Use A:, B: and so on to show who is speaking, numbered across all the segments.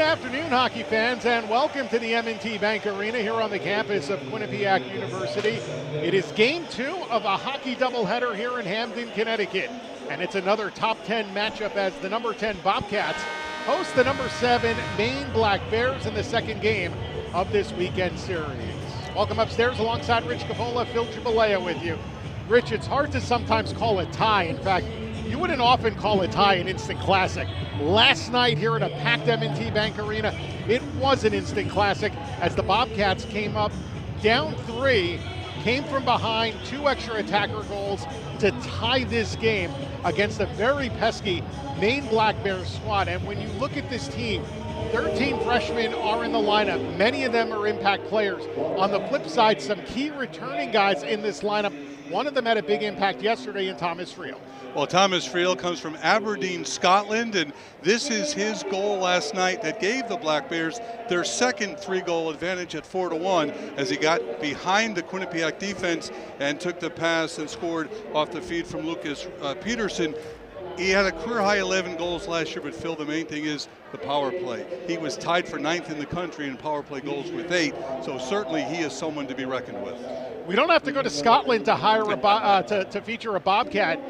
A: afternoon, hockey fans, and welcome to the M&T Bank Arena here on the campus of Quinnipiac University. It is game 2 of a hockey doubleheader here in Hamden, Connecticut. And it's another top 10 matchup as the number 10 Bobcats host the number 7 Maine Black Bears in the second game of this weekend series. Welcome upstairs alongside Rich Coppola, Phil Gibalea with you. Rich, it's hard to sometimes call a tie. In fact, you wouldn't often call a tie an instant classic. Last night here at a packed M&T Bank Arena, it was an instant classic as the Bobcats came up down 3, came from behind, 2 extra attacker goals to tie this game against a very pesky Maine Black Bears squad. And when you look at this team, 13 freshmen are in the lineup. Many of them are impact players. On the flip side, some key returning guys in this lineup. One of them had a big impact yesterday in Thomas Friel.
B: Well, Thomas Friel comes from Aberdeen, Scotland, and this is his goal last night that gave the Black Bears their second 3-goal advantage at 4-1 as he got behind the Quinnipiac defense and took the pass and scored off the feed from Lucas Peterson. He had a career-high 11 goals last year, but Phil, the main thing is the power play. He was tied for 9th in the country in power play goals with 8, so certainly he is someone to be reckoned with.
A: We don't have to go to Scotland to hire to feature a Bobcat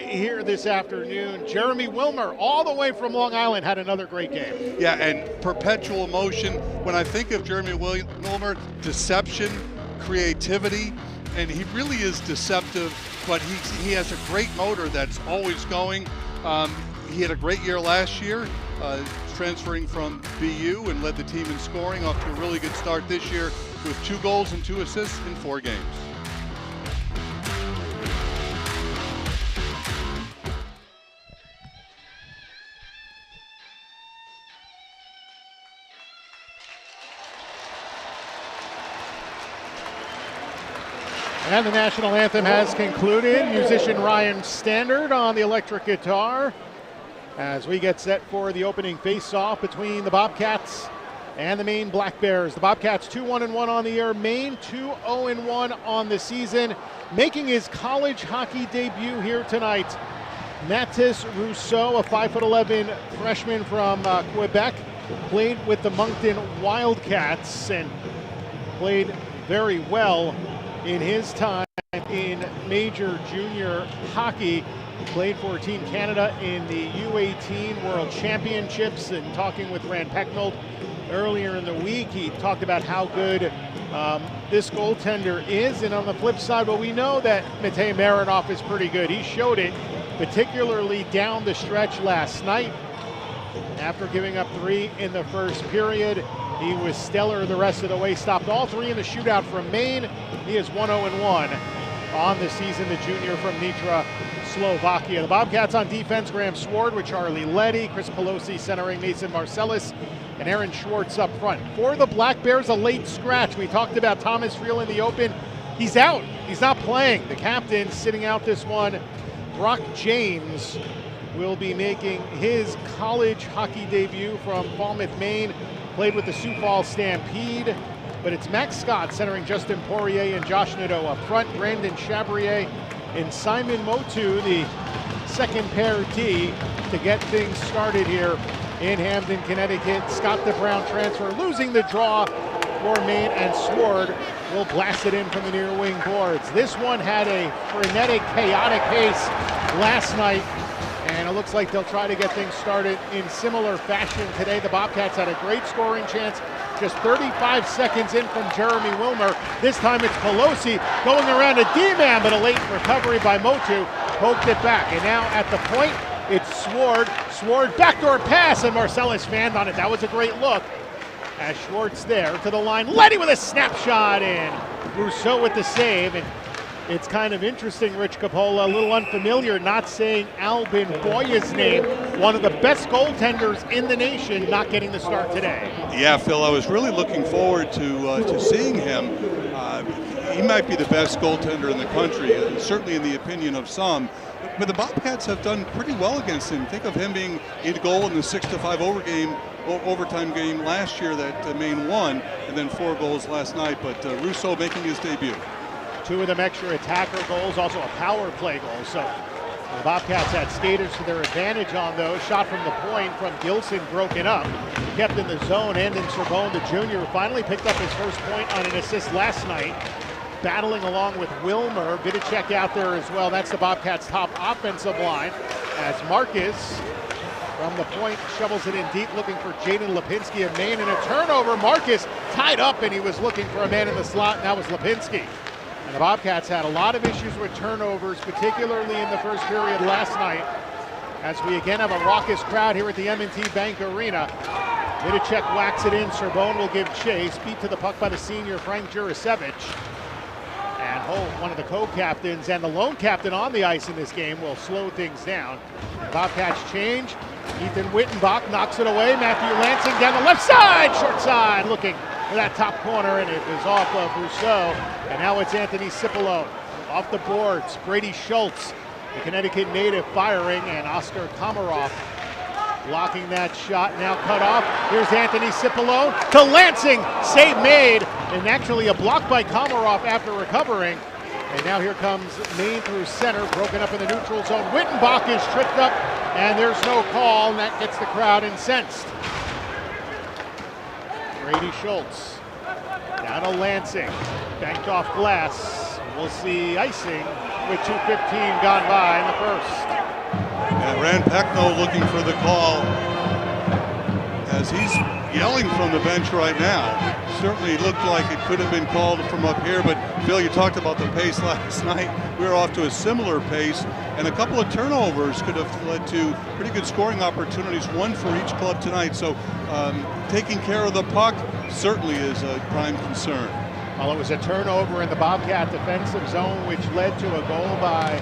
A: here this afternoon. Jeremy Wilmer, all the way from Long Island, had another great game.
B: Yeah, and perpetual motion. When I think of Jeremy Wilmer, deception, creativity, and he really is deceptive, but he has a great motor that's always going. He had a great year last year, transferring from BU and led the team in scoring, off to a really good start this year with 2 goals and 2 assists in 4 games.
A: And the national anthem has concluded. Musician Ryan Standard on the electric guitar as we get set for the opening face-off between the Bobcats and the Maine Black Bears. The Bobcats 2-1-1 on the year, Maine 2-0-1 on the season. Making his college hockey debut here tonight, Mathis Rousseau, a 5'11" freshman from Quebec, played with the Moncton Wildcats and played very well in his time in major junior hockey. Played for Team Canada in the U18 World Championships. And talking with Rand Pecknold earlier in the week, he talked about how good this goaltender is. And on the flip side, well, we know that Matej Marinov is pretty good. He showed it, particularly down the stretch last night. After giving up 3 in the first period, he was stellar the rest of the way. Stopped all 3 in the shootout from Maine. He is 1-0-1 on the season, the junior from Nitra, Slovakia. The Bobcats on defense, Graham Sword with Charlie Leddy, Chris Pelosi centering Mason Marcellus, and Aaron Schwartz up front. For the Black Bears, a late scratch. We talked about Thomas Friel in the open. He's out. He's not playing. The captain sitting out this one. Brock James will be making his college hockey debut from Falmouth, Maine. Played with the Sioux Falls Stampede, but it's Max Scott centering Justin Poirier and Josh Nadeau up front. Brandon Chabrier and Simon Motu, the second pair D, to get things started here in Hamden, Connecticut. Scott the Brown transfer, losing the draw for Maine, and Sword will blast it in from the near wing boards. This one had a frenetic, chaotic pace last night, and it looks like they'll try to get things started in similar fashion today. The Bobcats had a great scoring chance just 35 seconds in from Jeremy Wilmer. This time it's Pelosi going around a D-man, but a late recovery by Motu poked it back. And now at the point, it's Sword. Sword backdoor pass, and Marcellus fanned on it. That was a great look. As Schwartz there to the line. Leddy with a snapshot in. Rousseau with the save. And it's kind of interesting, Rich Coppola, a little unfamiliar, not saying Albin Boya's name, one of the best goaltenders in the nation, not getting the start today.
B: Yeah, Phil, I was really looking forward to seeing him. He might be the best goaltender in the country, certainly in the opinion of some. But the Bobcats have done pretty well against him. Think of him being in goal in the 6-5 overtime game last year that Maine won, and then 4 goals last night. But Rousseau making his debut.
A: 2 of them extra attacker goals, also a power play goal. So The Bobcats had skaters to their advantage on those. Shot from the point from Gilson broken up. Kept in the zone. Andon Sorbonne, the junior, finally picked up his first point on an assist last night. Battling along with Wilmer. Vidicek out there as well. That's the Bobcats' top offensive line. As Marcus from the point shovels it in deep, looking for Jaden Lipinski of Maine, and a turnover. Marcus tied up, and he was looking for a man in the slot, and that was Lipinski. And the Bobcats had a lot of issues with turnovers, particularly in the first period last night, as we again have a raucous crowd here at the M&T Bank Arena. Vidicek whacks it in. Sorbonne will give chase. Beat to the puck by the senior Frank Jurasevich. And Holt, one of the co-captains and the lone captain on the ice in this game, will slow things down. The Bobcats change. Ethan Wittenbach knocks it away. Matthew Lansing down the left side, short side, looking for that top corner, and it was off of Rousseau. And now it's Anthony Cipollo. Off the boards, Brady Schultz, the Connecticut native, firing, and Oscar Komarov blocking that shot, now cut off. Here's Anthony Cipollo to Lansing, save made, and actually a block by Komarov after recovering. And now here comes Maine through center, broken up in the neutral zone. Wittenbach is tripped up, and there's no call, and that gets the crowd incensed. Brady Schultz down to Lansing, banked off glass. We'll see icing with 2:15 gone by in the first.
B: Yeah, Rand Pecknow looking for the call as he's yelling from the bench right now. Certainly looked like it could have been called from up here, but Phil, you talked about the pace last night. We were off to a similar pace, and a couple of turnovers could have led to pretty good scoring opportunities, one for each club tonight. So taking care of the puck certainly is a prime concern.
A: Well, it was a turnover in the Bobcat defensive zone, which led to a goal by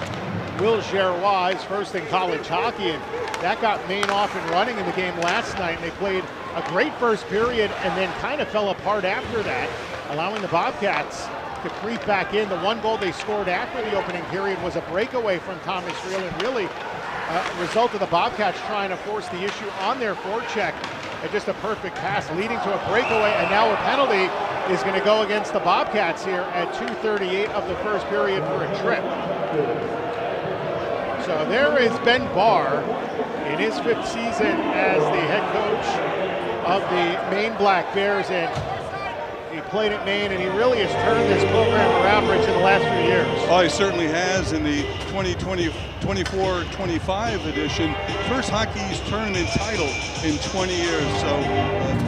A: Will Gerrois, his first in college hockey, and that got Maine off and running in the game last night. And they played a great first period and then kind of fell apart after that, allowing the Bobcats to creep back in. The one goal they scored after the opening period was a breakaway from Thomas Reel, and really a result of the Bobcats trying to force the issue on their forecheck. And just a perfect pass leading to a breakaway, and now a penalty is going to go against the Bobcats here at 2:38 of the first period for a trip. So there is Ben Barr in his 5th season as the head coach of the Maine Black Bears, and he played at Maine, and he really has turned this program around, Rich, in the last few years.
B: Oh, he certainly has in the 2024-25 edition. First Hockey East tournament title in 20 years. So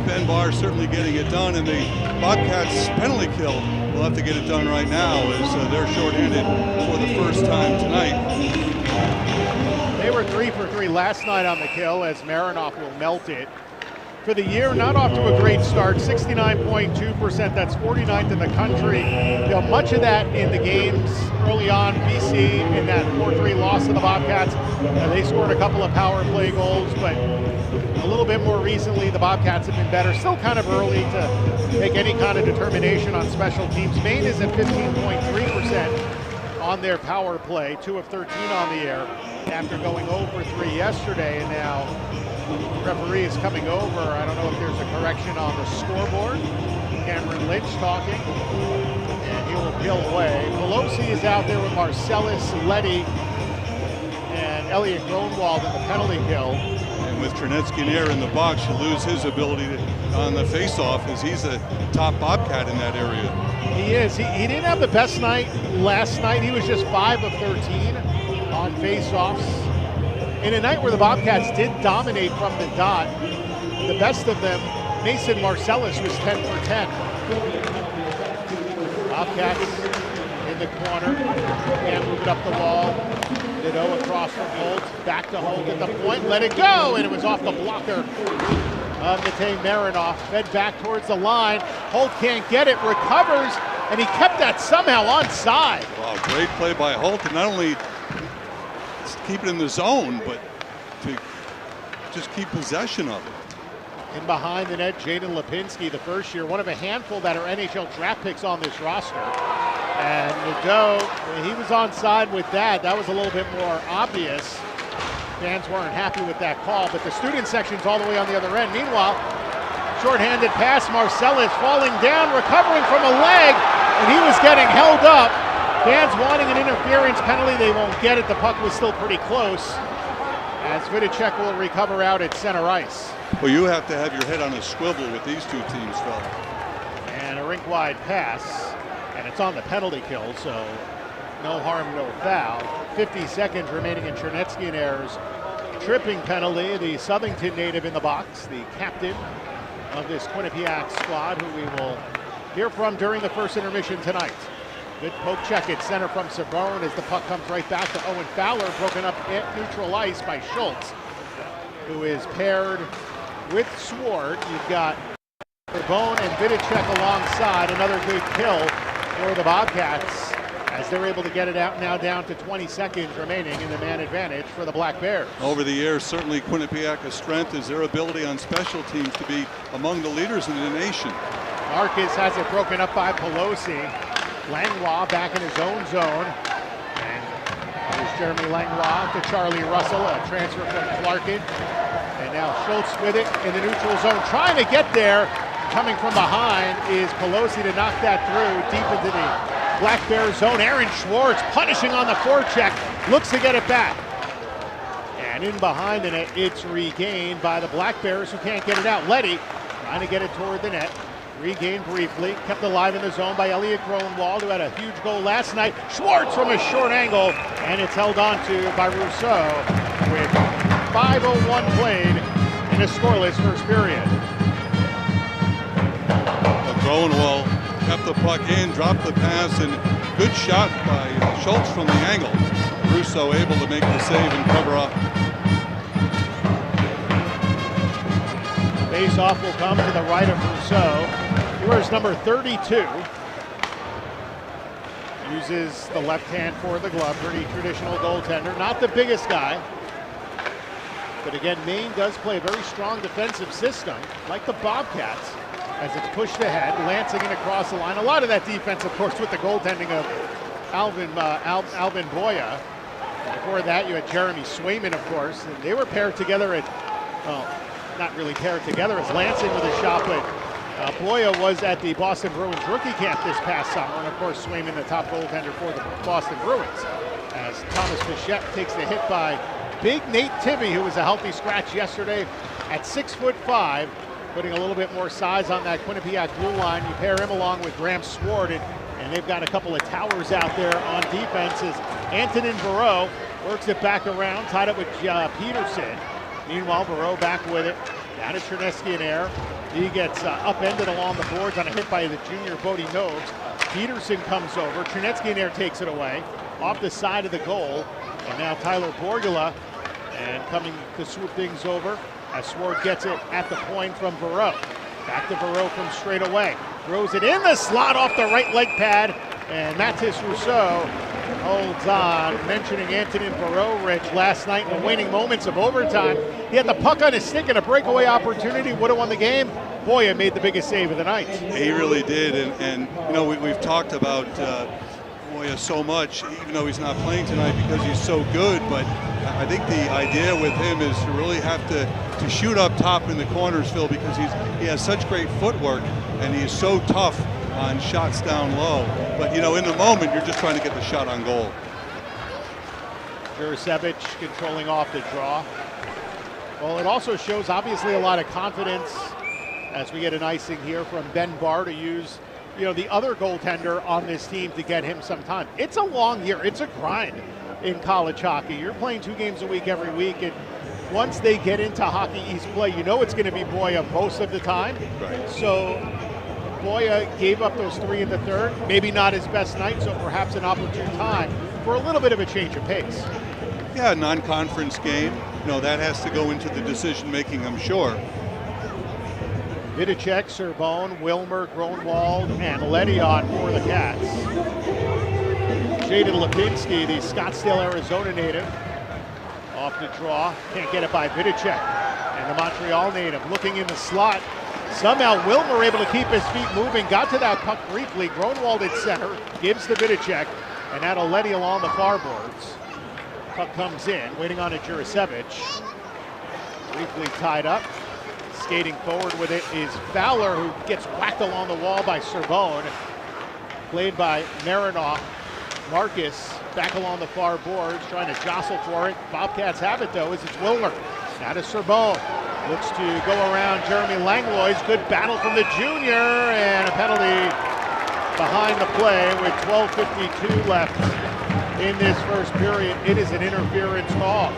B: Ben Barr certainly getting it done, and the Bobcats penalty kill will have to get it done right now as they're shorthanded for the first time tonight.
A: They were 3 for 3 last night on the kill, as Marinoff will melt it. For the year, not off to a great start, 69.2%, that's 49th in the country. You know, much of that in the games early on. BC in that 4-3 loss to the Bobcats, they scored a couple of power play goals, but a little bit more recently, the Bobcats have been better. Still kind of early to make any kind of determination on special teams. Maine is at 15.3% on their power play, 2 of 13 on the air after going over 3 yesterday, and now the referee is coming over. I don't know if there's a correction on the scoreboard. Cameron Lynch talking, and he'll appeal away. Pelosi is out there with Marcellus, Letty, and Elliot Gronwald in the penalty kill.
B: And with Trinetsky Nair in the box, you lose his ability on the face-off, as he's a top Bobcat in that area.
A: He is. He didn't have the best night last night. He was just 5 of 13 on face-offs. In a night where the Bobcats did dominate from the dot, the best of them, Mason Marcellus, was 10 for 10. Bobcats in the corner, can't move it up the wall. Nadeau across from Holt, back to Holt at the point, let it go, and it was off the blocker of Matej Marinoff. Fed back towards the line, Holt can't get it, recovers, and he kept that somehow onside.
B: Wow, great play by Holt, and not only keep it in the zone, but to just keep possession of it.
A: And behind the net, Jaden Lipinski, the first year, one of a handful that are NHL draft picks on this roster. And Nadeau, he was onside with that. That was a little bit more obvious. Fans weren't happy with that call, but the student section's all the way on the other end. Meanwhile, shorthanded pass, Marcellus falling down, recovering from a leg, and he was getting held up. Fans wanting an interference penalty. They won't get it. The puck was still pretty close, as Vidicek will recover out at center ice.
B: Well, you have to have your head on a swivel with these two teams, Phil.
A: And a rink-wide pass, and it's on the penalty kill, so no harm, no foul. 50 seconds remaining in Chernetsky and Ayer's tripping penalty. The Southington native in the box, the captain of this Quinnipiac squad, who we will hear from during the first intermission tonight. Good poke check at center from Sabone as the puck comes right back to Owen Fowler, broken up at neutral ice by Schultz, who is paired with Sword. You've got Sabone and Vidicek alongside. Another good kill for the Bobcats as they're able to get it out now, down to 20 seconds remaining in the man advantage for the Black Bears.
B: Over the years, certainly Quinnipiac's strength is their ability on special teams to be among the leaders in the nation.
A: Marcus has it broken up by Pelosi. Langlois back in his own zone. And there's Jeremy Langlois to Charlie Russell, a transfer from Clarkin. And now Schultz with it in the neutral zone, trying to get there. Coming from behind is Pelosi to knock that through deep into the Black Bears zone. Aaron Schwartz punishing on the forecheck, looks to get it back. And in behind the net, it's regained by the Black Bears, who can't get it out. Letty trying to get it toward the net. Regained briefly, kept alive in the zone by Elliot Gronwald, who had a huge goal last night. Schwartz from a short angle, and it's held on to by Rousseau with 5:01 played in a scoreless first period.
B: Gronwald kept the puck in, dropped the pass, and good shot by Schultz from the angle. Rousseau able to make the save and cover up.
A: Face-off will come to the right of Rousseau. He wears number 32. Uses the left hand for the glove. Pretty traditional goaltender. Not the biggest guy. But again, Maine does play a very strong defensive system, like the Bobcats, as it's pushed ahead. Lancing it across the line. A lot of that defense, of course, with the goaltending of Alvin Boya. Before that, you had Jeremy Swayman, of course. And they were paired together at, well, not really paired together as Lansing with a shot, but Boya was at the Boston Bruins rookie camp this past summer, and of course Swayman the top goaltender for the Boston Bruins, as Thomas Bichette takes the hit by big Nate Tibby, who was a healthy scratch yesterday at 6'5", putting a little bit more size on that Quinnipiac blue line. You pair him along with Graham Sword, and they've got a couple of towers out there on defense as Antonin Barreau works it back around, tied up with Peterson. Meanwhile, Barreau back with it, down to Chernetsky and Ayer. He gets upended along the boards on a hit by the junior Bodie Nobes. Peterson comes over, Chernetsky and Ayer takes it away, off the side of the goal. And now Tyler Borgula, and coming to swoop things over as Sword gets it at the point from Barreau. Back to Barreau from straight away. Throws it in the slot off the right leg pad, and Mathis Rousseau holds on. Mentioning Antonin Barreau, Rich, last night in the waning moments of overtime, he had the puck on his stick and a breakaway opportunity, would have won the game. Boya made the biggest save of the night.
B: He really did, and you know, we've talked about Boya so much, even though he's not playing tonight because he's so good, but I think the idea with him is to really have to shoot up top in the corners, Phil, because he has such great footwork and he's so tough on shots down low. But you know, in the moment, you're just trying to get the shot on goal.
A: Jurasevich controlling off the draw. Well, it also shows obviously a lot of confidence as we get an icing here from Ben Barr to use, you know, the other goaltender on this team to get him some time. It's a long year. It's a grind in college hockey. You're playing 2 games a week every week, and once they get into Hockey East play, you know it's going to be Boya most of the time.
B: Right.
A: So Boya gave up those 3 in the third. Maybe not his best night, so perhaps an opportune time for a little bit of a change of pace.
B: Yeah, non-conference game. You know, that has to go into the decision-making, I'm sure.
A: Vidicek, Serbone, Wilmer, Gronwald, and Letty on for the Cats. Jaden Lipinski, the Scottsdale, Arizona native, off the draw. Can't get it by Vidicek. And the Montreal native looking in the slot. Somehow Wilmer able to keep his feet moving, got to that puck briefly. Gronwald at center, gives to Vidicek, and now to Letty along the far boards. Puck comes in, waiting on it, Jurasevich. Briefly tied up. Skating forward with it is Fowler, who gets whacked along the wall by Serbone. Played by Marinoff. Marcus back along the far boards, trying to jostle for it. Bobcats have it though, as it's Wilmer. Now to Sorbonne. Looks to go around Jeremy Langlois. Good battle from the junior, and a penalty behind the play with 12:52 left in this first period. It is an interference call,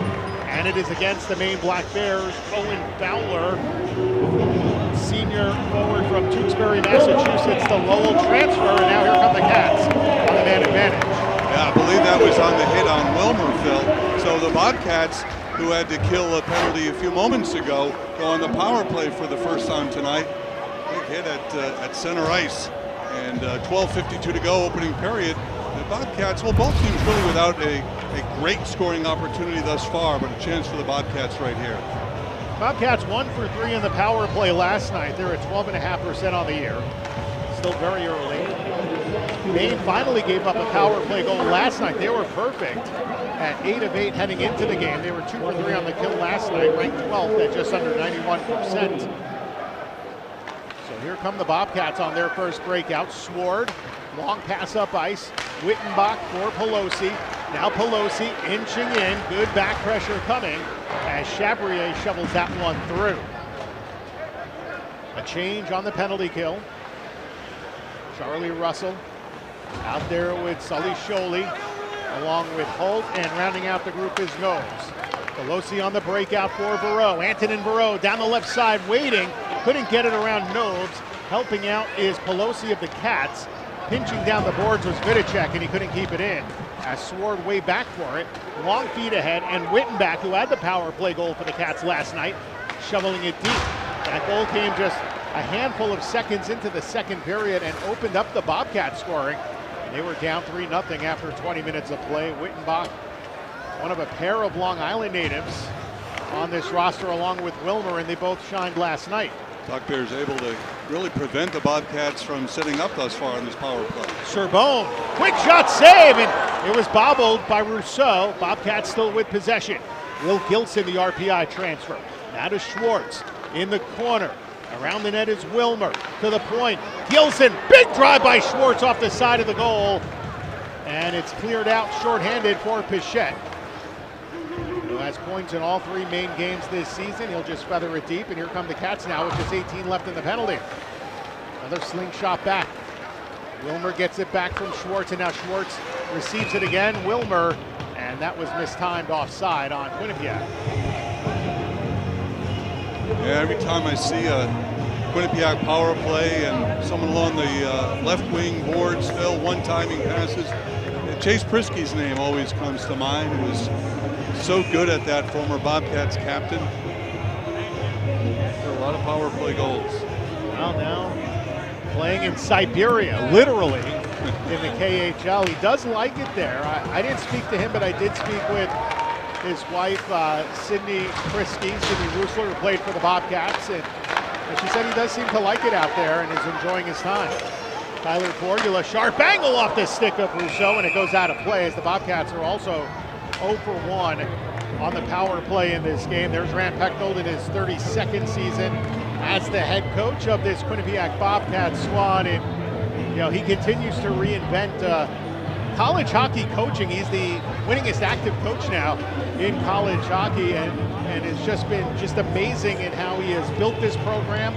A: and it is against the Maine Black Bears. Owen Fowler, senior forward from Tewksbury, Massachusetts, the Lowell transfer, and now here come the Cats on the man advantage.
B: Yeah, I believe that was on the hit on Wilmer, Phil. So the Bobcats, who had to kill a penalty a few moments ago, go on the power play for the first time tonight. Big hit at center ice, and 12:52 to go, opening period. The Bobcats, well, both teams really without a great scoring opportunity thus far, but a chance for the Bobcats right here.
A: Bobcats 1 for 3 in the power play last night. They're at 12.5% on the year. Still very early. Maine finally gave up a power play goal last night. They were perfect at 8 of 8 heading into the game. They were 2 for 3 on the kill last night, ranked 12th at just under 91%. So here come the Bobcats on their first breakout. Sword, long pass up ice. Wittenbach for Pelosi. Now Pelosi inching in. Good back pressure coming as Chabrier shovels that one through. A change on the penalty kill. Charlie Russell out there with Sully Sholey, along with Holt, and rounding out the group is Knowles. Pelosi on the breakout for Vereau. Antonin Vereau down the left side waiting. Couldn't get it around Knowles. Helping out is Pelosi of the Cats. Pinching down the boards was Vidicek, and he couldn't keep it in. As Sword way back for it. Long feet ahead, and Wittenbach, who had the power play goal for the Cats last night, shoveling it deep. That goal came just a handful of seconds into the second period and opened up the Bobcat scoring. And they were down 3-0 after 20 minutes of play. Wittenbach, one of a pair of Long Island natives on this roster along with Wilmer, and they both shined last night.
B: Black Bears able to really prevent the Bobcats from setting up thus far in this power play.
A: Sorbonne, quick shot save, and it was bobbled by Rousseau. Bobcats still with possession. Will Gilson, the RPI transfer. Now to Schwartz in the corner. Around the net is Wilmer to the point. Gilson, big drive by Schwartz off the side of the goal. And it's cleared out shorthanded for Pichette, who has points in all 3 Maine games this season. He'll just feather it deep, and here come the Cats now with just 18 left in the penalty. Another slingshot back. Wilmer gets it back from Schwartz, and now Schwartz receives it again. Wilmer, and that was mistimed offside on Quinnipiac.
B: Yeah, every time I see a Quinnipiac power play and someone along the left wing boards, Phil, one-timing passes, Chase Prisky's name always comes to mind. He was so good at that, former Bobcats captain. A lot of power play goals.
A: Well, now playing in Siberia, literally, in the KHL. He does like it there. I didn't speak to him, but I did speak with his wife, Sydney Prisky, Sydney Roosler, who played for the Bobcats, and she said he does seem to like it out there and is enjoying his time. Tyler Borgula, sharp angle off the stick of Rousseau, and it goes out of play as the Bobcats are also 0 for 1 on the power play in this game. There's Rand Pecknold in his 32nd season as the head coach of this Quinnipiac Bobcats squad, and he continues to reinvent college hockey coaching. He's the winningest active coach now in college hockey, and it's just been amazing in how he has built this program,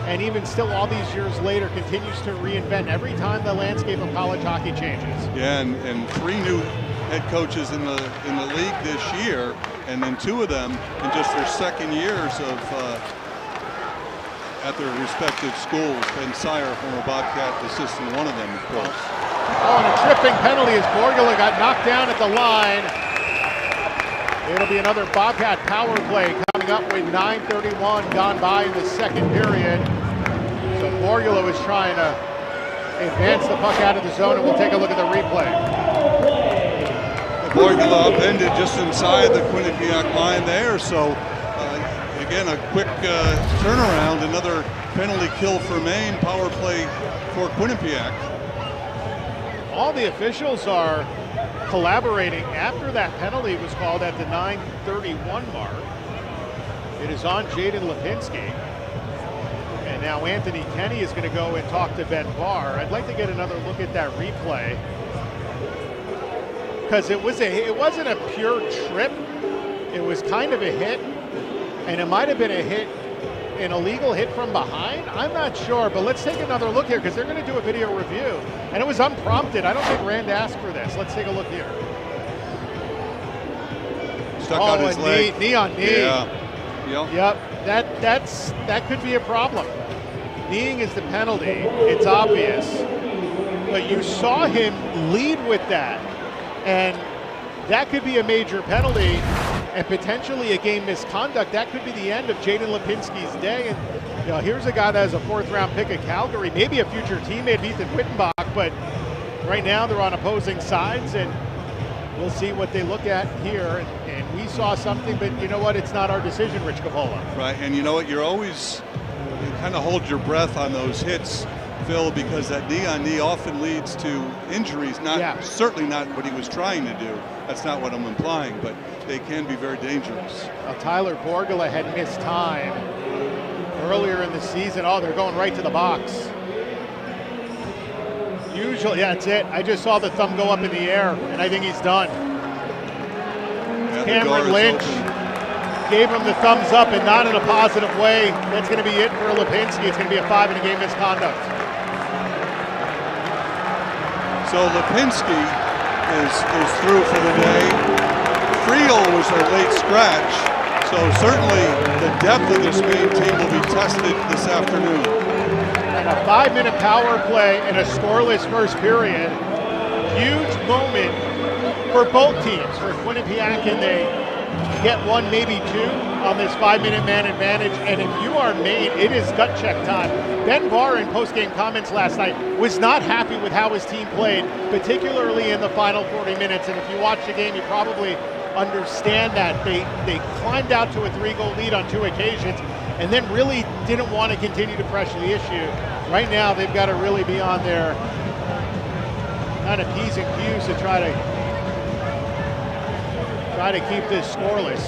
A: and even still all these years later continues to reinvent every time the landscape of college hockey changes.
B: Yeah, and 3 new head coaches in the league this year, and then 2 of them in just their second years of at their respective schools. Ben Sire, former Bobcat assistant, one of them, of course.
A: Oh, and a tripping penalty as Borgula got knocked down at the line. It'll be another Bobcat power play coming up with 9:31 gone by in the second period. So Borgula was trying to advance the puck out of the zone, and we'll take a look at the replay.
B: Borgula upended just inside the Quinnipiac line there, so again, a quick turnaround, another penalty kill for Maine, power play for Quinnipiac.
A: All the officials are collaborating after that penalty was called at the 9:31 mark. It is on Jaden Lipinski. And now Anthony Kenny is going to go and talk to Ben Barr. I'd like to get another look at that replay. because it wasn't a pure trip. It was kind of a hit, and it might have been a hit, an illegal hit from behind. I'm not sure, but let's take another look here because they're going to do a video review, and it was unprompted. I don't think Rand asked for this. Let's take a look here.
B: Stuck on his leg.
A: Knee on knee.
B: Yeah.
A: Yep. That could be a problem. Kneeing is the penalty. It's obvious. But you saw him lead with that. And that could be a major penalty and potentially a game misconduct. That could be the end of Jaden Lipinski's day. And here's a guy that has a 4th-round pick at Calgary, maybe a future teammate of Ethan Wittenbach, but right now they're on opposing sides, and we'll see what they look at here. And we saw something, but you know what? It's not our decision, Rich Cavola.
B: Right, and you know what? You kind of hold your breath on those hits, Phil, because that knee-on-knee often leads to injuries. Certainly not what he was trying to do. That's not what I'm implying, but they can be very dangerous.
A: Well, Tyler Borgala had missed time earlier in the season. Oh, they're going right to the box. Usually, yeah, that's it. I just saw the thumb go up in the air, and I think he's done.
B: Yeah,
A: Cameron Lynch gave him the thumbs up, and not in a positive way. That's going to be it for Lipinski. It's going to be a 5 in a game misconduct.
B: So Lipinski is through for the day. Friel was a late scratch, so certainly the depth of this Maine team will be tested this afternoon.
A: And a 5-minute power play and a scoreless first period. Huge moment for both teams. For Quinnipiac, and they get one, maybe two on this 5-minute man advantage. And if you are Maine, it is gut check time. Ben Barr, in post-game comments last night, was not happy with how his team played, particularly in the final 40 minutes. And if you watch the game, you probably understand that. They climbed out to a 3-goal lead on 2 occasions and then really didn't want to continue to pressure the issue. Right now, they've got to really be on their kind of P's and Q's to try to keep this scoreless.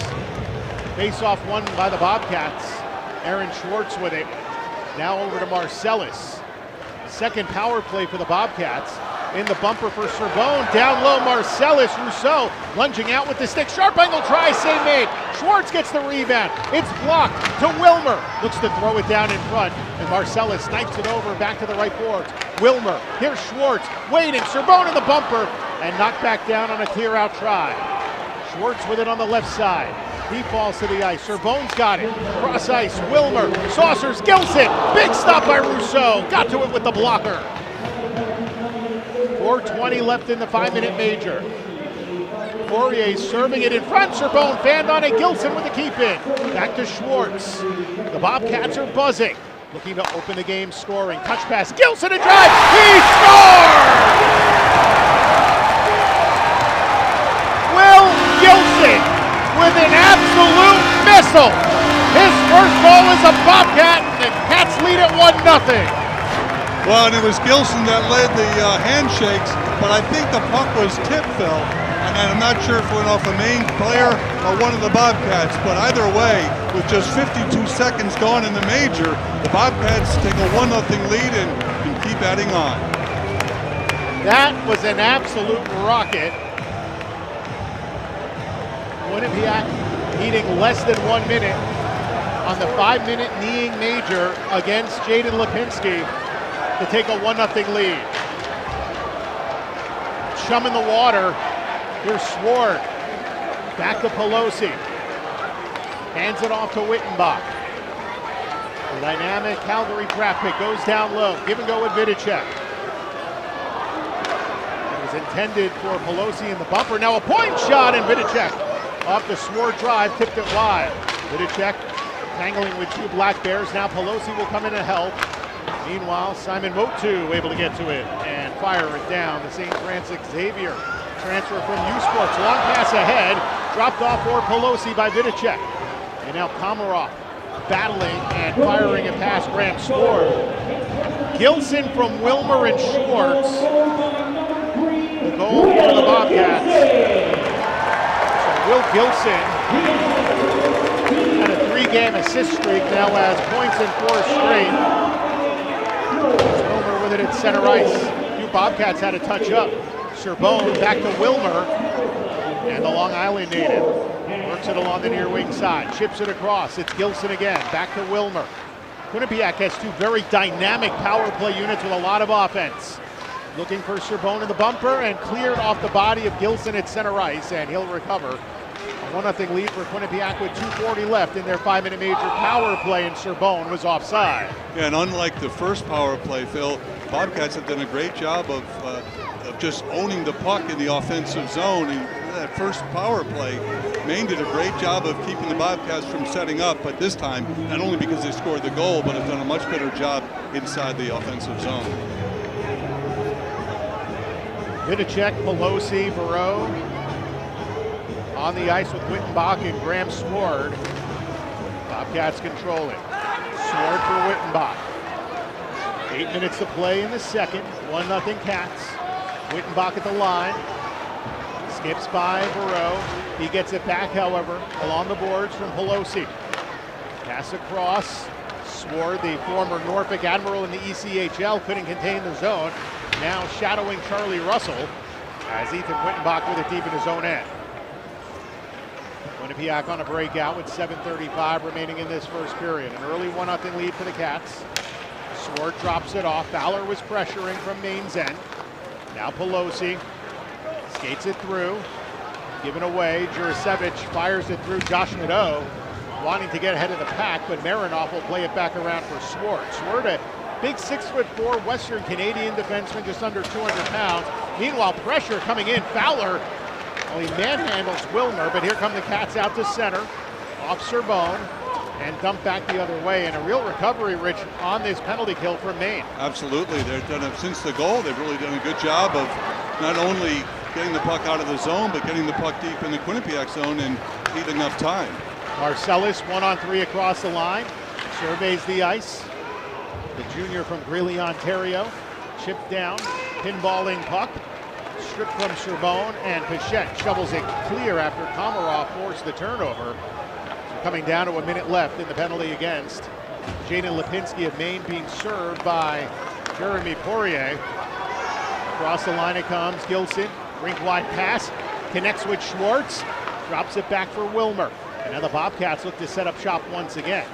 A: Face-off won by the Bobcats. Aaron Schwartz with it. Now over to Marcellus. Second power play for the Bobcats. In the bumper for Serbone. Down low, Marcellus. Rousseau lunging out with the stick. Sharp angle try, save made. Schwartz gets the rebound. It's blocked to Wilmer. Looks to throw it down in front. And Marcellus snipes it over back to the right boards. Wilmer. Here's Schwartz waiting. Serbone in the bumper. And knocked back down on a clear out try. Schwartz with it on the left side. He falls to the ice. Serbone's got it. Cross ice. Wilmer. Saucers. Gilson. Big stop by Rousseau. Got to it with the blocker. 4:20 left in the 5-minute major. Poirier serving it in front. Serbone fanned on it. Gilson with the keep in. Back to Schwartz. The Bobcats are buzzing. Looking to open the game scoring. Touch pass. Gilson a drive. He scores! Will Gilson with an absolute missile. His first goal is a Bobcat, and the Cats lead at 1-0.
B: Well, and it was Gilson that led the handshakes, but I think the puck was tipped, Phil. And I'm not sure if it went off a Maine player or one of the Bobcats, but either way, with just 52 seconds gone in the major, the Bobcats take a 1-0 lead and can keep adding on.
A: That was an absolute rocket. Quinnipiac needing less than 1 minute on the 5-minute kneeing major against Jaden Lipinski to take a 1-0 lead. Chum in the water. Here's Swart. Back to Pelosi. Hands it off to Wittenbach. The dynamic Calgary draft pick goes down low. Give and go with Vidicek. It was intended for Pelosi in the bumper. Now a point shot, and Vidicek off the Swart drive, tipped it wide. Vidicek tangling with 2 Black Bears. Now Pelosi will come in to help. Meanwhile, Simon Motu able to get to it and fire it down. The St. Francis Xavier transfer from U Sports. Long pass ahead. Dropped off for Pelosi by Vidicek. And now Komarov battling and firing a pass. Graham scored. Gilson from Wilmer and Schwartz. The goal for the Bobcats. So Will Gilson had a 3-game assist streak, now has points in 4 straight. Wilmer with it at center ice. Few Bobcats had a touch up. Serbone back to Wilmer, and the Long Island native works it along the near wing side, chips it across. It's Gilson again, back to Wilmer. Quinnipiac has two very dynamic power play units with a lot of offense. Looking for Serbone in the bumper and cleared off the body of Gilson at center ice, and he'll recover. A 1-0 lead for Quinnipiac with 2:40 left in their 5-minute major power play, and Serbone was offside.
B: Yeah, and unlike the first power play, Phil, Bobcats have done a great job of just owning the puck in the offensive zone. And that first power play, Maine did a great job of keeping the Bobcats from setting up, but this time, not only because they scored the goal, but have done a much better job inside the offensive zone.
A: Vinicek, Pelosi, Vereau on the ice with Wittenbach and Graham Sword. Bobcats controlling. Sword for Wittenbach. 8 minutes to play in the second. 1-0 Cats. Wittenbach at the line. Skips by Vereau. He gets it back, however, along the boards from Pelosi. Pass across. Sword, the former Norfolk Admiral in the ECHL, couldn't contain the zone. Now shadowing Charlie Russell as Ethan Wittenbach with it deep in his own end. Quinnipiac on a breakout with 7:35 remaining in this first period. An early 1-0 lead for the Cats. Sword drops it off. Fowler was pressuring from Maine's end. Now Pelosi skates it through. Given away. Jurasevich fires it through. Josh Nadeau wanting to get ahead of the pack, but Marinoff will play it back around for Sword. Sword, a big 6'4" Western Canadian defenseman, just under 200 pounds. Meanwhile, pressure coming in. Fowler, well, he manhandles Wilmer, but here come the Cats out to center. Off Serbone and dump back the other way. And a real recovery, Rich, on this penalty kill from Maine.
B: Absolutely. They've done it since the goal. They've really done a good job of not only getting the puck out of the zone, but getting the puck deep in the Quinnipiac zone and eating up time.
A: Marcellus 1-on-3 across the line. Surveys the ice. The junior from Greeley, Ontario. Chipped down. Pinballing puck. Stripped from Serbone, and Pichette shovels it clear after Komarov forced the turnover. So coming down to a minute left in the penalty against Jaden Lipinski of Maine, being served by Jeremy Poirier. Across the line it comes. Gilson, rink-wide pass, connects with Schwartz, drops it back for Wilmer. And now the Bobcats look to set up shop once again.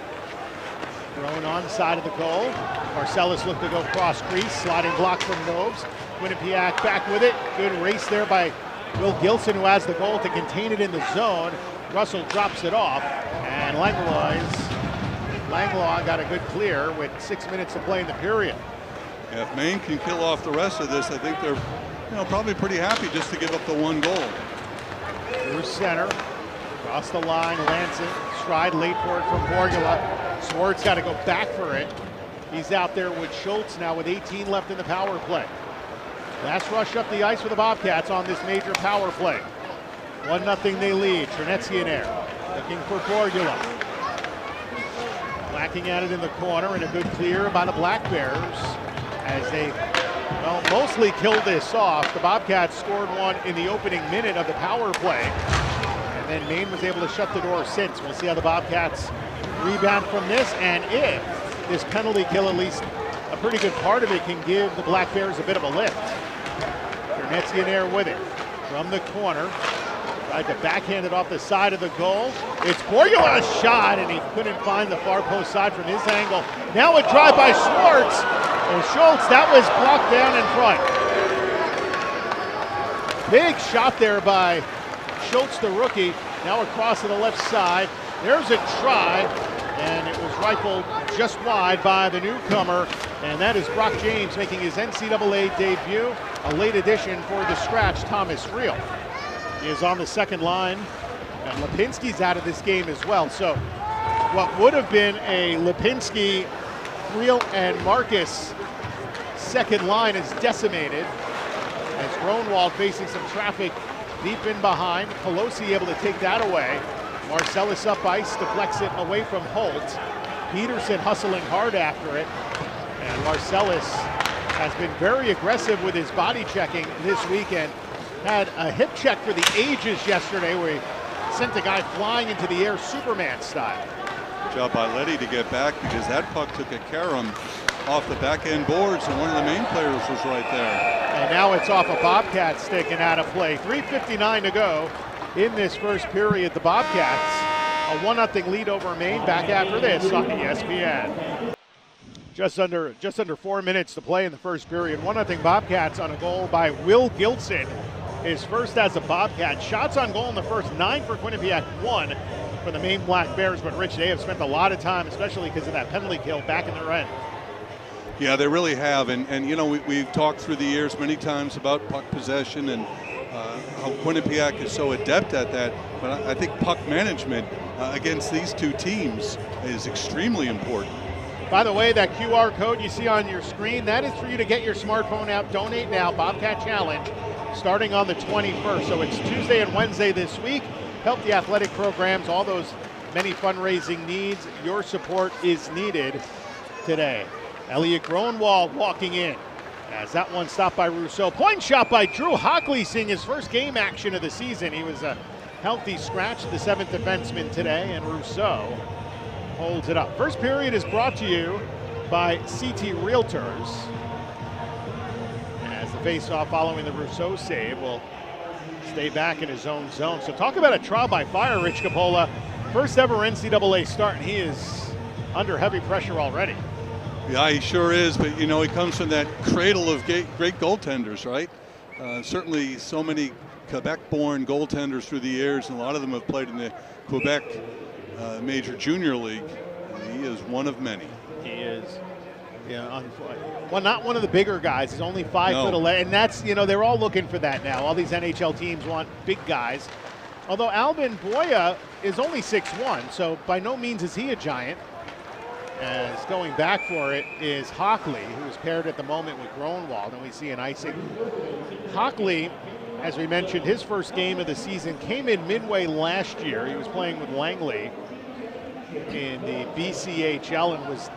A: Thrown on the side of the goal. Marcellus looked to go cross crease, sliding block from Nobes. Quinnipiac back with it. Good race there by Will Gilson, who has the goal to contain it in the zone. Russell drops it off, and Langlois got a good clear with 6 minutes to play in the period.
B: Yeah, if Maine can kill off the rest of this, I think they're probably pretty happy just to give up the one goal.
A: Through center, across the line, Lanson, stride late for it from Borgula. Sword's got to go back for it. He's out there with Schultz now with 18 left in the power play. Last rush up the ice for the Bobcats on this major power play. 1-0 they lead. Ternetzianer looking for Borgula. Whacking at it in the corner, and a good clear by the Black Bears as they, well, mostly killed this off. The Bobcats scored one in the opening minute of the power play, and then Maine was able to shut the door since. We'll see how the Bobcats rebound from this, and if this penalty kill, at least a pretty good part of it, can give the Black Bears a bit of a lift. Ternetzianer with it from the corner. Tried to backhand it off the side of the goal. It's Borgula's shot, and he couldn't find the far post side from his angle. Now a drive by Schwartz, and Schultz, that was blocked down in front. Big shot there by Schultz, the rookie. Now across to the left side. There's a try, and it was rifled just wide by the newcomer, and that is Brock James making his NCAA debut. A late addition for the scratch, Thomas Reel. He is on the second line, and Lipinski's out of this game as well. So what would have been a Lipinski, Reel, and Marcus second line is decimated as Gronwald facing some traffic deep in behind. Pelosi able to take that away. Marcellus up ice, deflects it away from Holt. Peterson hustling hard after it. And Marcellus has been very aggressive with his body checking this weekend. Had a hip check for the ages yesterday where he sent a guy flying into the air Superman style.
B: Good job by Letty to get back, because that puck took a carom off the back end boards, and one of the Maine players was right there.
A: And now it's off a Bobcat stick and out of play. 3:59 to go in this first period. The Bobcats a 1-0 lead over Maine. Back after this on ESPN. Just under 4 minutes to play in the first period. 1-0 Bobcats on a goal by Will Gilson. His first as a Bobcat. Shots on goal in the first, 9 for Quinnipiac, 1 for the Maine Black Bears. But Rich, they have spent a lot of time, especially because of that penalty kill, back in their end.
B: Yeah, they really have. And you know, we've talked through the years many times about puck possession and how Quinnipiac is so adept at that. But I think puck management against these two teams is extremely important.
A: By the way, that QR code you see on your screen, that is for you to get your smartphone out. Donate now, Bobcat Challenge, starting on the 21st. So it's Tuesday and Wednesday this week. Help the athletic programs, all those many fundraising needs. Your support is needed today. Elliot Gronwald walking in as that one stopped by Rousseau. Point shot by Drew Hockley, seeing his first game action of the season. He was a healthy scratch, the 7th defenseman today, and Rousseau holds it up. First period is brought to you by CT Realtors. As the faceoff following the Rousseau save will stay back in his own zone. So talk about a trial by fire, Rich Capola. First ever NCAA start, and he is under heavy pressure already.
B: Yeah, he sure is, but you know, he comes from that cradle of great goaltenders, right? Certainly so many Quebec-born goaltenders through the years, and a lot of them have played in the Quebec Major Junior League. He is one of many.
A: He is, well, not one of the bigger guys. He's only 5'11", and that's, they're all looking for that now. All these NHL teams want big guys. Although Albin Boya is only 6'1", so by no means is he a giant. As going back for it is Hockley, who is paired at the moment with Gronwald, and we see an icing. Hockley, as we mentioned, his first game of the season came in midway last year. He was playing with Langley in the BCHL and was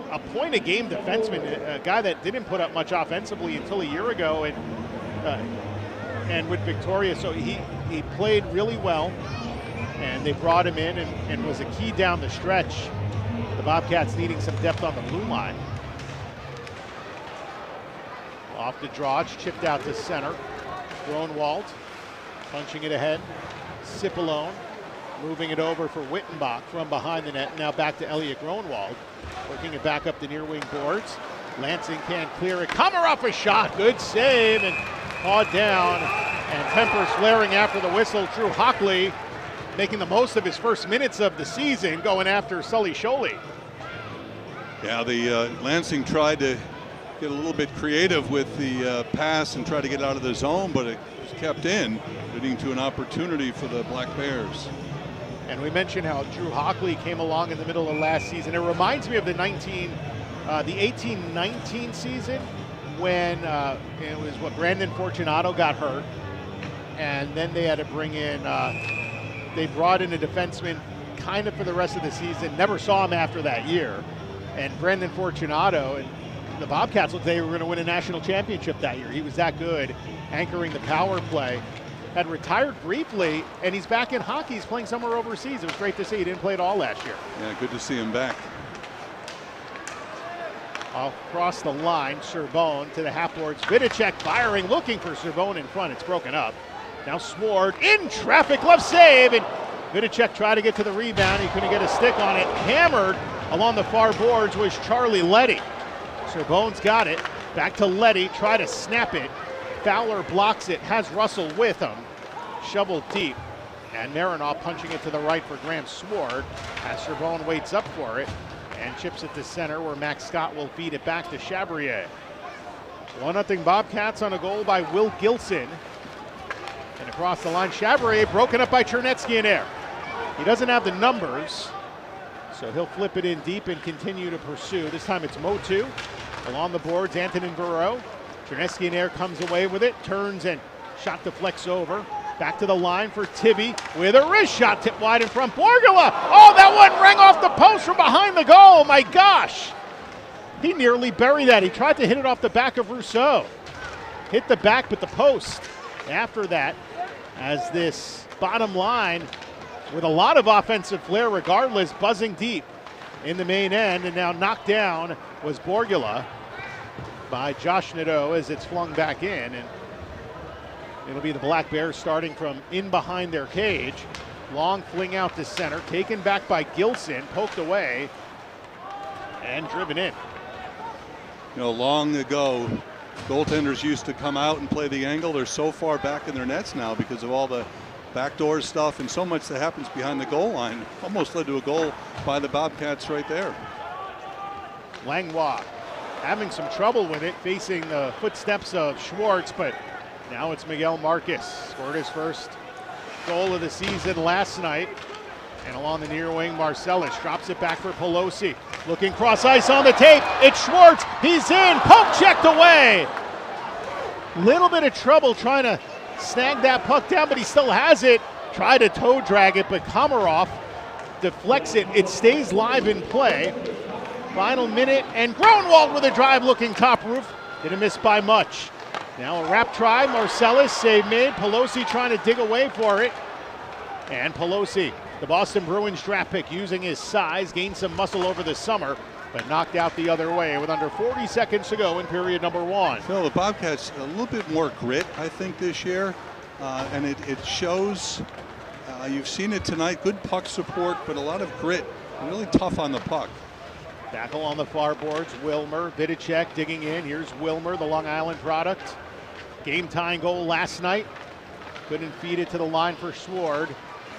A: a point-a-game defenseman, a guy that didn't put up much offensively until a year ago, and with Victoria. So he played really well, and they brought him in and was a key down the stretch. The Bobcats needing some depth on the blue line. Off the draw, it's chipped out to center. Gronwald punching it ahead. Cipollone moving it over for Wittenbach from behind the net. Now back to Elliot Gronwald, working it back up the near wing boards. Lansing can't clear it. Komarov a shot, good save, and pawed down. And tempers flaring after the whistle. Drew Hockley making the most of his first minutes of the season, going after Sully Sholey.
B: Yeah, the Lansing tried to get a little bit creative with the pass and try to get out of the zone, but it was kept in, leading to an opportunity for the Black Bears.
A: And we mentioned how Drew Hockley came along in the middle of last season. It reminds me of the 18-19 season when it was Brandon Fortunato got hurt, and then they had to bring in. They brought in a defenseman kind of for the rest of the season. Never saw him after that year. And Brandon Fortunato and the Bobcats looked like they were going to win a national championship that year. He was that good, anchoring the power play. Had retired briefly, and he's back in hockey. He's playing somewhere overseas. It was great to see. He didn't play at all last year.
B: Yeah, good to see him back.
A: Across the line, Serbone to the half boards. Vidicek firing, looking for Serbone in front. It's broken up. Now Sword in traffic, left save, and Vidicek tried to get to the rebound. He couldn't get a stick on it. Hammered along the far boards was Charlie Leddy. Serbone's got it. Back to Leddy, try to snap it. Fowler blocks it, has Russell with him. Shoveled deep, and Marinoff punching it to the right for Graham Sword as Serbone waits up for it and chips it to center where Max Scott will feed it back to Chabrier. 1-0 Bobcats on a goal by Will Gilson. And across the line, Chabrier broken up by Chernetsky in air. He doesn't have the numbers, so he'll flip it in deep and continue to pursue. This time it's Motu. Along the boards, Antonin Verreau. Chernetsky in air comes away with it, turns and shot deflects over. Back to the line for Tibby with a wrist shot tipped wide in front. Borgula! Oh, that one rang off the post from behind the goal. My gosh! He nearly buried that. He tried to hit it off the back of Rousseau. Hit the back, but the post. After that, as this bottom line with a lot of offensive flair regardless, buzzing deep. in the main end, and now knocked down was Borgula by Josh Nadeau as it's flung back in, and it'll be the Black Bears starting from in behind their cage. Long fling out to center, taken back by Gilson, poked away, and driven in.
B: You know, long ago, goaltenders used to come out and play the angle. They're so far back in their nets now because of all the backdoor stuff and so much that happens behind the goal line. Almost led to a goal by the Bobcats right there.
A: Langlois having some trouble with it, facing the footsteps of Schwartz, but now it's Miguel Marcus. Scored his first goal of the season last night. And along the near wing, Marcellus drops it back for Pelosi. Looking cross ice on the tape. It's Schwartz. He's in. Poke checked away. Little bit of trouble trying to snag that puck down, but he still has it. Try to toe drag it, but Komarov deflects it. It stays live in play. Final minute, and Grunwald with a drive looking top roof. Didn't miss by much. Now a wrap try. Marcellus save made. Pelosi trying to dig away for it. And Pelosi, the Boston Bruins draft pick, using his size, gained some muscle over the summer, but knocked out the other way with under 40 seconds to go in period number one.
B: Phil, the Bobcats a little bit more grit, I think, this year, and it shows. You've seen it tonight. Good puck support, but a lot of grit. Really tough on the puck.
A: Tackle on the far boards. Wilmer, Vidicek digging in. Here's Wilmer, the Long Island product. Game-tying goal last night. Couldn't feed it to the line for Sword.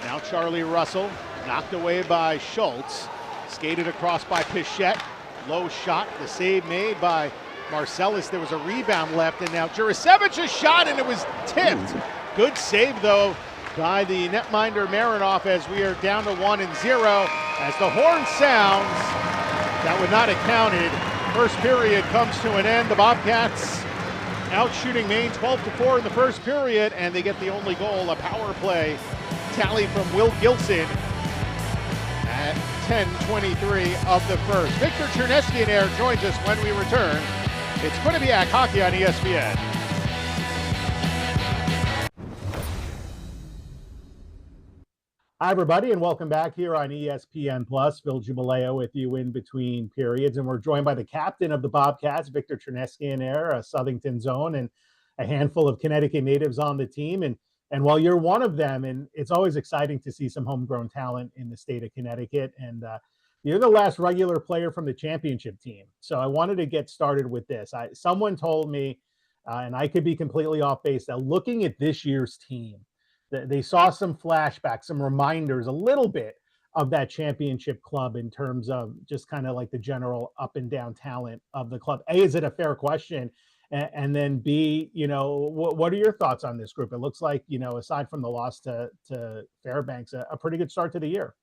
A: Now Charlie Russell, knocked away by Schultz. Skated across by Pichette. Low shot, the save made by Marcellus. There was a rebound left, and now Jurasevic's shot, and it was tipped. Good save, though, by the netminder Marinoff as we are down to 1-0. As the horn sounds, that would not have counted. First period comes to an end. The Bobcats out shooting Maine 12-4 in the first period, and they get the only goal, a power play tally from Will Gilson at 10:23 of the first. Victor Cherneskian joins us when we return. It's Quinnipiac Hockey on ESPN. Hi, everybody, and welcome back here on ESPN Plus. Phil Jubileo with you in between periods, and we're joined by the captain of the Bobcats, Victor Cherneskian, a Southington's own, and a handful of Connecticut natives on the team. And while you're one of them, and it's always exciting to see some homegrown talent in the state of Connecticut, and you're the last regular player from the championship team. So I wanted to get started with this. Someone told me, and I could be completely off base, that looking at this year's team, they saw some flashbacks, some reminders, a little bit of that championship club in terms of just kind of like the general up and down talent of the club. A, is it a fair question? And then B, what are your thoughts on this group? It looks like, aside from the loss to Fairbanks, a pretty good start to the year.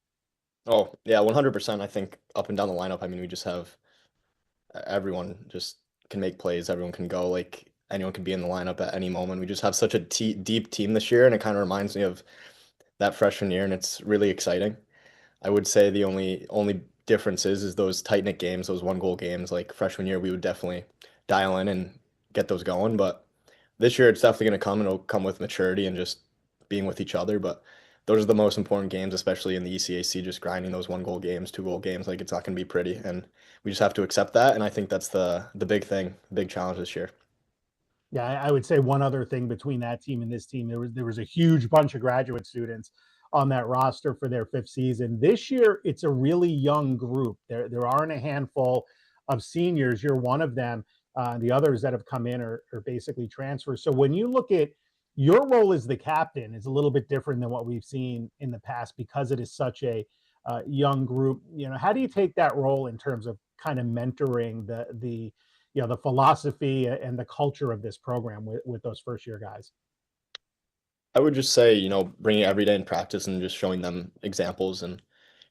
C: Oh, yeah, 100%. I think up and down the lineup, I mean, we just have everyone just can make plays. Everyone can go. Like, anyone can be in the lineup at any moment. We just have such a deep team this year, and it kind of reminds me of that freshman year, and it's really exciting. I would say the only difference is those tight-knit games, those one-goal games. Like freshman year, we would definitely dial in and get those going, but this year it's definitely going to come, and it'll come with maturity and just being with each other. But those are the most important games, especially in the ECAC, just grinding those one-goal games, two-goal games. Like, it's not going to be pretty, and we just have to accept that, and I think that's the big thing, the big challenge this year.
A: Yeah, I would say one other thing between that team and this team, there was a huge bunch of graduate students on that roster for their fifth season. This year, it's a really young group. There aren't a handful of seniors. You're one of them. The others that have come in are basically transfers. So when you look at your role as the captain, is a little bit different than what we've seen in the past because it is such a young group. How do you take that role in terms of kind of mentoring the philosophy and the culture of this program with those first year guys?
C: I would just say, bringing it every day in practice and just showing them examples and,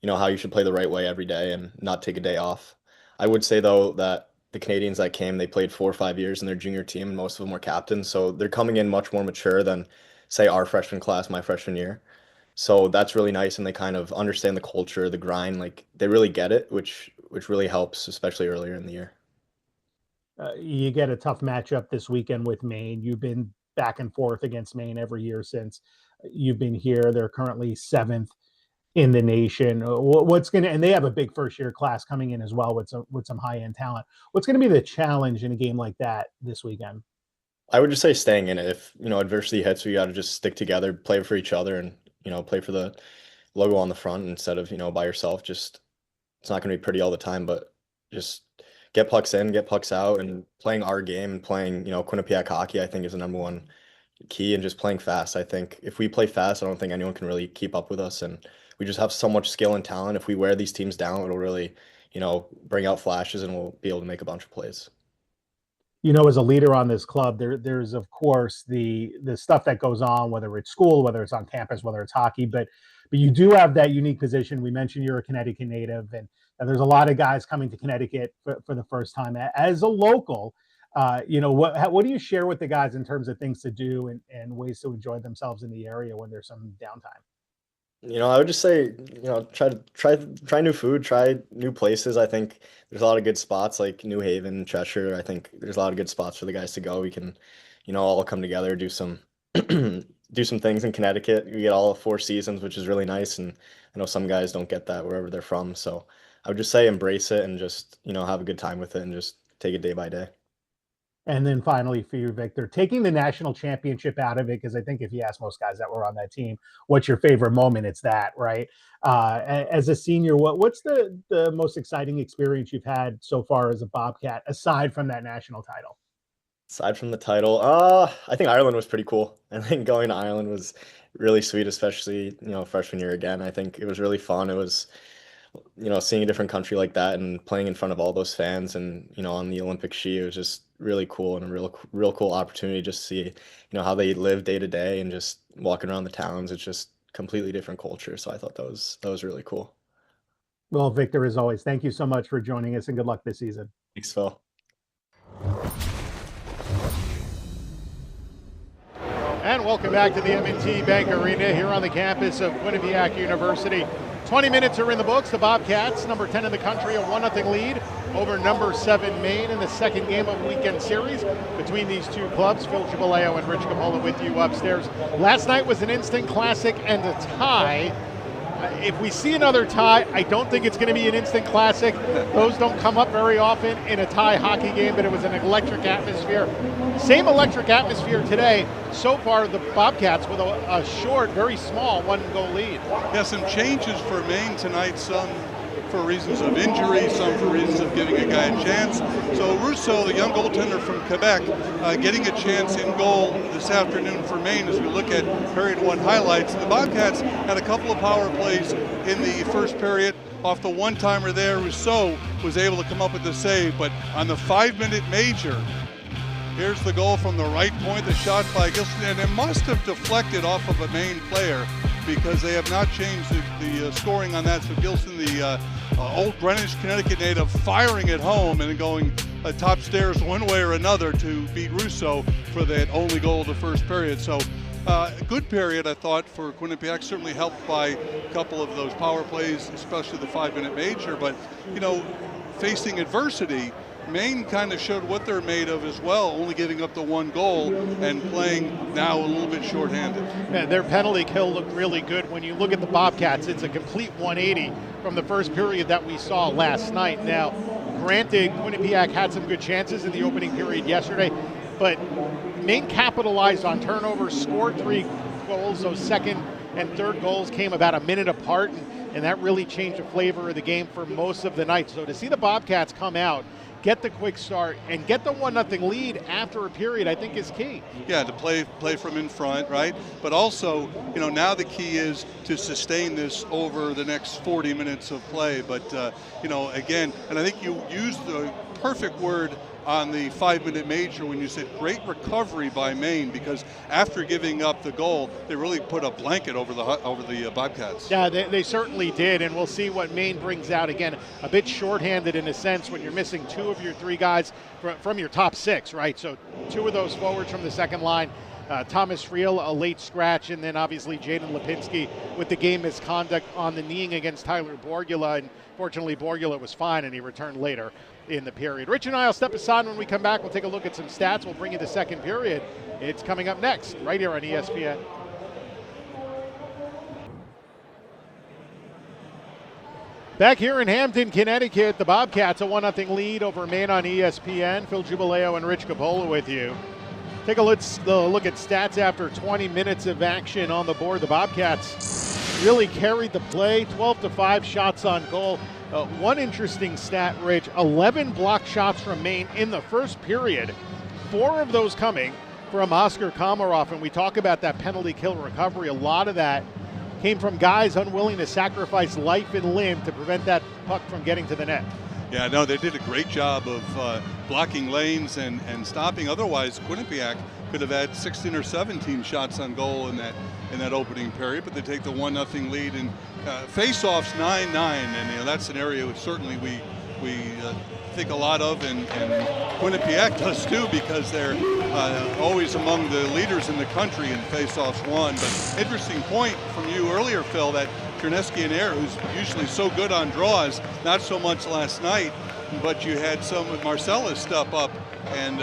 C: how you should play the right way every day and not take a day off. I would say, though, that the Canadians that came, they played 4 or 5 years in their junior team, and most of them were captains. So they're coming in much more mature than, say, our freshman class, my freshman year. So that's really nice, and they kind of understand the culture, the grind. Like, they really get it, which really helps, especially earlier in the year.
A: You get a tough matchup this weekend with Maine. You've been back and forth against Maine every year since you've been here. They're currently 7th in the nation. What's going to, and they have a big first year class coming in as well with some high end talent. What's going to be the challenge in a game like that this weekend?
C: I would just say staying in it. If, adversity hits, we got to just stick together, play for each other, and, play for the logo on the front instead of, by yourself. Just, it's not going to be pretty all the time, but just get pucks in, get pucks out, and playing our game and playing, Quinnipiac hockey, I think is the number one key, and just playing fast. I think if we play fast, I don't think anyone can really keep up with us, and we just have so much skill and talent. If we wear these teams down, it'll really, bring out flashes, and we'll be able to make a bunch of plays.
A: As a leader on this club, there's of course the stuff that goes on, whether it's school, whether it's on campus, whether it's hockey, but you do have that unique position. We mentioned you're a Connecticut native, and there's a lot of guys coming to Connecticut for the first time as a local. What do you share with the guys in terms of things to do and ways to enjoy themselves in the area when there's some downtime?
C: I would just say, try new food, try new places. I think there's a lot of good spots like New Haven, Cheshire. I think there's a lot of good spots for the guys to go. We can, all come together, do some do some things in Connecticut. We get all 4 seasons, which is really nice. And I know some guys don't get that wherever they're from. So I would just say embrace it and just, have a good time with it and just take it day by day.
A: And then finally for you, Victor, taking the national championship out of it, because I think if you ask most guys that were on that team, what's your favorite moment? It's that, right? As a senior, what's the most exciting experience you've had so far as a Bobcat, aside from that national title?
C: Aside from the title, I think Ireland was pretty cool. I think going to Ireland was really sweet, especially, freshman year again. I think it was really fun. It was, seeing a different country like that and playing in front of all those fans and, on the Olympic sheet, it was just really cool and a real cool opportunity just to see, how they live day to day and just walking around the towns. It's just completely different culture. So I thought that was really cool.
A: Well, Victor, as always, thank you so much for joining us and good luck this season.
C: Thanks, Phil.
A: And welcome back to the M&T Bank Arena here on the campus of Quinnipiac University. 20 minutes are in the books. The Bobcats, number 10 in the country, a 1-0 lead over number 7 Maine in the second game of weekend series between these two clubs. Phil Gibaleo and Rich Capola with you upstairs. Last night was an instant classic and a tie. If we see another tie, I don't think it's going to be an instant classic. Those don't come up very often in a tie hockey game, but it was an electric atmosphere. Same electric atmosphere today. So far, the Bobcats with a short, very small 1-goal lead.
B: Yeah, some changes for Maine tonight, some for reasons of injury, some for reasons of giving a guy a chance. So Rousseau, the young goaltender from Quebec, getting a chance in goal this afternoon for Maine as we look at period 1 highlights. The Bobcats had a couple of power plays in the first period. Off the one-timer there, Rousseau was able to come up with the save, but on the 5-minute major, here's the goal from the right point, the shot by Gilson, and it must have deflected off of a Maine player because they have not changed the scoring on that. So Gilson, the old Greenwich, Connecticut native, firing it home and going top stairs one way or another to beat Rousseau for that only goal of the first period. So a good period, I thought, for Quinnipiac, certainly helped by a couple of those power plays, especially the 5-minute major. But, facing adversity, Maine kind of showed what they're made of as well, only giving up the 1 goal and playing now a little bit shorthanded.
A: Yeah, their penalty kill looked really good. When you look at the Bobcats, it's a complete 180 from the first period that we saw last night. Now, granted, Quinnipiac had some good chances in the opening period yesterday, but Maine capitalized on turnovers, scored 3 goals. Those second and third goals came about a minute apart, and that really changed the flavor of the game for most of the night. So to see the Bobcats come out, get the quick start, and get the 1-0 lead after a period, I think is key.
B: Yeah, to play from in front, right? But also, now the key is to sustain this over the next 40 minutes of play. But, again, and I think you used the perfect word on the 5-minute major when you said great recovery by Maine, because after giving up the goal, they really put a blanket over the Bobcats.
A: Yeah, they certainly did, and we'll see what Maine brings out. Again, a bit shorthanded in a sense when you're missing 2 of your 3 guys from your top 6, right? So 2 of those forwards from the second line. Thomas Friel, a late scratch, and then obviously Jaden Lipinski with the game misconduct on the kneeing against Tyler Borgula, and fortunately Borgula was fine and he returned later in the period. Rich and I will step aside. When we come back, we'll take a look at some stats. We'll bring you the second period. It's coming up next, right here on ESPN. Back here in Hampton, Connecticut, the Bobcats a 1-0 lead over Maine on ESPN. Phil Jubileo and Rich Capola with you. Take a look at stats after 20 minutes of action on the board. The Bobcats really carried the play, 12-5 shots on goal. One interesting stat, Rich, 11 block shots from Maine in the first period, 4 of those coming from Oscar Komarov. And we talk about that penalty kill recovery. A lot of that came from guys unwilling to sacrifice life and limb to prevent that puck from getting to the net.
B: Yeah, no, they did a great job of blocking lanes and stopping. Otherwise, Quinnipiac could have had 16 or 17 shots on goal in that opening period, but they take the 1-0 lead. And face-offs 9-9, and that's an area which certainly we think a lot of, and Quinnipiac does too, because they're always among the leaders in the country in face-offs won. But interesting point from you earlier, Phil, that Chernesky and Air, who's usually so good on draws, not so much last night, but you had some Marcellus step up and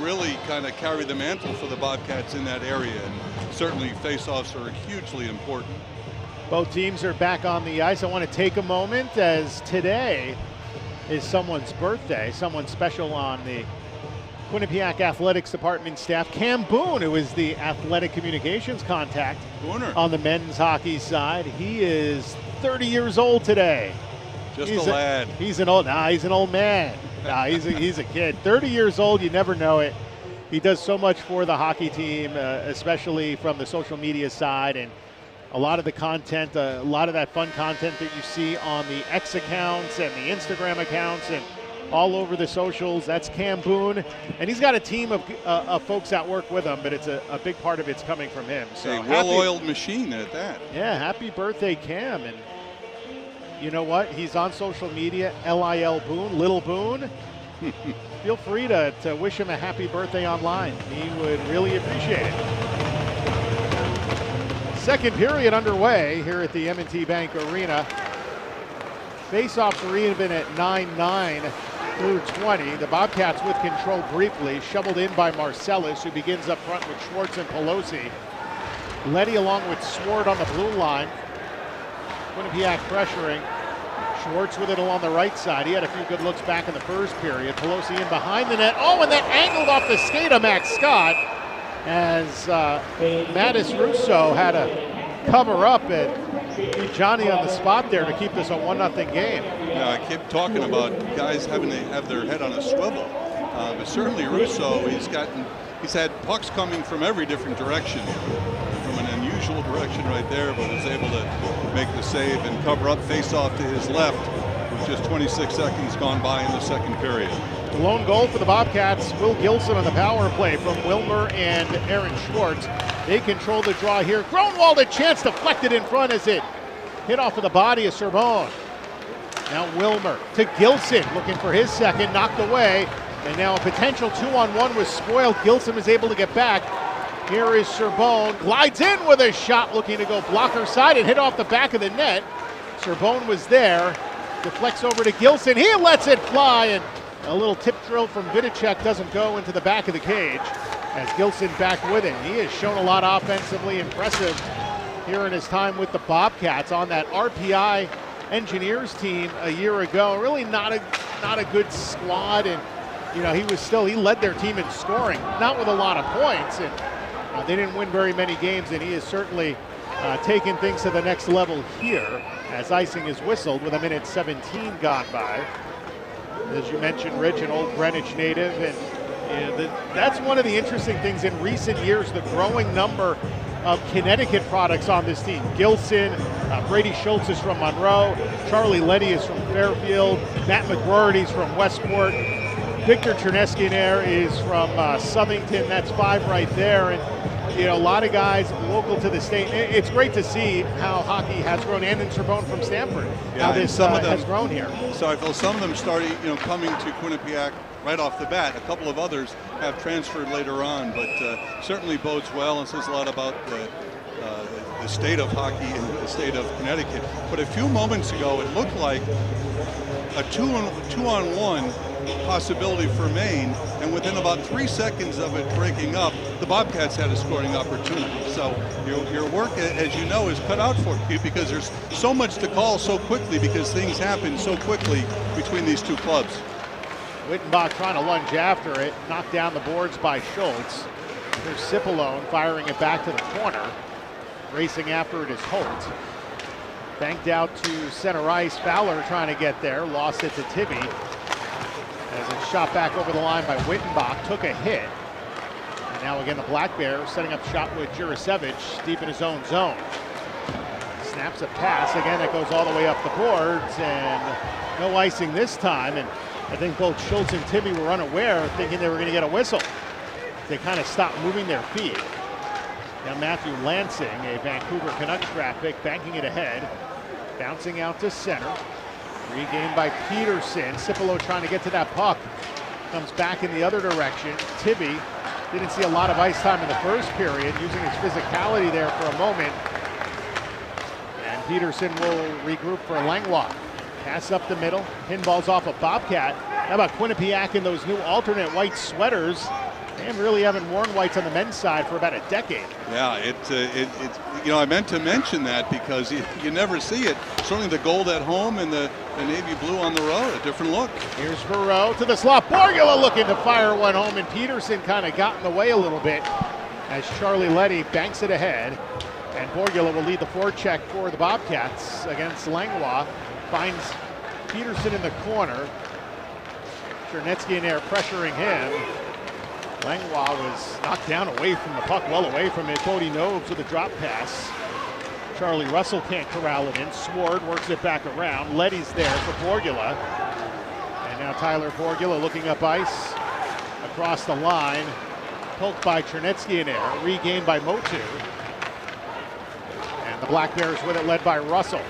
B: really kind of carry the mantle for the Bobcats in that area. And certainly face-offs are hugely important.
A: Both teams are back on the ice. I want to take a moment, as today is someone's birthday, someone special on the Quinnipiac Athletics Department staff. Cam Boone, who is the athletic communications contact on the men's hockey side. He is 30 years old today.
B: Just a lad.
A: He's an old man. He's a kid. 30 years old, you never know it. He does so much for the hockey team, especially from the social media side, and a lot of the content, a lot of that fun content that you see on the X accounts and the Instagram accounts and all over the socials. That's Cam Boone, and he's got a team of folks that work with him, but it's a big part of it's coming from him. So
B: a well-oiled machine at that.
A: Yeah, happy birthday, Cam. And you know what? He's on social media, LIL Boone, Little Boone. Feel free to wish him a happy birthday online. He would really appreciate it. Second period underway here at the M&T Bank Arena. Face-offs are even at 9-9 through 20. The Bobcats with control briefly, shoveled in by Marcellus, who begins up front with Schwartz and Pelosi. Letty along with Swart on the blue line. Quinnipiac pressuring. Schwartz with it along the right side. He had a few good looks back in the first period. Pelosi in behind the net. Oh, and that angled off the skate of Max Scott, as Mattis Russo had to cover up and beat Johnny on the spot there to keep this a 1-0 game.
B: Yeah, I keep talking about guys having to have their head on a swivel, but certainly Russo, he's had pucks coming from every different direction, from an unusual direction right there, but was able to make the save and cover up face-off to his left with just 26 seconds gone by in the second period.
A: The lone goal for the Bobcats, Will Gilson on the power play from Wilmer and Aaron Schwartz. They control the draw here. Gronwald, a chance deflected in front as it hit off of the body of Serbone. Now Wilmer to Gilson, looking for his second, knocked away. And now a potential 2-on-1 was spoiled. Gilson was able to get back. Here is Serbone, glides in with a shot, looking to go blocker side and hit off the back of the net. Serbone was there, deflects over to Gilson. He lets it fly, and a little tip drill from Vidicek doesn't go into the back of the cage as Gilson back with him. He has shown a lot offensively, impressive here in his time with the Bobcats on that RPI Engineers team a year ago. Really not a good squad, and you know, he led their team in scoring, not with a lot of points, and they didn't win very many games, and he has certainly taken things to the next level here as icing is whistled with 1:17 gone by. As you mentioned, Rich, an old Greenwich native, and that's one of the interesting things in recent years, the growing number of Connecticut products on this team. Gilson, Brady Schultz is from Monroe, Charlie Letty is from Fairfield, Matt McGroarty is from Westport, Victor Chernesky is from Southington. That's 5 right there, and you know, a lot of guys local to the state. It's great to see how hockey has grown, and in Serbone from Stanford, how this has grown here.
B: Sorry, Phil, some of them started, coming to Quinnipiac right off the bat. A couple of others have transferred later on, but certainly bodes well and says a lot about the state of hockey and the state of Connecticut. But a few moments ago, it looked like a two-on-one possibility for Maine, and within about 3 seconds of it breaking up, the Bobcats had a scoring opportunity. So your work, as you know, is cut out for you because there's so much to call so quickly because things happen so quickly between these two clubs.
A: Wittenbach trying to lunge after it, knocked down the boards by Schultz. There's Cipollone firing it back to the corner. Racing after it is Holt. Banked out to center ice. Fowler trying to get there. Lost it to Tibby. As it's shot back over the line by Wittenbach. Took a hit. And now again the Black Bears setting up shot with Jurasevich deep in his own zone. Snaps a pass. Again, it goes all the way up the boards. And no icing this time. And I think both Schultz and Tibby were unaware, thinking they were going to get a whistle. They kind of stopped moving their feet. Now Matthew Lansing, a Vancouver Canucks draft pick, banking it ahead. Bouncing out to center. Regained by Peterson. Cipollone trying to get to that puck. Comes back in the other direction. Tibby didn't see a lot of ice time in the first period, using his physicality there for a moment. And Peterson will regroup for Langlois. Pass up the middle. Pinballs off a Bobcat. How about Quinnipiac in those new alternate white sweaters? They really haven't worn whites on the men's side for about a decade.
B: Yeah, you know, I meant to mention that because you never see it. Certainly the gold at home and the navy blue on the road, a different look.
A: Here's Verreau to the slot. Borgula looking to fire one home, and Peterson kind of got in the way a little bit as Charlie Leddy banks it ahead. And Borgula will lead the forecheck for the Bobcats against Langlois. Finds Peterson in the corner. Chernetsky in there pressuring him. Langlois was knocked down away from the puck, well away from it. Bodie Nobes with a drop pass. Charlie Russell can't corral it in. Sword works it back around. Leddy's there for Borgula. And now Tyler Borgula looking up ice. Across the line. Poked by Chernetsky in air. Regained by Motu. And the Black Bears with it, led by Russell.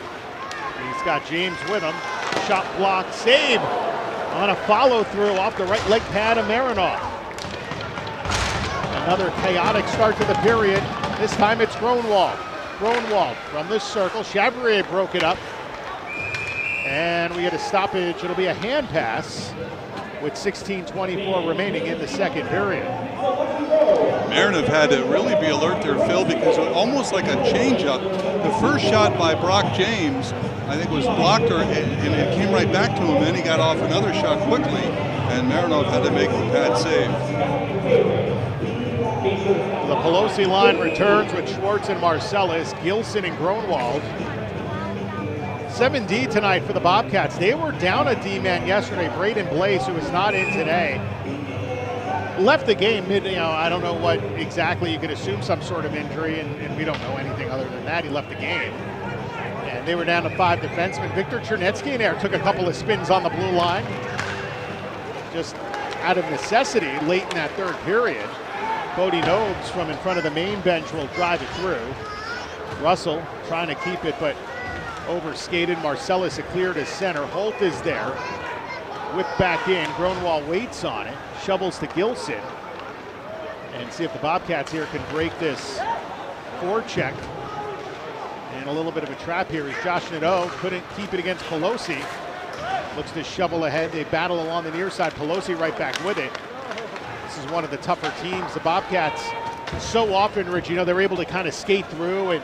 A: He's got James with him. Shot block, save on a follow through off the right leg pad of Marinoff. Another chaotic start to the period. This time it's Gronwald. Gronwald from this circle. Chavrier broke it up. And we get a stoppage. It'll be a hand pass with 16:24 remaining in the second period.
B: Marinoff had to really be alert there, Phil, because it was almost like a changeup. The first shot by Brock James, I think, was blocked, and it came right back to him. Then he got off another shot quickly, and Marinoff had to make the pad save.
A: The Pelosi line returns with Schwartz and Marcellus, Gilson and Gronwald. 7D tonight for the Bobcats. They were down a D-man yesterday. Braden Blaze, who is not in today, left the game I don't know what exactly. You could assume some sort of injury, and we don't know anything other than that. He left the game. And they were down to 5 defensemen. Victor Chernetsky in there took a couple of spins on the blue line. Just out of necessity late in that third period. Bodie Nobes from in front of the main bench will drive it through. Russell trying to keep it, but overskated. Marcellus cleared his center. Holt is there. Whipped back in. Gronwald waits on it. Shovels to Gilson. And see if the Bobcats here can break this forecheck. And a little bit of a trap here is Josh Nadeau. Couldn't keep it against Pelosi. Looks to shovel ahead. They battle along the near side. Pelosi right back with it. This is one of the tougher teams. The Bobcats, so often, Rich, they're able to kind of skate through and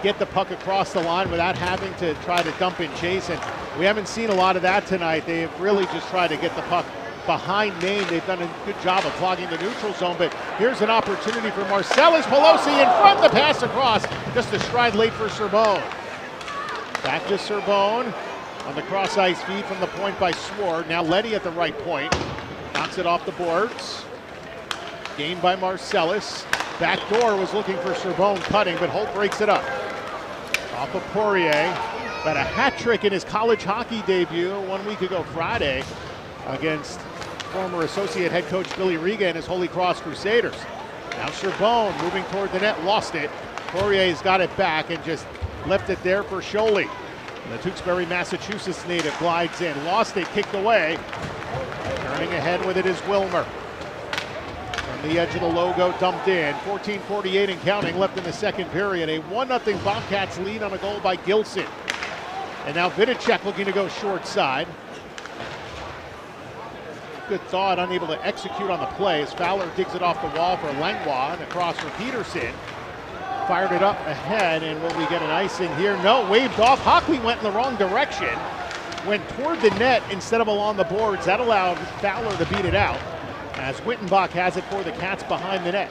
A: get the puck across the line without having to try to dump and chase. And we haven't seen a lot of that tonight. They've really just tried to get the puck behind Maine. They've done a good job of clogging the neutral zone, but here's an opportunity for Marcellus. Pelosi in front, the pass across. Just a stride late for Serbone. Back to Serbone on the cross ice feed from the point by Sword. Now Leddy at the right point. Knocks it off the boards. Gained by Marcellus. Backdoor was looking for Serbone cutting, but Holt breaks it up. Off of Poirier. Got a hat trick in his college hockey debut 1 week ago Friday against former associate head coach Billy Riga and his Holy Cross Crusaders. Now Serbone moving toward the net, lost it. Poirier's got it back and just left it there for Sholey. The Tewksbury, Massachusetts native glides in, lost it, kicked away. Turning ahead with it is Wilmer. From the edge of the logo, dumped in. 14:48 and counting left in the second period. A 1-0 Bobcats lead on a goal by Gilson. And now Vidicek looking to go short side. good thought, unable to execute on the play as Fowler digs it off the wall for Langlois and across for Peterson. Fired it up ahead, and will we get an icing here? No, waved off. Hockley went in the wrong direction. Went toward the net instead of along the boards. That allowed Fowler to beat it out as Wittenbach has it for the Cats behind the net.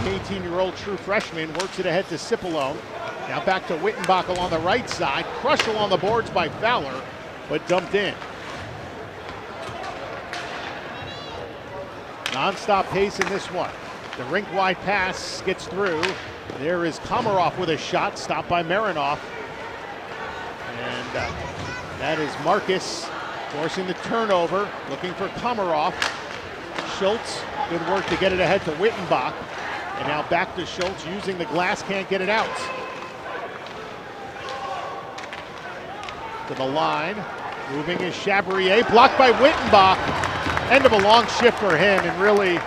A: The 18-year-old true freshman works it ahead to Cipollone. Now back to Wittenbach along the right side. Crushed along the boards by Fowler, but dumped in. Non-stop pace in this one. The rink-wide pass gets through. There is Komarov with a shot, stopped by Marinoff. And that is Marcus forcing the turnover, looking for Komarov. Schultz, good work to get it ahead to Wittenbach. And now back to Schultz using the glass, can't get it out. To the line, moving is Chabrier, blocked by Wittenbach. End of a long shift for him, and really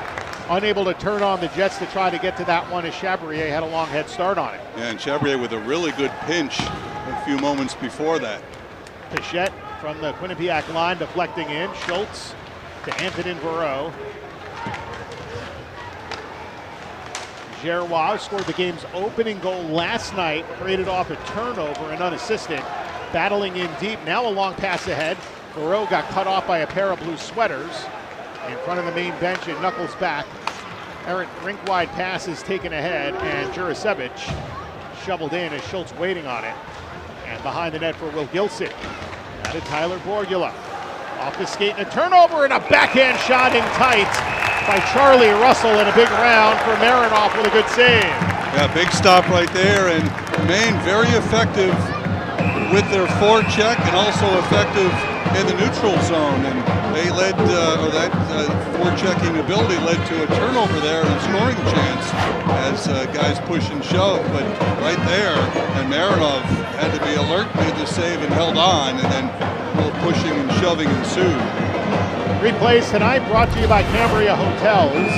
A: unable to turn on the Jets to try to get to that one as Chabrier had a long head start on it.
B: Yeah, and Chabrier with a really good pinch a few moments before that.
A: Pichette from the Quinnipiac line deflecting in. Schultz to Antonin Verreau. Gerrois scored the game's opening goal last night, created off a turnover and unassisted. Battling in deep, now a long pass ahead. Verreau got cut off by a pair of blue sweaters in front of the main bench and knuckles back. Errant rink-wide pass is taken ahead, and Jurasevich shoveled in as Schultz waiting on it. And behind the net for Will Gilson. Now to Tyler Borgula. Off the skate and a turnover and a backhand shot in tight by Charlie Russell in a big round for Marinoff with a good save.
B: Yeah, big stop right there, and Maine very effective with their forecheck and also effective in the neutral zone. And they led, that forechecking ability led to a turnover there and a scoring chance as guys push and shove. But right there, and Marinoff had to be alert, made the save and held on, and then a little pushing and shoving ensued.
A: Replays tonight brought to you by Cambria Hotels.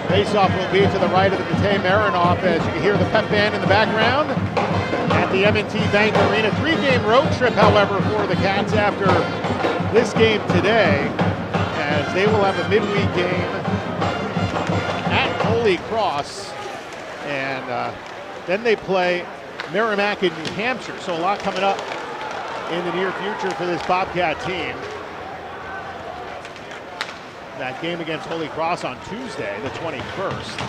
A: Faceoff will be to the right of the Bate Marinoff as you can hear the pep band in the background at the M&T Bank Arena. 3-game road trip, however, for the Cats after this game today, as they will have a midweek game at Holy Cross, and then they play Merrimack in New Hampshire. So a lot coming up in the near future for this Bobcat team. That game against Holy Cross on Tuesday, the 21st.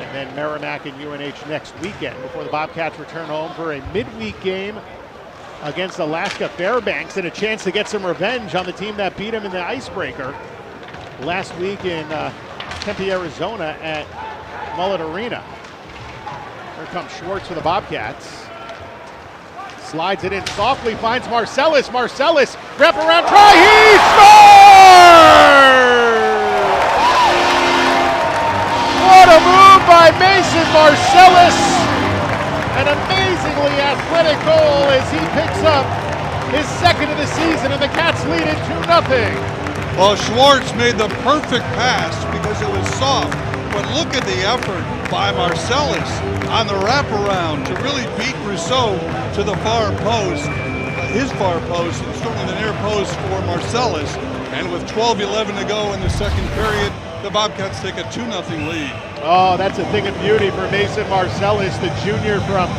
A: And then Merrimack and UNH next weekend before the Bobcats return home for a midweek game against Alaska Fairbanks and a chance to get some revenge on the team that beat them in the icebreaker last week in Tempe, Arizona at Mullet Arena. Here comes Schwartz for the Bobcats. Slides it in softly, finds Marcellus. Marcellus, wraparound try, he scores! What a move by Mason Marcellus! An amazingly athletic goal as he picks up his second of the season, and the Cats lead it 2-0.
B: Well, Schwartz made the perfect pass because it was soft, but look at the effort by Marcellus on the wraparound to really beat Rousseau to the far post, his far post, and certainly the near post for Marcellus. And with 12:11 to go in the second period, the Bobcats take a 2-0 lead.
A: Oh, that's a thing of beauty for Mason Marcellus, the junior from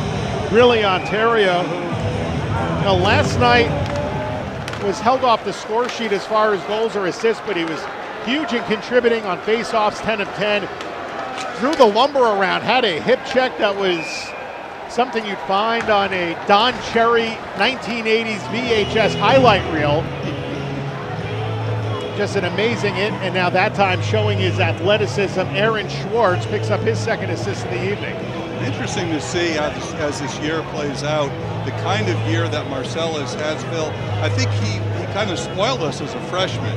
A: Greeley, Ontario, who last night was held off the score sheet as far as goals or assists, but he was huge in contributing on faceoffs, 10 of 10. Drew the lumber around, had a hip check that was something you'd find on a Don Cherry 1980s VHS highlight reel. Just an amazing hit, and now that time showing his athleticism. Aaron Schwartz picks up his second assist of the evening.
B: Interesting to see how as this year plays out, the kind of year that Marcellus has, Phil. I think he kind of spoiled us as a freshman,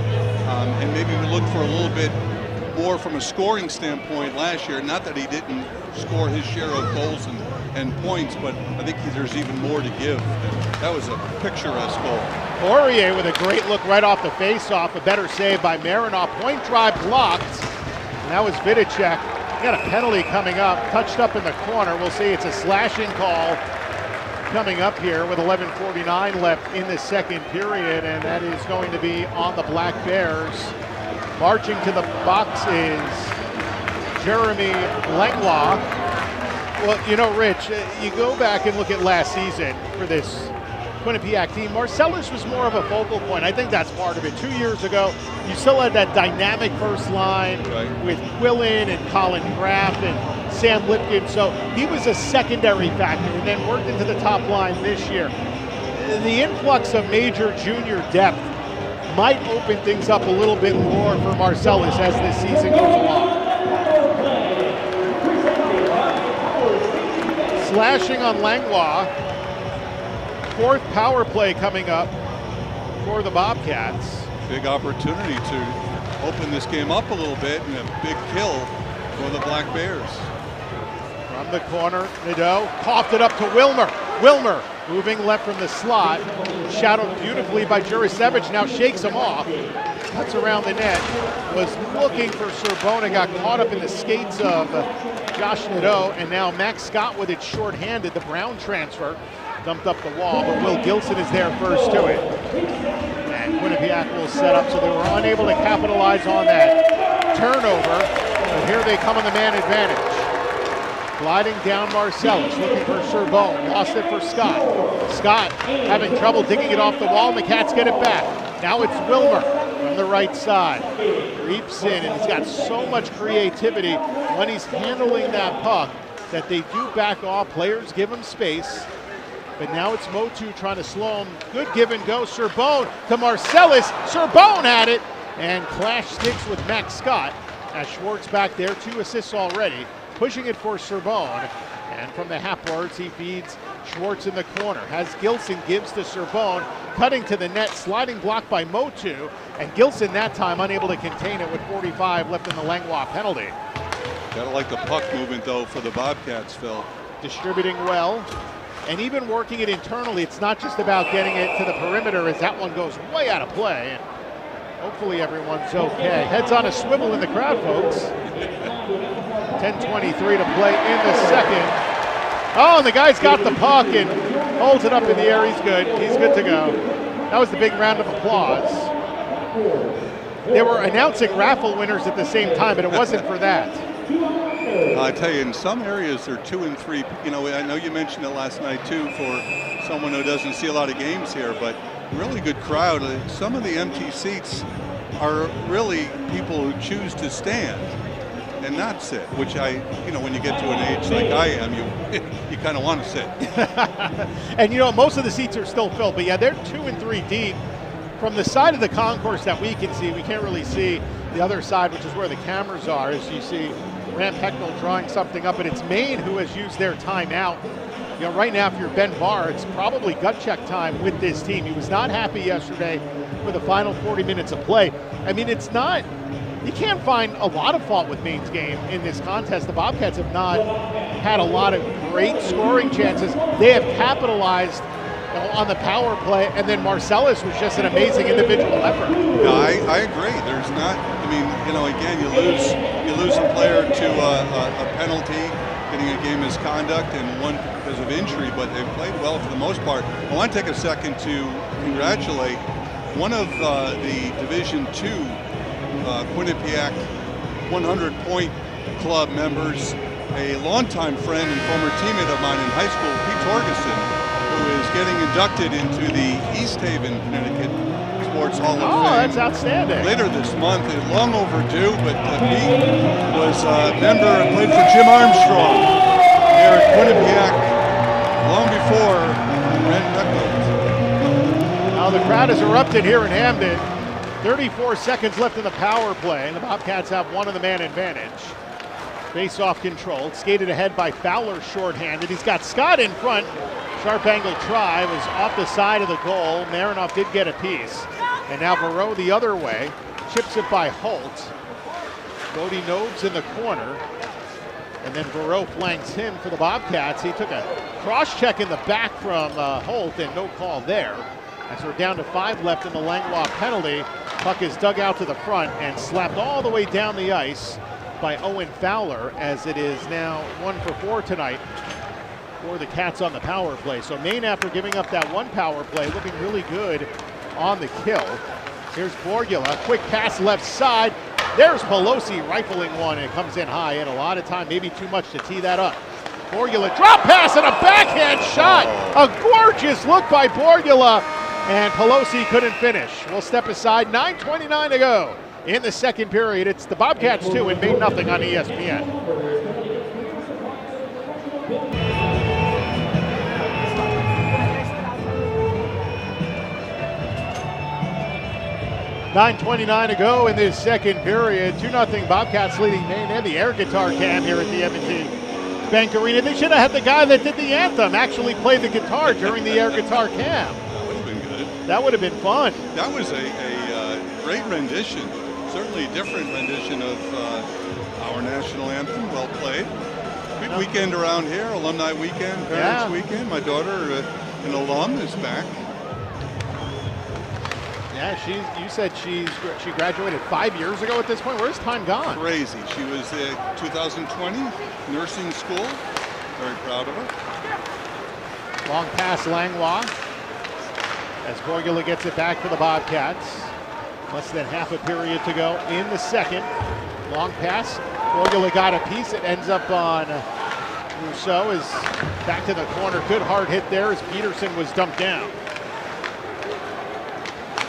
B: and maybe we looked for a little bit more from a scoring standpoint last year. Not that he didn't score his share of goals and points, but I think there's even more to give. And that was a picturesque goal.
A: Poirier with a great look right off the face-off. A better save by Marinoff. Point drive blocked. And that was Vidicek. Got a penalty coming up. Touched up in the corner. We'll see. It's a slashing call coming up here with 11:49 left in the second period, and that is going to be on the Black Bears. Marching to the box is Jeremy Langlois. Well, you know, Rich, you go back and look at last season for this Quinnipiac team. Marcellus was more of a focal point. I think that's part of it. 2 years ago, you still had that dynamic first line with Quillen and Colin Graff and Sam Lipkin. So he was a secondary factor and then worked into the top line this year. The influx of major junior depth might open things up a little bit more for Marcellus as this season goes along. Slashing on Langlois. Fourth power play coming up for the Bobcats.
B: Big opportunity to open this game up a little bit, and a big kill for the Black Bears.
A: From the corner, Nadeau coughed it up to Wilmer. Wilmer moving left from the slot. Shadowed beautifully by Jurasevich, now shakes him off. Cuts around the net. Was looking for Sorbona, got caught up in the skates of Josh Nadeau, and now Max Scott with it shorthanded. The Brown transfer dumped up the wall, but Will Gilson is there first to it. And Quinnipiac will set up, so they were unable to capitalize on that turnover. But here they come on the man advantage. Gliding down Marcellus, looking for Sorbonne. Lost it for Scott. Scott having trouble digging it off the wall, and the Cats get it back. Now it's Wilmer from the right side. Creeps in, and he's got so much creativity when he's handling that puck that they do back off. Players give him space. But now it's Motu trying to slow him. Good give and go. Sorbonne to Marcellus. Sorbonne had it. And clash sticks with Max Scott. As Schwartz back there, 2 assists already. Pushing it for Sorbonne. And from the half boards, he feeds Schwartz in the corner. Has Gilson, gives to Sorbonne. Cutting to the net, sliding block by Motu. And Gilson that time unable to contain it with 45 left in the Langlois penalty.
B: Gotta like the puck movement though for the Bobcats, Phil.
A: Distributing well. And even working it internally, it's not just about getting it to the perimeter as that one goes way out of play. And hopefully everyone's okay. Heads on a swivel in the crowd, folks. 10:23 to play in the second. Oh, and the guy's got the puck and holds it up in the air. He's good. He's good to go. That was the big round of applause. They were announcing raffle winners at the same time, but it wasn't for that.
B: I tell you, in some areas they're 2 and 3. You know, I know you mentioned it last night too for someone who doesn't see a lot of games here, but really good crowd. Some of the empty seats are really people who choose to stand and not sit, which when you get to an age like I am, you kind of want to sit.
A: And most of the seats are still filled, but yeah, they're 2 and 3 deep. From the side of the concourse that we can see, we can't really see the other side, which is where the cameras are, as you see Graham Pecknell drawing something up, and it's Maine who has used their timeout. Right now, if you're Ben Barr, it's probably gut check time with this team. He was not happy yesterday for the final 40 minutes of play. I mean, you can't find a lot of fault with Maine's game in this contest. The Bobcats have not had a lot of great scoring chances. They have capitalized on the power play, and then Marcellus was just an amazing individual effort.
B: No, I agree. There's not. I mean, again, you lose a player to a penalty, getting a game misconduct, and one because of injury. But they've played well for the most part. I want to take a second to congratulate one of the Division II Quinnipiac 100-point club members, a longtime friend and former teammate of mine in high school, Pete Torgerson, who is getting inducted into the East Haven, Connecticut Sports Hall of Fame.
A: Oh, that's outstanding.
B: Later this month. It's long overdue, but Pete was a member and played for Jim Armstrong here at Quinnipiac long before Ren Beckland.
A: Now the crowd has erupted here in Hamden. 34 seconds left in the power play, and the Bobcats have one of the man advantage. Face-off controlled, skated ahead by Fowler shorthanded. He's got Scott in front. Sharp angle try was off the side of the goal. Marinoff did get a piece. And now Verreau the other way. Chips it by Holt. Bodie Nobes in the corner. And then Verreau flanks him for the Bobcats. He took a cross-check in the back from Holt, and no call there. As we're down to 5 left in the Langlois penalty. Puck is dug out to the front and slapped all the way down the ice by Owen Fowler, as it is now 1 for 4 tonight for the Cats on the power play. So Maine, after giving up that one power play, looking really good on the kill. Here's Borgula, quick pass left side. There's Pelosi rifling one, and it comes in high. And a lot of time, maybe too much to tee that up. Borgula drop pass and a backhand shot. A gorgeous look by Borgula, and Pelosi couldn't finish. We'll step aside. 9:29 to go in the second period. It's the Bobcats 2 and Maine nothing on ESPN. .9:29 to go in this second period. 2-0 Bobcats leading Maine, and the air guitar cam here at the M&T Bank Arena. They should have had the guy that did the anthem actually play the guitar during the air guitar cam.
B: That would have been good.
A: That would have been fun.
B: That was a great rendition, certainly a different rendition of our national anthem. Well played. Big weekend around here, alumni weekend, parents weekend. My daughter, an alum, is back.
A: Yeah, you said she graduated 5 years ago at this point. Where's time gone?
B: Crazy. She was 2020 nursing school. Very proud of her.
A: Long pass Langlois as Borgula gets it back for the Bobcats. Less than half a period to go in the second. Long pass. Borgula got a piece. It ends up on Rousseau. Is back to the corner. Good hard hit there as Peterson was dumped down.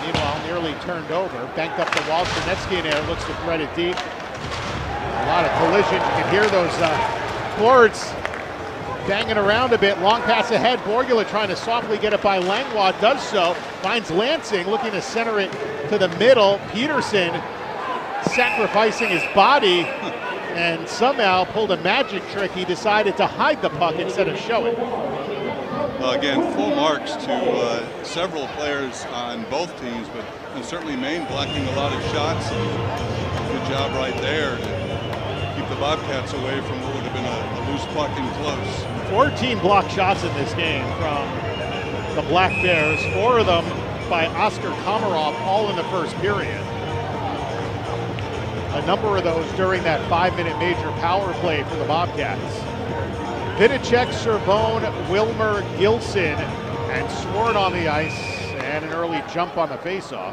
A: Meanwhile, nearly turned over. Banked up the wall. Stronetsky in there looks to thread it deep. A lot of collision. You can hear those boards banging around a bit. Long pass ahead. Borgula trying to softly get it by Langlois. Does so. Finds Lansing looking to center it to the middle. Peterson sacrificing his body and somehow pulled a magic trick. He decided to hide the puck instead of show it.
B: Well, again, full marks to several players on both teams, but certainly Maine blocking a lot of shots. Good job right there to keep the Bobcats away from what would have been a loose puck and close.
A: 14 blocked shots in this game from the Black Bears, 4 of them by Oscar Komarov, all in the first period. A number of those during that 5-minute major power play for the Bobcats. Vidicek, Serbone, Wilmer, Gilson, and Swart on the ice, and an early jump on the faceoff.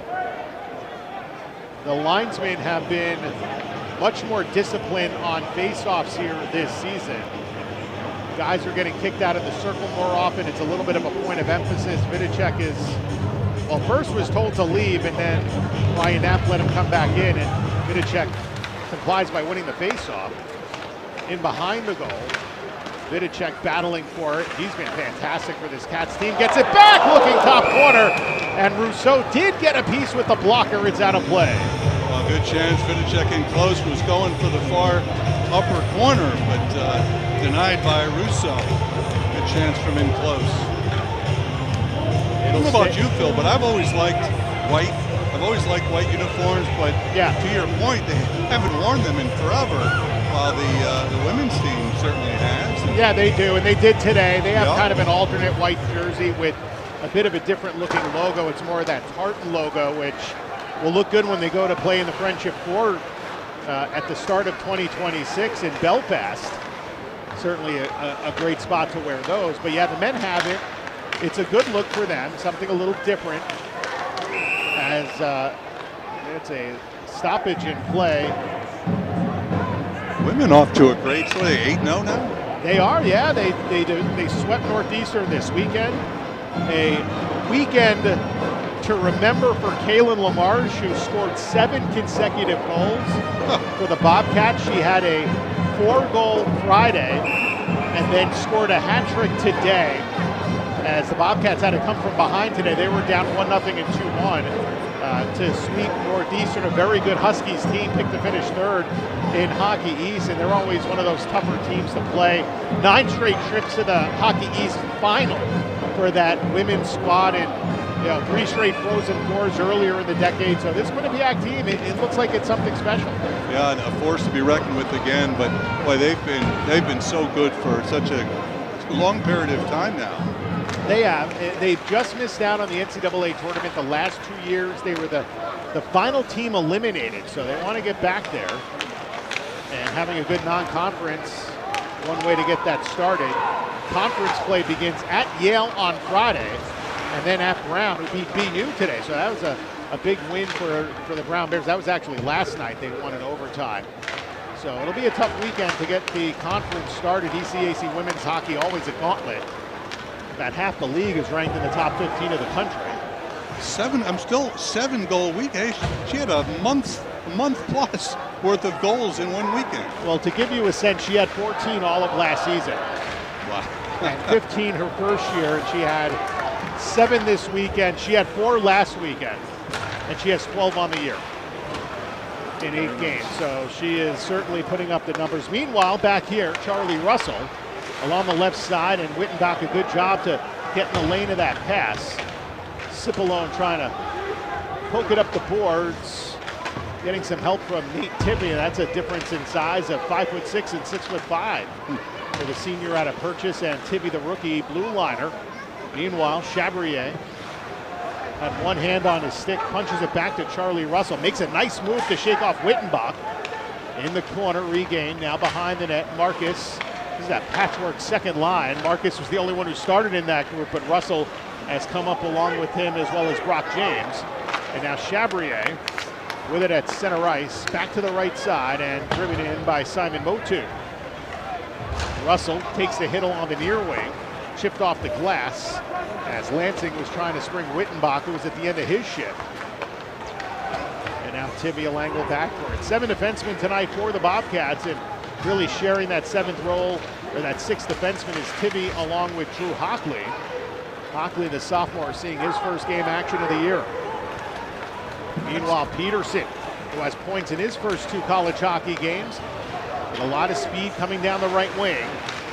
A: The linesmen have been much more disciplined on faceoffs here this season. Guys are getting kicked out of the circle more often. It's a little bit of a point of emphasis. Vidicek is, well, first was told to leave, and then Ryan Knapp let him come back in, and Vidicek complies by winning the faceoff. In behind the goal, Vidicek battling for it. He's been fantastic for this Cats team. Gets it back, looking top corner. And Rousseau did get a piece with the blocker. It's out of play.
B: Well, good chance. Vidicek in close, was going for the far upper corner, but denied by Rousseau. Good chance from in close. I don't know about you, Phil, but I've always liked white. I've always liked white uniforms, but to your point, they haven't worn them in forever, while the women's team certainly has.
A: Yeah, they do, and they did today. They have kind of an alternate white jersey with a bit of a different looking logo. It's more of that tartan logo, which will look good when they go to play in the Friendship 4 at the start of 2026 in Belfast. Certainly a great spot to wear those. But yeah, the men have it. It's a good look for them, something a little different, as it's a stoppage in play.
B: Women off to a great start. 8-0 now?
A: They are, yeah. They swept Northeastern this weekend. A weekend to remember for Kaylin Lamarche, who scored 7 consecutive goals for the Bobcats. She had a 4-goal Friday and then scored a hat trick today. As the Bobcats had to come from behind today, they were down 1-0 and 2-1 to sweep Northeastern. A very good Huskies team, picked to finish 3rd in Hockey East, and they're always one of those tougher teams to play. 9 straight trips to the Hockey East final for that women's squad, and 3 straight Frozen Fours earlier in the decade. So this Quinnipiac team, it looks like it's something special.
B: Yeah, and a force to be reckoned with again. But boy, they've been so good for such a long period of time now.
A: They have. They've just missed out on the NCAA tournament the last 2 years. They were the final team eliminated, so they want to get back there. And having a good non-conference one way to get that started. Conference play begins at Yale on Friday, and then at Brown, who beat BU today. So that was a big win for the Brown Bears. That was actually last night. They won in overtime. So it'll be a tough weekend to get the conference started. ECAC women's hockey, always a gauntlet. About half the league is ranked in the top 15 of the country.
B: 7-goal week. Hey, she had a month plus worth of goals in one weekend.
A: Well, to give you a sense, she had 14 all of last season.
B: Wow.
A: And 15 her first year, and she had 7 this weekend. She had 4 last weekend, and she has 12 on the year in 8 games. So she is certainly putting up the numbers. Meanwhile, back here, Charlie Russell along the left side, and Wittenbach a good job to get in the lane of that pass. Cipollone trying to poke it up the boards, getting some help from Nate Tibby, and that's a difference in size of 5'6" and 6'5" for the senior out of Purchase, and Tibby, the rookie blue liner. Meanwhile, Chabrier had one hand on his stick, punches it back to Charlie Russell, makes a nice move to shake off Wittenbach. In the corner, regain, now behind the net, Marcus. This is that patchwork second line. Marcus was the only one who started in that group, but Russell has come up along with him, as well as Brock James. And now Chabrier with it at center ice, back to the right side, and driven in by Simon Motu. Russell takes the hit along the near wing, chipped off the glass, as Lansing was trying to spring Wittenbach, who was at the end of his shift. And now Tibby will angle back for it. 7 defensemen tonight for the Bobcats, and really sharing that 7th role, or that 6th defenseman, is Tibby along with Drew Hockley. Hockley, the sophomore, seeing his first game action of the year. Meanwhile, Peterson, who has points in his first 2 college hockey games, with a lot of speed coming down the right wing.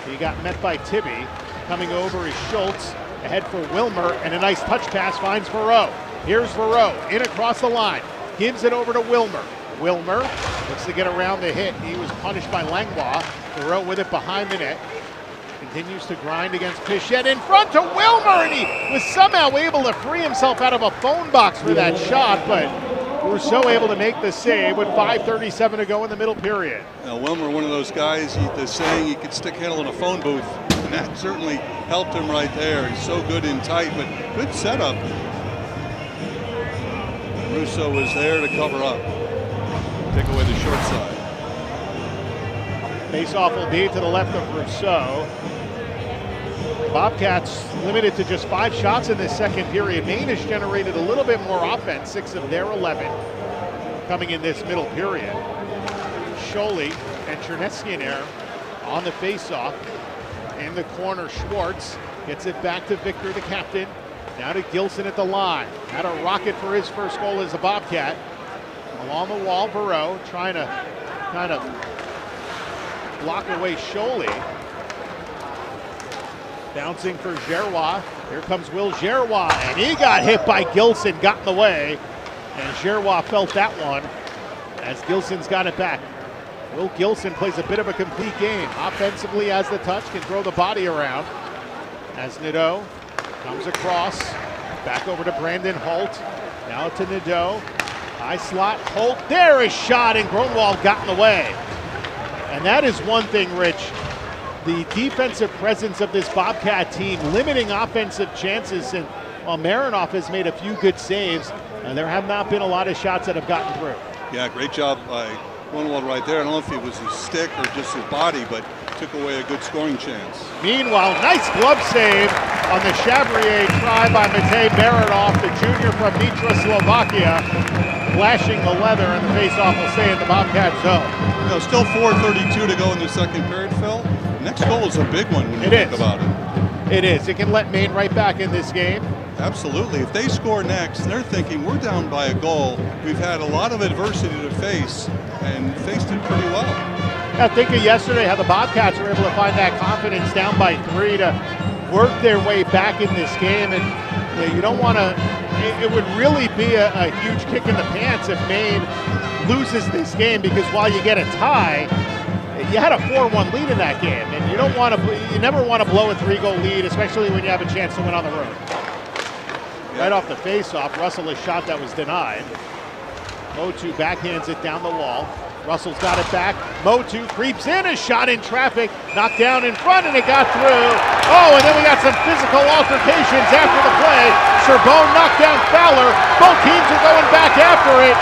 A: He got met by Tibby. Coming over is Schultz, ahead for Wilmer, and a nice touch pass finds Verreau. Here's Verreau, in across the line, gives it over to Wilmer. Wilmer looks to get around the hit. He was punished by Langlois. Verreau with it behind the net. Continues to grind against Pichette, in front to Wilmer, and he was somehow able to free himself out of a phone box for that shot, but Rousseau able to make the save with 5:37 to go in the middle period.
B: Now, Wilmer, one of those guys, the saying he could stick handle in a phone booth, and that certainly helped him right there. He's so good in tight, but good setup. Rousseau was there to cover up, take away the short side.
A: Face-off will be to the left of Rousseau. Bobcats limited to just 5 shots in this second period. Maine has generated a little bit more offense, 6 of their 11 coming in this middle period. Scholey and Chernetskiner on the face-off. In the corner, Schwartz gets it back to Victor, the captain. Now to Gilson at the line. Had a rocket for his first goal as a Bobcat. Along the wall, Verreau trying to kind of block away Scholey. Bouncing for Gerrois. Here comes Will Gerrois, and he got hit by Gilson, got in the way. And Gerrois felt that one as Gilson's got it back. Will Gilson plays a bit of a complete game. Offensively has the touch, can throw the body around. As Nadeau comes across, back over to Brandon Holt. Now to Nadeau. High slot, Holt, there is shot, and Gronwald got in the way. And that is one thing, Rich. The defensive presence of this Bobcat team limiting offensive chances, and while Marinoff has made a few good saves, there have not been a lot of shots that have gotten through.
B: Yeah, great job by Gronwald right there. I don't know if it was his stick or just his body, but took away a good scoring chance.
A: Meanwhile, nice glove save on the Chabrier try by Matej Marinoff, the junior from Nitra, Slovakia, flashing the leather, and the faceoff will stay in the Bobcat zone.
B: You know, still 4:32 to go in the second period, Phil. Next goal is a big one when you think about it.
A: It is. It can let Maine right back in this game.
B: Absolutely. If they score next, they're thinking we're down by a goal. We've had a lot of adversity to face and faced it pretty well.
A: I think of yesterday how the Bobcats were able to find that confidence down by 3 to work their way back in this game. And you don't want to, it would really be a huge kick in the pants if Maine loses this game, because while you get a tie, you had a 4-1 lead in that game, and you never want to blow a 3-goal lead, especially when you have a chance to win on the road. Yep. Right off the face-off, Russell, a shot that was denied. Motu backhands it down the wall. Russell's got it back. Motu creeps in, a shot in traffic, knocked down in front, and it got through. Oh, and then we got some physical altercations after the play. Serbone knocked down Fowler. Both teams are going back after it.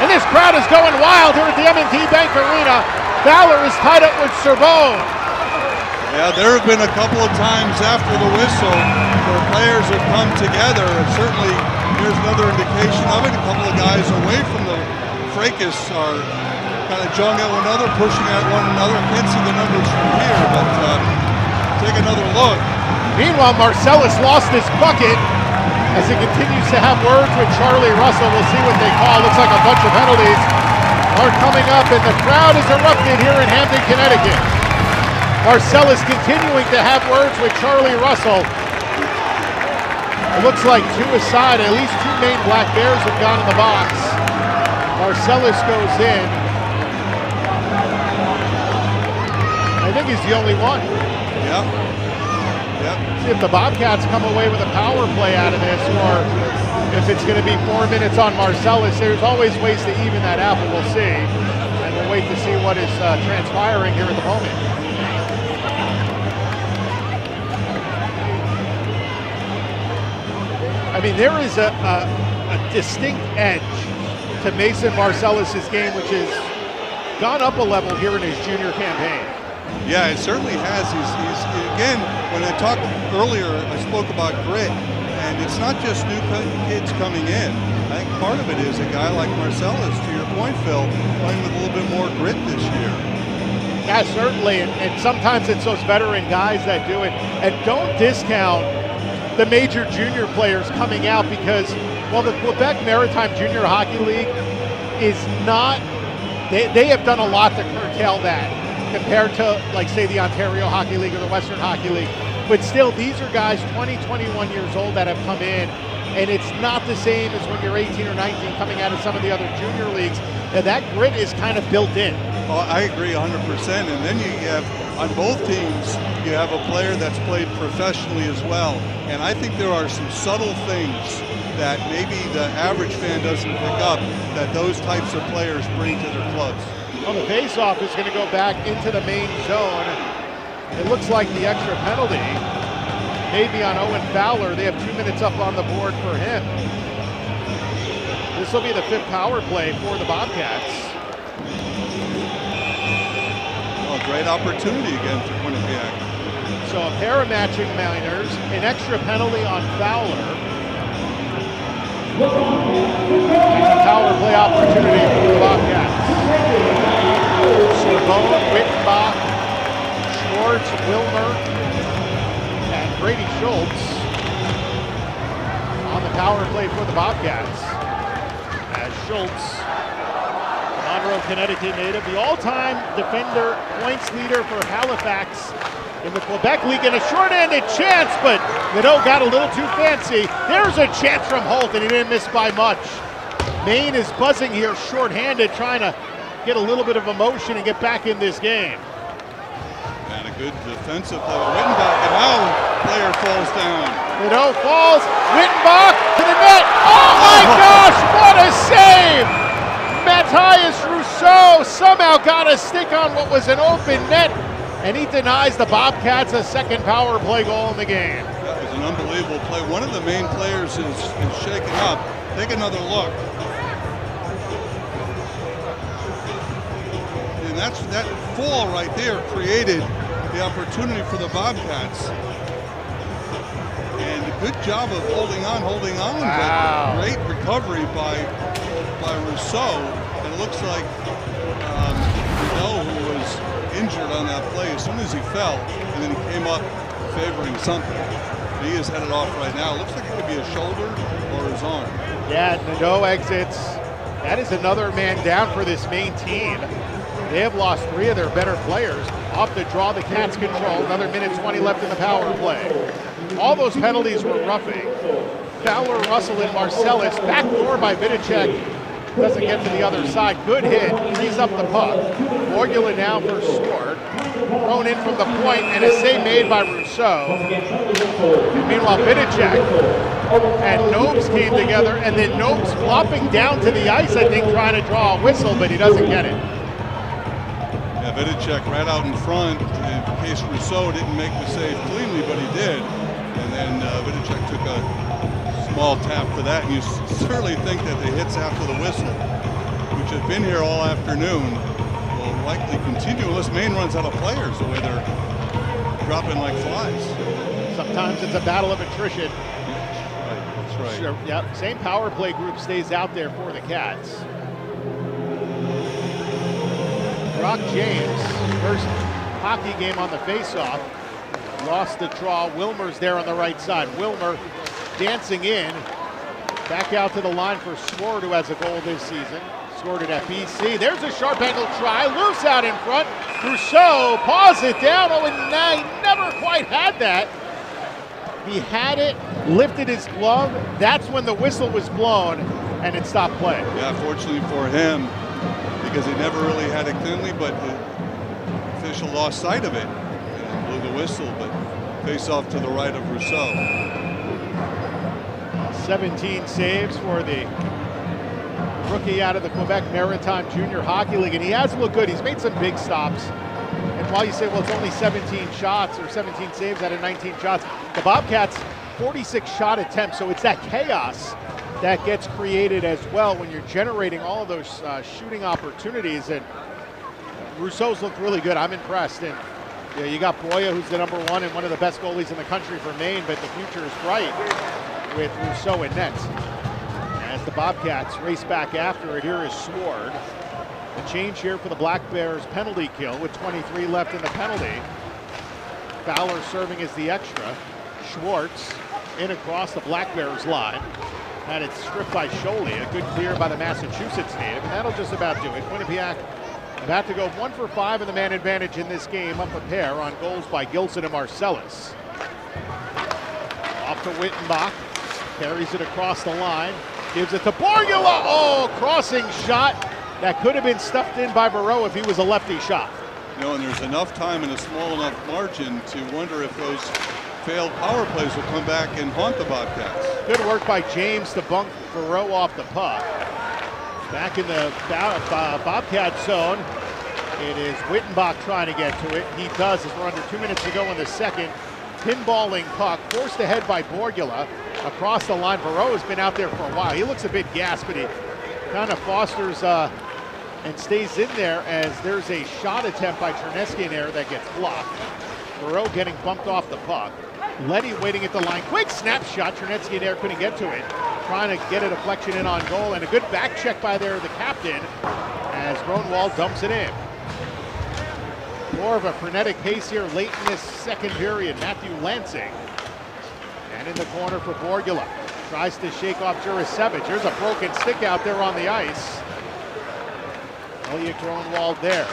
A: And this crowd is going wild here at the M&T Bank Arena. Fowler is tied up with Serbone.
B: Yeah, there have been a couple of times after the whistle where players have come together. And certainly, here's another indication of it. A couple of guys away from the fracas are kind of jawing at one another, pushing at one another. I can't see the numbers from here, but take another look.
A: Meanwhile, Marcellus lost his bucket as he continues to have words with Charlie Russell. We'll see what they call. Looks like a bunch of penalties are coming up, and the crowd is erupted here in Hamden, Connecticut. Marcellus continuing to have words with Charlie Russell. It looks like two aside. At least two Maine Black Bears have gone in the box. Marcellus goes in. I think he's the only one.
B: Yep.
A: See if the Bobcats come away with a power play out of this, or if it's going to be 4 minutes on Marcellus. There's always ways to even that out, but we'll see. And we'll wait to see what is transpiring here at the moment. I mean, there is a distinct edge to Mason Marcellus's game, which has gone up a level here in his junior campaign.
B: Yeah, it certainly has. He's again, when I talked earlier, I spoke about grit, and it's not just new kids coming in. I think part of it is a guy like Marcellus, to your point, Phil, playing with a little bit more grit this year.
A: Yeah, certainly, and sometimes it's those veteran guys that do it. And don't discount the major junior players coming out, because, well, the Quebec Maritime Junior Hockey League is not, they have done a lot to curtail that compared to, like, say, the Ontario Hockey League or the Western Hockey League. But still, these are guys 20, 21 years old that have come in, and it's not the same as when you're 18 or 19 coming out of some of the other junior leagues. And that grit is kind of built in.
B: Oh, I agree 100%. And then you have, on both teams, you have a player that's played professionally as well. And I think there are some subtle things that maybe the average fan doesn't pick up that those types of players bring to their clubs.
A: Well, the face-off is going to go back into the main zone. It looks like the extra penalty may be on Owen Fowler. They have 2 minutes up on the board for him. This will be the fifth power play for the Bobcats.
B: Well, a great opportunity again for Quinnipiac.
A: So a pair of matching minors, an extra penalty on Fowler. And a power play opportunity for the Bobcats. Serbone, Wittenbach, Schwartz, Wilmer, and Brady Schultz on the power play for the Bobcats. As Schultz, Monroe, Connecticut native, the all-time defender, points leader for Halifax in the Quebec League, and a short-handed chance, but Nadeau got a little too fancy. There's a chance from Holt, and he didn't miss by much. Maine is buzzing here, short-handed, trying to get a little bit of emotion and get back in this game.
B: And a good defensive play with Wittenbach, and now player falls down.
A: Nadeau falls, Wittenbach to the net. Oh my gosh, what a save! Matthias Rousseau somehow got a stick on what was an open net, and he denies the Bobcats a second power play goal in the game.
B: That was an unbelievable play. One of the main players is shaken up. Take another look. And that fall right there created the opportunity for the Bobcats. And a good job of holding on.
A: Wow.
B: But great recovery by Rousseau. And it looks like Nadeau, who was injured on that play as soon as he fell, and then he came up favoring something. He is headed off right now. It looks like it could be a shoulder or his arm.
A: Yeah, Nadeau exits. That is another man down for this Maine team. They have lost 3 of their better players. Off the draw, the Cats control. Another minute 20 left in the power play. All those penalties were roughing. Fowler, Russell, and Marcellus. Backdoor by Vidicek. Doesn't get to the other side. Good hit. Frees up the puck. Morgula now for Stewart. Thrown in from the point, and a save made by Rousseau. And meanwhile, Vidicek and Nobes came together, and then Nobes flopping down to the ice, I think, trying to draw a whistle, but he doesn't get it.
B: Yeah, Vidicek right out in front in case Rousseau didn't make the save cleanly, but he did. And then Vidicek took a small tap for that. And you certainly think that the hits after the whistle, which have been here all afternoon, will likely continue unless Maine runs out of players the way they're dropping like flies.
A: Sometimes it's a battle of attrition.
B: That's right.
A: Sure, yep, same power play group stays out there for the Cats. Brock James, first hockey game on the faceoff, lost the draw. Wilmer's there on the right side. Wilmer dancing in, back out to the line for Sword, who has a goal this season. Scored it at BC. There's a sharp angle try, loose out in front. Rousseau paws it down. Oh, and he never quite had that. He had it, lifted his glove. That's when the whistle was blown, and it stopped play.
B: Yeah, fortunately for him, because he never really had it cleanly, but the official lost sight of it and blew the whistle, but face off to the right of Rousseau.
A: 17 saves for the rookie out of the Quebec Maritime Junior Hockey League, and he has looked good. He's made some big stops. And while you say, well, it's only 17 shots or 17 saves out of 19 shots, the Bobcats 46 shot attempts, so it's that chaos that gets created as well when you're generating all of those shooting opportunities. And Rousseau's looked really good. I'm impressed. And you got Boya, who's the #1 and one of the best goalies in the country for Maine, but the future is bright with Rousseau in net. As the Bobcats race back after it, here is Sword. The change here for the Black Bears penalty kill with 23 left in the penalty. Fowler serving as the extra. Schwartz in across the Black Bears line. Had it stripped by Scholey. A good clear by the Massachusetts native, and that'll just about do it. Quinnipiac about to go 1 for 5 in the man advantage in this game, up a pair on goals by Gilson and Marcellus. Off to Wittenbach, carries it across the line, gives it to Borgula. Oh, crossing shot that could have been stuffed in by Barreau if he was a lefty shot.
B: You know, and there's enough time and a small enough margin to wonder if those failed power plays will come back and haunt the Bobcats.
A: Good work by James to bunk Barreau off the puck. Back in the Bobcat zone, it is Wittenbach trying to get to it. He does, as we're under 2 minutes to go in the second. Pinballing puck, forced ahead by Borgula. Across the line, Barreau has been out there for a while. He looks a bit gassed, but he kind of fosters and stays in there as there's a shot attempt by Chernesky in there that gets blocked. Barreau getting bumped off the puck. Letty waiting at the line. Quick snapshot. Chernesky in there couldn't get to it. Trying to get a deflection in on goal, and a good back check by the captain as Gronwald dumps it in. More of a frenetic pace here late in this second period. Matthew Lansing. And in the corner for Borgula. Tries to shake off Jurasevich. There's a broken stick out there on the ice. Elliot Gronwald there.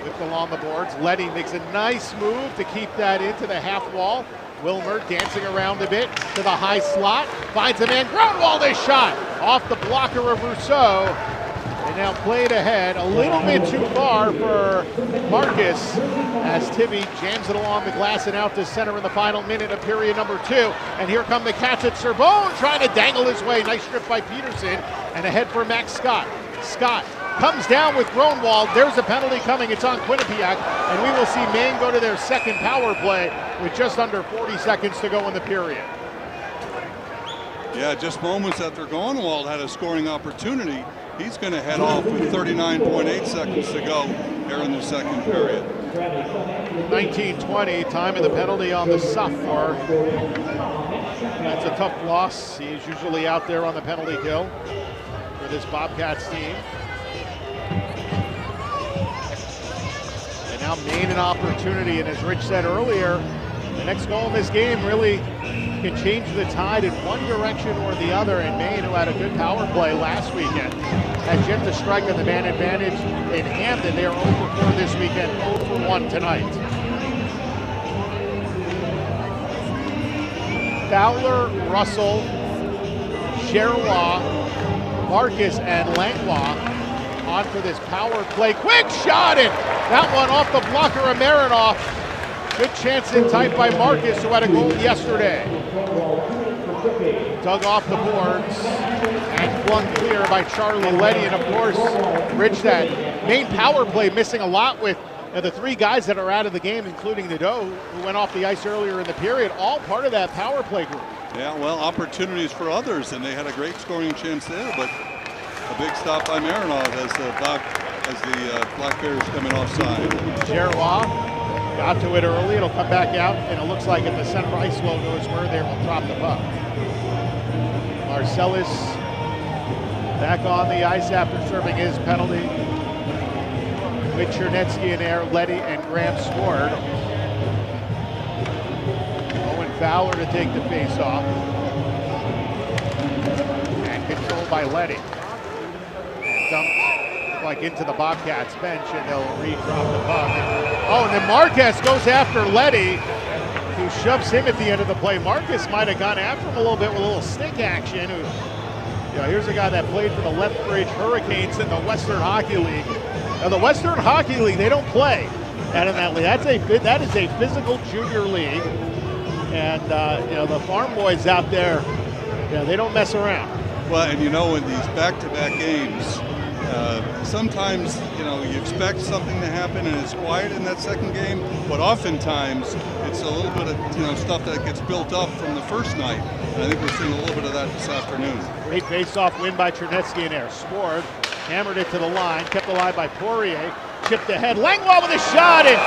A: Whipped along the boards. Letty makes a nice move to keep that into the half wall. Wilmer dancing around a bit to the high slot. Finds a man. Gronwald is shot off the blocker of Rousseau. And now played ahead a little bit too far for Marcus as Tibby jams it along the glass and out to center in the final minute of period number 2. And here come the Cats at Sorbonne trying to dangle his way. Nice strip by Peterson and ahead for Max Scott. Scott comes down with Gronwald. There's a penalty coming. It's on Quinnipiac. And we will see Maine go to their second power play with just under 40 seconds to go in the period.
B: Yeah, just moments after Gronwald had a scoring opportunity. He's going to head off with 39.8 seconds to go here in the second period.
A: 19-20, time of the penalty on the sophomore. That's a tough loss. He's usually out there on the penalty kill for this Bobcats team. And now Maine an opportunity, and as Rich said earlier, the next goal in this game really can change the tide in one direction or the other. And Maine, who had a good power play last weekend, has yet to strike on the man advantage in Hampton. They are 0 for 4 this weekend, 0 for 1 tonight. Fowler, Russell, Sherlock, Marcus, and Langlois on for this power play. Quick shot, and that one off the blocker of Marinoff. Good chance in tight by Marcus, who had a goal yesterday. Dug off the boards And flung clear by Charlie Letty. And of course, Rich, that main power play missing a lot with the three guys that are out of the game, including Nadeau, who went off the ice earlier in the period, all part of that power play group.
B: Yeah, well, opportunities for others, and they had a great scoring chance there, but a big stop by Marinov as the Black Bears coming offside.
A: Gerrois got to it early. It'll come back out, and it looks like at the center ice logo is where they will drop the puck. Marcellus back on the ice after serving his penalty. With Chernetsky in there, Letty and Graham scored. Owen Fowler to take the face-off. And controlled by Letty. And dumped like into the Bobcats bench, and they'll re-drop the puck. Oh, and then Marquez goes after Letty, who shoves him at the end of the play. Marcus might have gone after him a little bit with a little stick action. Here's a guy that played for the Lethbridge Hurricanes in the Western Hockey League. Now, the Western Hockey League, they don't play out in that league. That is a physical junior league. And, the farm boys out there, they don't mess around.
B: Well, and in these back-to-back games, sometimes, you expect something to happen and it's quiet in that second game, but oftentimes it's a little bit of, stuff that gets built up from the first night. And I think we're seeing a little bit of that this afternoon.
A: Great face-off win by Chernetsky in there. Scored, hammered it to the line, kept alive by Poirier, chipped ahead. Langlois with a shot and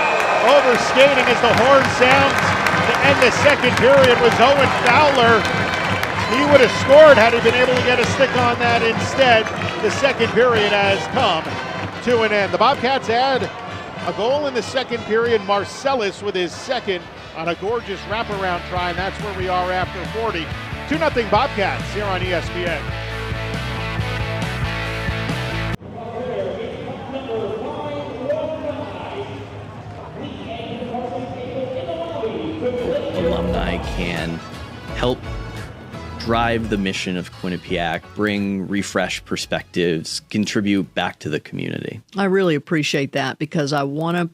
A: overskating as the horn sounds to end the second period was Owen Fowler. He would have scored had he been able to get a stick on that. Instead, the second period has come to an end. The Bobcats add a goal in the second period. Marcellus with his second on a gorgeous wraparound try, and that's where we are after 40. 2-0 Bobcats here on ESPN.
D: Alumni can help drive the mission of Quinnipiac, bring refreshed perspectives, contribute back to the community.
E: I really appreciate that because I want to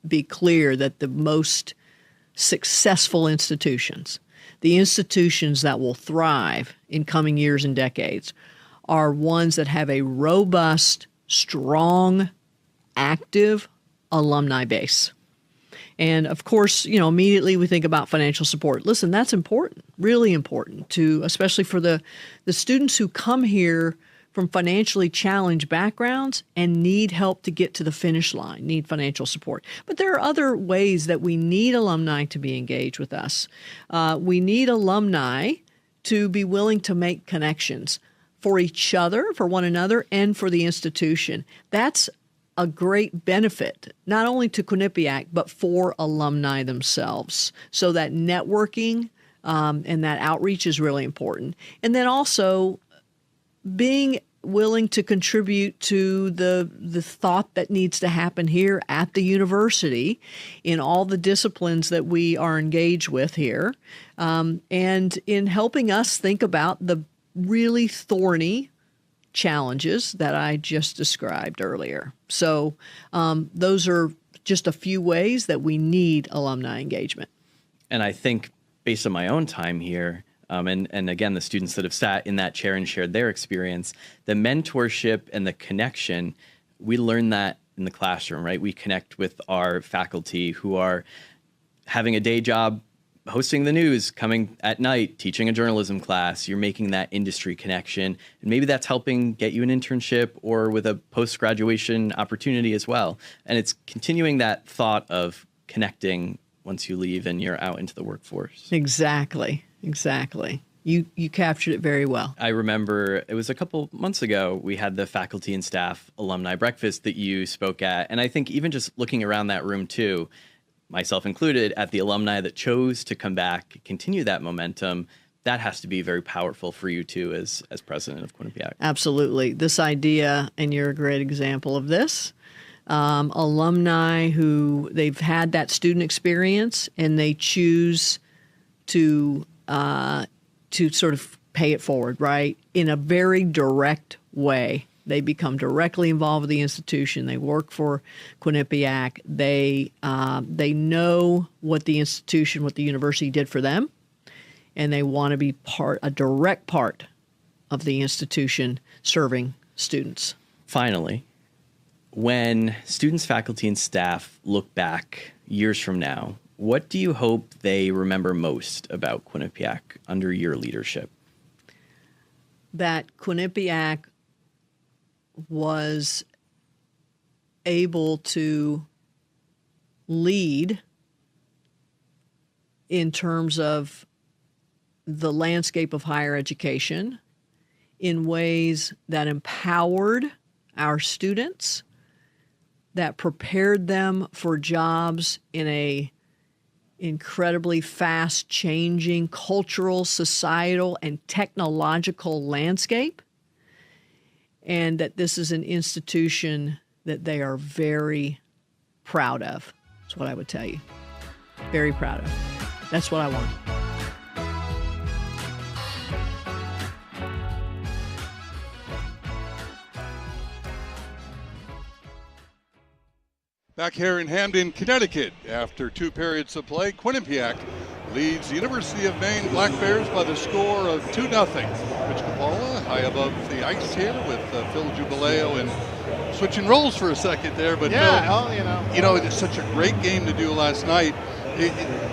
E: be clear that the most successful institutions, the institutions that will thrive in coming years and decades, are ones that have a robust, strong, active alumni base. And of course, immediately we think about financial support. Listen, that's important, really important, especially for the students who come here from financially challenged backgrounds and need help to get to the finish line, need financial support. But there are other ways that we need alumni to be engaged with us. We need alumni to be willing to make connections for each other, for one another, and for the institution. That's a great benefit, not only to Quinnipiac, but for alumni themselves. So that networking and that outreach is really important. And then also being willing to contribute to the thought that needs to happen here at the university in all the disciplines that we are engaged with here, and in helping us think about the really thorny challenges that I just described earlier. So those are just a few ways that we need alumni engagement.
D: And I think based on my own time here, and again, the students that have sat in that chair and shared their experience, the mentorship and the connection, we learn that in the classroom, right? We connect with our faculty who are having a day job hosting the news, coming at night, teaching a journalism class. You're making that industry connection. And maybe that's helping get you an internship or with a post-graduation opportunity as well. And it's continuing that thought of connecting once you leave and you're out into the workforce.
E: Exactly. You captured it very well.
D: I remember it was a couple months ago, we had the faculty and staff alumni breakfast that you spoke at. And I think even just looking around that room too, myself included, at the alumni that chose to come back, continue that momentum, that has to be very powerful for you too as president of Quinnipiac.
E: Absolutely. This idea, and you're a great example of this, alumni who they've had that student experience and they choose to sort of pay it forward, right? In a very direct way. They become directly involved with the institution. They work for Quinnipiac. They know what the institution, what the university did for them, and they want to be a direct part of the institution serving students.
D: Finally, when students, faculty, and staff look back years from now, what do you hope they remember most about Quinnipiac under your leadership?
E: That Quinnipiac was able to lead in terms of the landscape of higher education in ways that empowered our students, that prepared them for jobs in a incredibly fast-changing cultural, societal, and technological landscape, and that this is an institution that they are very proud of. That's what I would tell you. Very proud of. That's what I want.
B: Back here in Hamden, Connecticut, after 2 periods of play, Quinnipiac leads the University of Maine Black Bears by the score of 2-0. Rich Capola high above the ice here with Phil Jubileo and switching roles for a second there. But
A: yeah,
B: Phil, it's such a great game to do last night.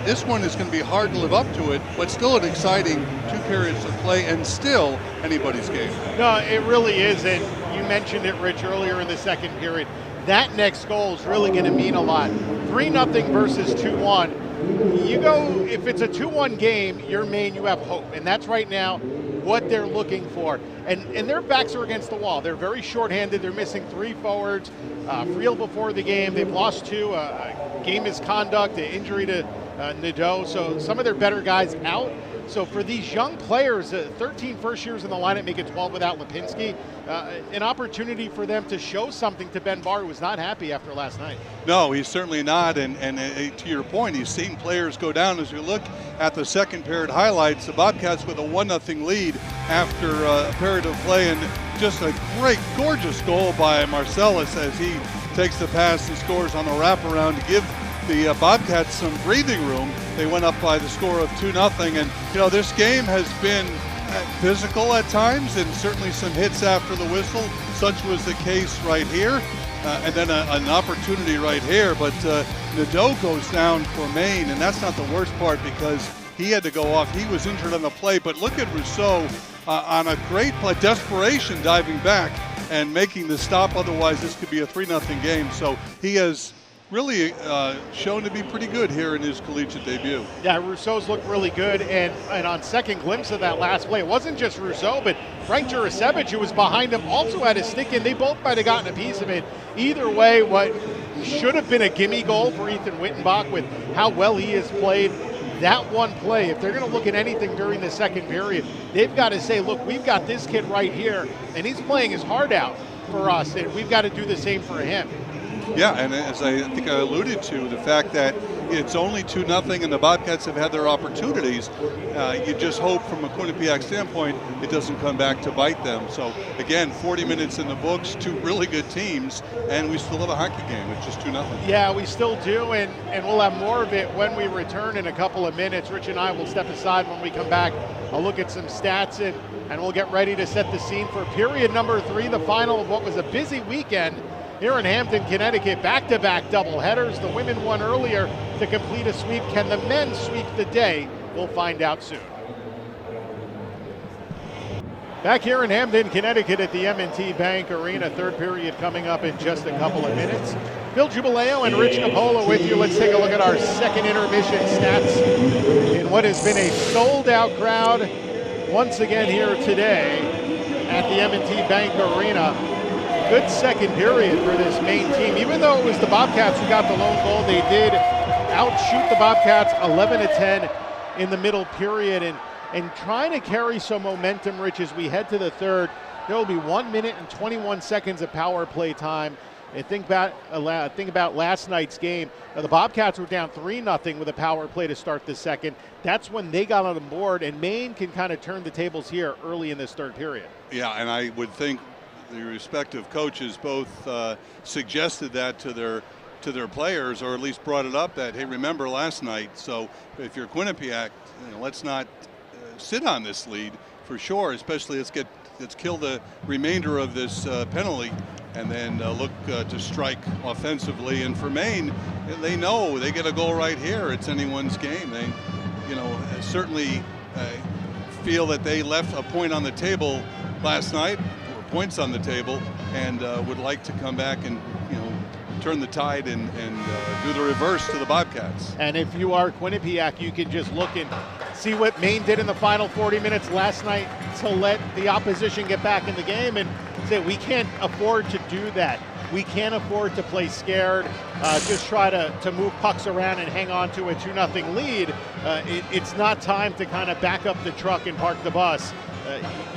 B: This one is going to be hard to live up to it, but still an exciting 2 periods of play and still anybody's game.
A: No, it really is. And you mentioned it, Rich, earlier in the second period. That next goal is really going to mean a lot. 3-0 versus 2-1. You go, if it's a 2-1 game, you're Maine, you have hope. And that's right now what they're looking for. And their backs are against the wall. They're very shorthanded. They're missing 3 forwards. Friel before the game. They've lost 2. Game misconduct, an injury to Nadeau. So some of their better guys out. So for these young players, 13 first years in the lineup, make it 12 without Lipinski, an opportunity for them to show something to Ben Barr, who was not happy after last night.
B: No, he's certainly not. And to your point, he's seen players go down. As we look at the second period highlights, the Bobcats with a 1-0 lead after a period of play, and just a great, gorgeous goal by Marcellus as he takes the pass and scores on the wraparound to give the Bobcats some breathing room. They went up by the score of 2-0, and this game has been physical at times, and certainly some hits after the whistle. Such was the case right here, and then an opportunity right here. But Nadeau goes down for Maine, and that's not the worst part because he had to go off. He was injured on the play, but look at Rousseau on a great play, desperation diving back and making the stop. Otherwise, this could be a 3-0 game. So he has really shown to be pretty good here in his collegiate debut.
A: Yeah, Rousseau's looked really good, and on second glimpse of that last play, it wasn't just Rousseau, but Frank Jurasevich, who was behind him, also had a stick in. They both might have gotten a piece of it. Either way, what should have been a gimme goal for Ethan Wittenbach with how well he has played. That one play, if they're going to look at anything during the second period, they've got to say, look, we've got this kid right here, and he's playing his heart out for us, and we've got to do the same for him.
B: Yeah, and as I think I alluded to, the fact that it's only 2-0 and the Bobcats have had their opportunities, you just hope from a Quinnipiac standpoint it doesn't come back to bite them. So again, 40 minutes in the books, 2 really good teams, and we still have a hockey game. It's just 2-0.
A: Yeah, we still do, and we'll have more of it when we return in a couple of minutes. Rich and I will step aside when we come back. I'll look at some stats, and we'll get ready to set the scene for period number 3, the final of what was a busy weekend here in Hamden, Connecticut. Back-to-back doubleheaders. The women won earlier to complete a sweep. Can the men sweep the day? We'll find out soon. Back here in Hamden, Connecticut at the M&T Bank Arena. Third period coming up in just a couple of minutes. Phil Jubileo and Rich Capola with you. Let's take a look at our second intermission stats in what has been a sold-out crowd once again here today at the M&T Bank Arena. Good second period for this Maine team. Even though it was the Bobcats who got the lone goal, they did outshoot the Bobcats 11-10 in the middle period. And trying to carry some momentum, Rich, as we head to the third. There will be 1 minute and 21 seconds of power play time. And think about last night's game. Now, the Bobcats were down 3-0 with a power play to start the second. That's when they got on the board, and Maine can kind of turn the tables here early in this third period.
B: Yeah, and I would think the respective coaches both suggested that to their players, or at least brought it up that, hey, remember last night. So if you're Quinnipiac, let's not sit on this lead for sure. Especially let's get let's kill the remainder of this penalty, and then look to strike offensively. And for Maine, they know they get a goal right here, it's anyone's game. They, certainly feel that they left a point on the table last night, or points on the table, and would like to come back and turn the tide and do the reverse to the Bobcats.
A: And if you are Quinnipiac, you can just look and see what Maine did in the final 40 minutes last night to let the opposition get back in the game, and say we can't afford to do that. We can't afford to play scared, just try to move pucks around and hang on to a 2-0 lead. It's not time to kind of back up the truck and park the bus.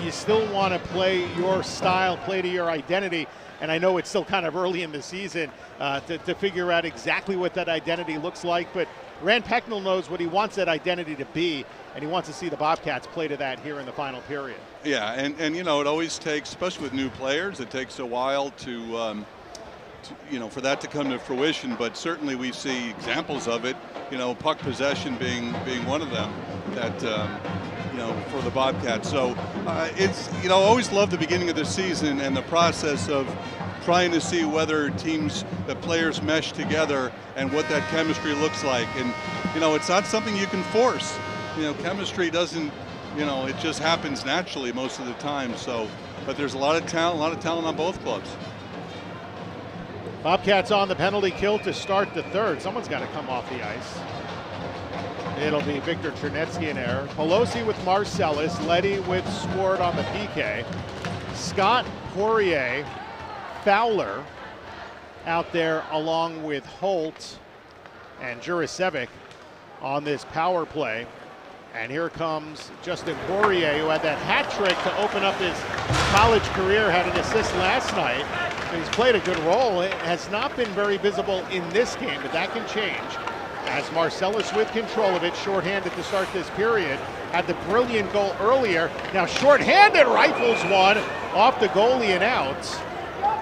A: You still want to play your style, play to your identity. And I know it's still kind of early in the season to figure out exactly what that identity looks like, but Rand Pecknell knows what he wants that identity to be, and he wants to see the Bobcats play to that here in the final period.
B: Yeah, and it always takes, especially with new players, it takes a while to for that to come to fruition, but certainly we see examples of it, puck possession being one of them that for the Bobcats. So it's always love the beginning of the season and the process of trying to see whether the players mesh together and what that chemistry looks like. And it's not something you can force. Chemistry doesn't, it just happens naturally most of the time. So, but there's a lot of talent on both clubs.
A: Bobcats on the penalty kill to start the third. Someone's got to come off the ice. It'll be Victor Chernetsky in error. Pelosi with Marcellus, Leddy with Swart on the PK. Scott, Poirier, Fowler out there along with Holt and Jurisevic on this power play. And here comes Justin Poirier, who had that hat trick to open up his college career, had an assist last night. He's played a good role. It has not been very visible in this game, but that can change. As Marcellus with control of it, shorthanded to start this period, had the brilliant goal earlier. Now shorthanded, rifles one off the goalie and out.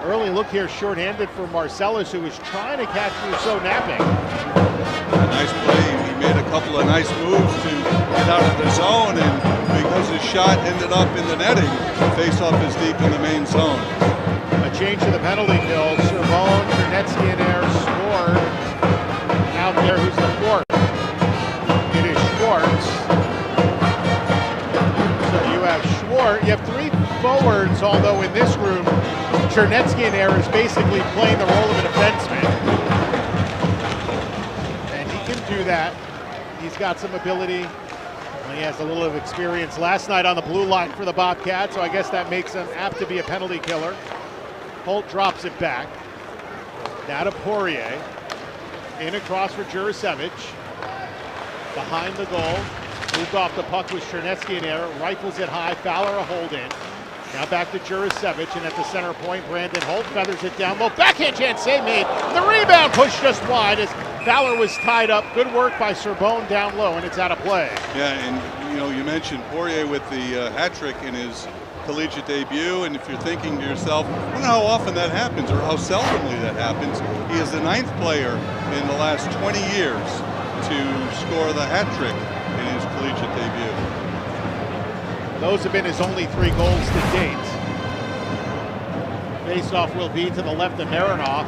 A: Early look here, shorthanded for Marcellus, who was trying to catch Rousseau napping.
B: A nice play. He made a couple of nice moves to get out of the zone, and because his shot ended up in the netting, the face-off is deep in the main zone.
A: A change to the penalty kill. Servone, Chernetsky in there, scored. Out there, who's the fourth? It is Schwartz. So you have Schwartz. You have three forwards, although in this room, Chernetsky in there is basically playing the role of a defenseman. And he can do that. He's got some ability. He has a little of experience last night on the blue line for the Bobcats, so I guess that makes him apt to be a penalty killer. Holt drops it back. Now to Poirier. In across for Jurisevic. Behind the goal. Moved off the puck with Chernetsky in there. Rifles it high. Fowler a hold in. Now back to Jurisevic, and at the center point, Brandon Holt feathers it down low. Backhand chance save made. The rebound pushed just wide as Fowler was tied up. Good work by Serbone down low, and it's out of play.
B: Yeah, and you mentioned Poirier with the hat trick in his collegiate debut, and if you're thinking to yourself, I don't know how often that happens or how seldomly that happens. He is the 9th player in the last 20 years to score the hat trick in his collegiate debut.
A: Those have been his only 3 goals to date. Faceoff will be to the left of Marinoff.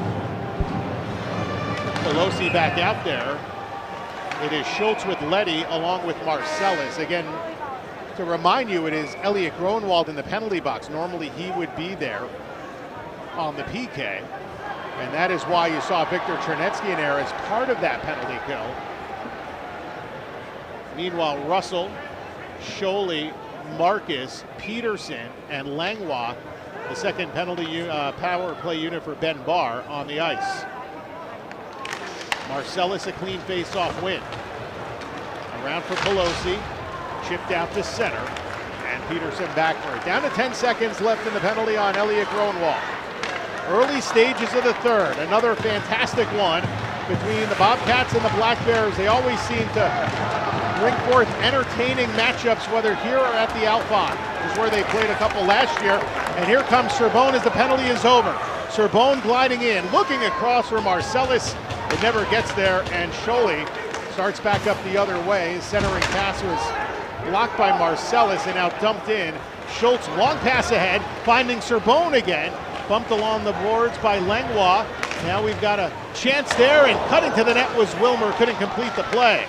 A: Pelosi back out there. It is Schultz with Leddy along with Marcellus. Again, to remind you, it is Elliot Gronwald in the penalty box. Normally he would be there on the PK. And that is why you saw Victor Chernetsky in there as part of that penalty kill. Meanwhile, Russell, Scholey, Marcus, Peterson, and Langlois, the second penalty power play unit for Ben Barr, on the ice. Marcellus a clean face-off win. Around for Pelosi, chipped out to center, and Peterson back for it. Down to 10 seconds left in the penalty on Elliot Gronwald. Early stages of the third, another fantastic one between the Bobcats and the Black Bears. They always seem to bring forth entertaining matchups, whether here or at the Alphon. This is where they played a couple last year. And here comes Serbone as the penalty is over. Serbone gliding in, looking across for Marcellus. It never gets there, and Scholey starts back up the other way. His centering pass was blocked by Marcellus and now dumped in. Schultz, long pass ahead, finding Sorbonne again. Bumped along the boards by Langlois. Now we've got a chance there, and cutting to the net was Wilmer. Couldn't complete the play.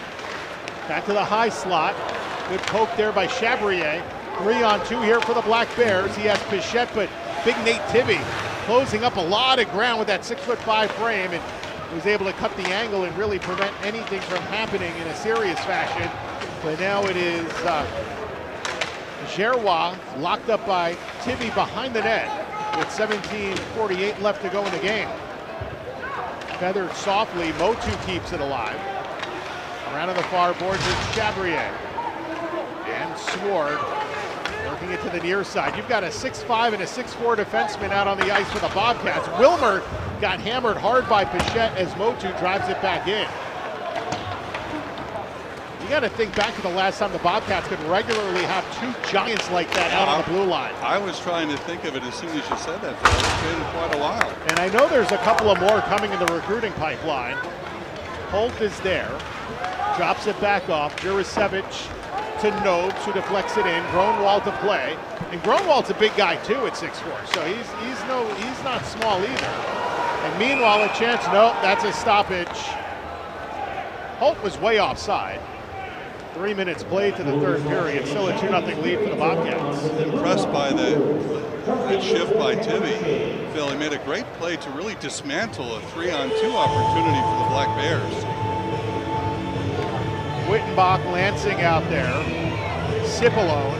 A: Back to the high slot. Good poke there by Chabrier. 3-on-2 here for the Black Bears. He has Pichette, but big Nate Tibby closing up a lot of ground with that 6'5" frame, and was able to cut the angle and really prevent anything from happening in a serious fashion. But now it is Gerrois locked up by Tibby behind the net with 17:48 left to go in the game. Feathered softly, Motu keeps it alive. Around to the far boards is Chabrier. And Sword working it to the near side. You've got a 6'5" and a 6'4" defenseman out on the ice for the Bobcats. Wilmer got hammered hard by Pichette as Motu drives it back in. You got to think back to the last time the Bobcats could regularly have two giants like that out on the blue line.
B: I was trying to think of it as soon as you said that, Phil. It's been quite a while.
A: And I know there's a couple of more coming in the recruiting pipeline. Holt is there, drops it back off. Jurasevich to Nobes, who deflects it in. Gronwald to play, and Gronwald's a big guy too at 6'4", so he's not small either. And meanwhile, a chance. No, that's a stoppage. Holt was way offside. 3 minutes played to the third period. Still a 2-0 lead for the Bobcats.
B: Impressed by that shift by Tibby. Phil, he made a great play to really dismantle a 3-on-2 opportunity for the Black Bears.
A: Wittenbach, Lansing out there. Cipollone,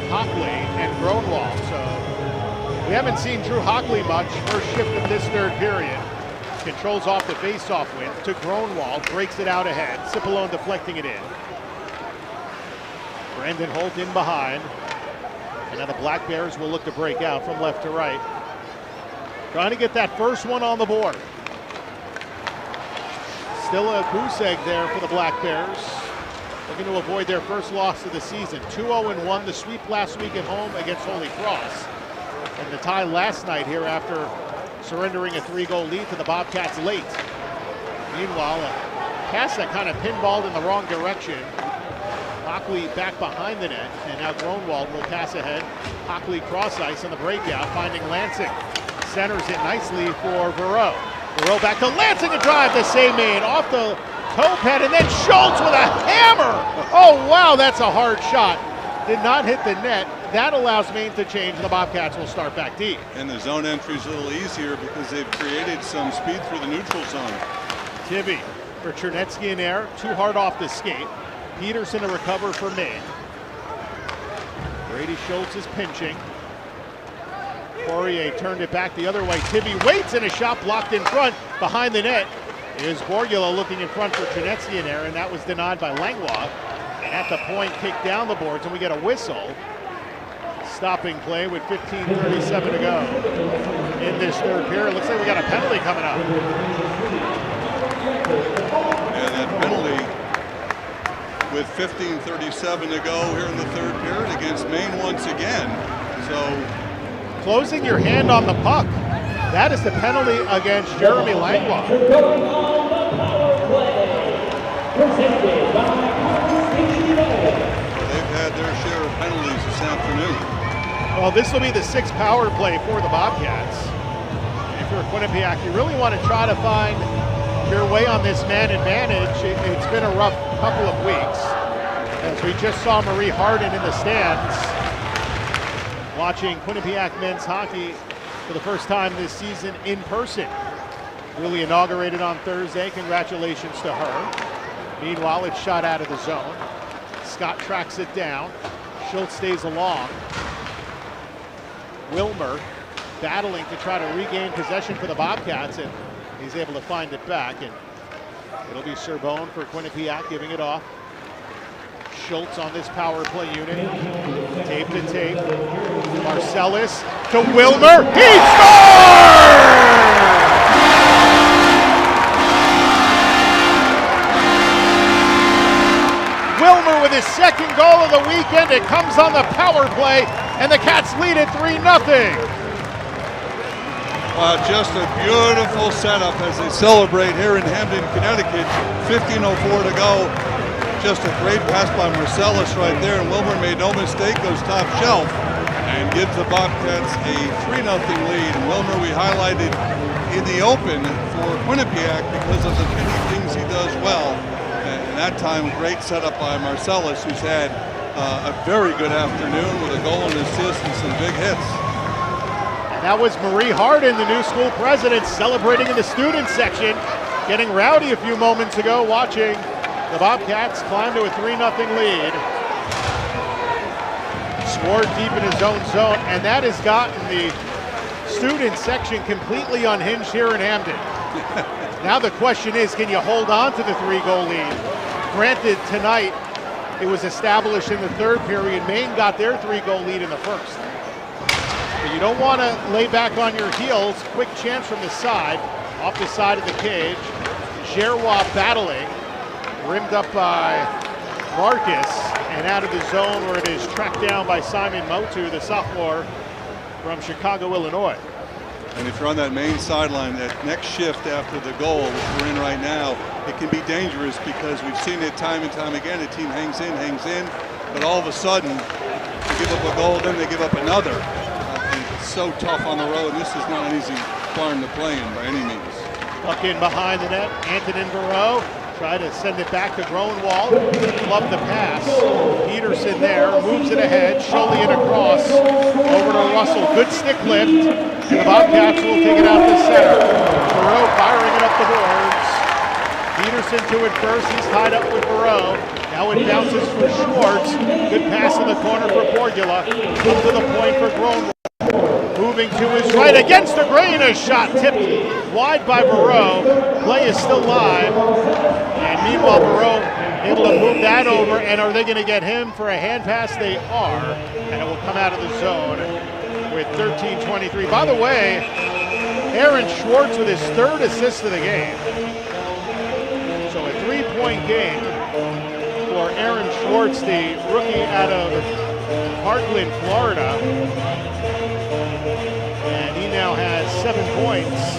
A: Hockley, and Gronwald. So we haven't seen Drew Hockley much. First shift of this third period. Controls off the face-off win to Gronwald, breaks it out ahead. Cipollone deflecting it in. Brandon Holt in behind. And now the Black Bears will look to break out from left to right. Trying to get that first one on the board. Still a goose egg there for the Black Bears. Looking to avoid their first loss of the season. 2-0-1, the sweep last week at home against Holy Cross. And the tie last night here after surrendering a 3-goal lead to the Bobcats late. Meanwhile, a pass that kind of pinballed in the wrong direction. Hockley back behind the net, and now Gronwald will pass ahead. Hockley cross ice on the breakout, finding Lansing. Centers it nicely for Verreau. Verreau back to Lansing, a drive to save Maine off the toe pad, and then Schultz with a hammer. Oh wow, that's a hard shot. Did not hit the net. That allows Maine to change, and the Bobcats will start back deep.
B: And the zone entry is a little easier because they've created some speed through the neutral zone.
A: Tibby for Chernetsky in there, too hard off the skate. Peterson to recover for Maine. Brady Schultz is pinching. Poirier turned it back the other way. Tibby waits, and a shot blocked in front. Behind the net is Borgula looking in front for Chernetsky in there, and that was denied by Langlois. At the point, kicked down the boards, and we get a whistle. Stopping play with 15:37 to go in this third period. Looks like we got a penalty coming up.
B: And that penalty with 15:37 to go here in the third period against Maine once again. So
A: closing your hand on the puck. That is the penalty against Jeremy Langlois.
B: They've had their share of penalties this afternoon.
A: Well, this will be the 6th power play for the Bobcats. If you're Quinnipiac, you really want to try to find your way on this man advantage. It's been a rough couple of weeks, as we just saw Marie Harden in the stands watching Quinnipiac men's hockey for the first time this season in person. Really inaugurated on Thursday. Congratulations to her. Meanwhile, it's shot out of the zone. Scott tracks it down. Schultz stays along. Wilmer battling to try to regain possession for the Bobcats, and he's able to find it back, and it'll be Sorbonne for Quinnipiac giving it off. Schultz on this power play unit. Tape to tape. Marcellus to Wilmer. He scores! Wilmer with his second goal of the weekend. It comes on the power play, and the Cats lead it 3-0.
B: Wow, just a beautiful setup as they celebrate here in Hamden, Connecticut. 15:04 to go. just a great pass by Marcellus right there, and Wilmer made no mistake, goes top shelf and gives the Bobcats a 3-0 lead. And Wilmer, we highlighted in the open for Quinnipiac because of the many things he does well. And that time, great setup by Marcellus, who's had a very good afternoon with a goal and assist and some big hits.
A: And that was Marie Harden, the new school president, celebrating in the student section, getting rowdy a few moments ago, watching the Bobcats climb to a 3-0 lead. Sword deep in his own zone, and that has gotten the student section completely unhinged here in Hamden. Now the question is, can you hold on to the 3-goal lead? Granted, tonight it was established in the third period. Maine got their 3-goal lead in the first. But you don't want to lay back on your heels. Quick chance from the side, off the side of the cage. Gerrois battling, rimmed up by Marcus, and out of the zone where it is tracked down by Simon Motu, the sophomore from Chicago, Illinois.
B: And if you're on that Maine sideline, that next shift after the goal, which we're in right now, it can be dangerous because we've seen it time and time again. The team hangs in, but all of a sudden, they give up a goal, then they give up another. And it's so tough on the road. This is not an easy farm to play in by any means.
A: Tuck in behind the net, Antonin Barreau. Try to send it back to Groenwald. Love the pass. Peterson there, moves it ahead. Scholian across. Over to Russell. Good stick lift. And the Bobcats will take it out to center. Barreau firing it up the boards. Peterson to it first. He's tied up with Barreau. Now it bounces for Schwartz. Good pass in the corner for Borgula. Up to the point for Groenwald. Moving to his right against the grain. A shot tipped wide by Barreau. Play is still live. And meanwhile, Barreau able to move that over. And are they going to get him for a hand pass? They are. And it will come out of the zone with 13:23. By the way, Aaron Schwartz with his third assist of the game. So a 3-point game for Aaron Schwartz, the rookie out of Parkland, Florida. And he now has 7 points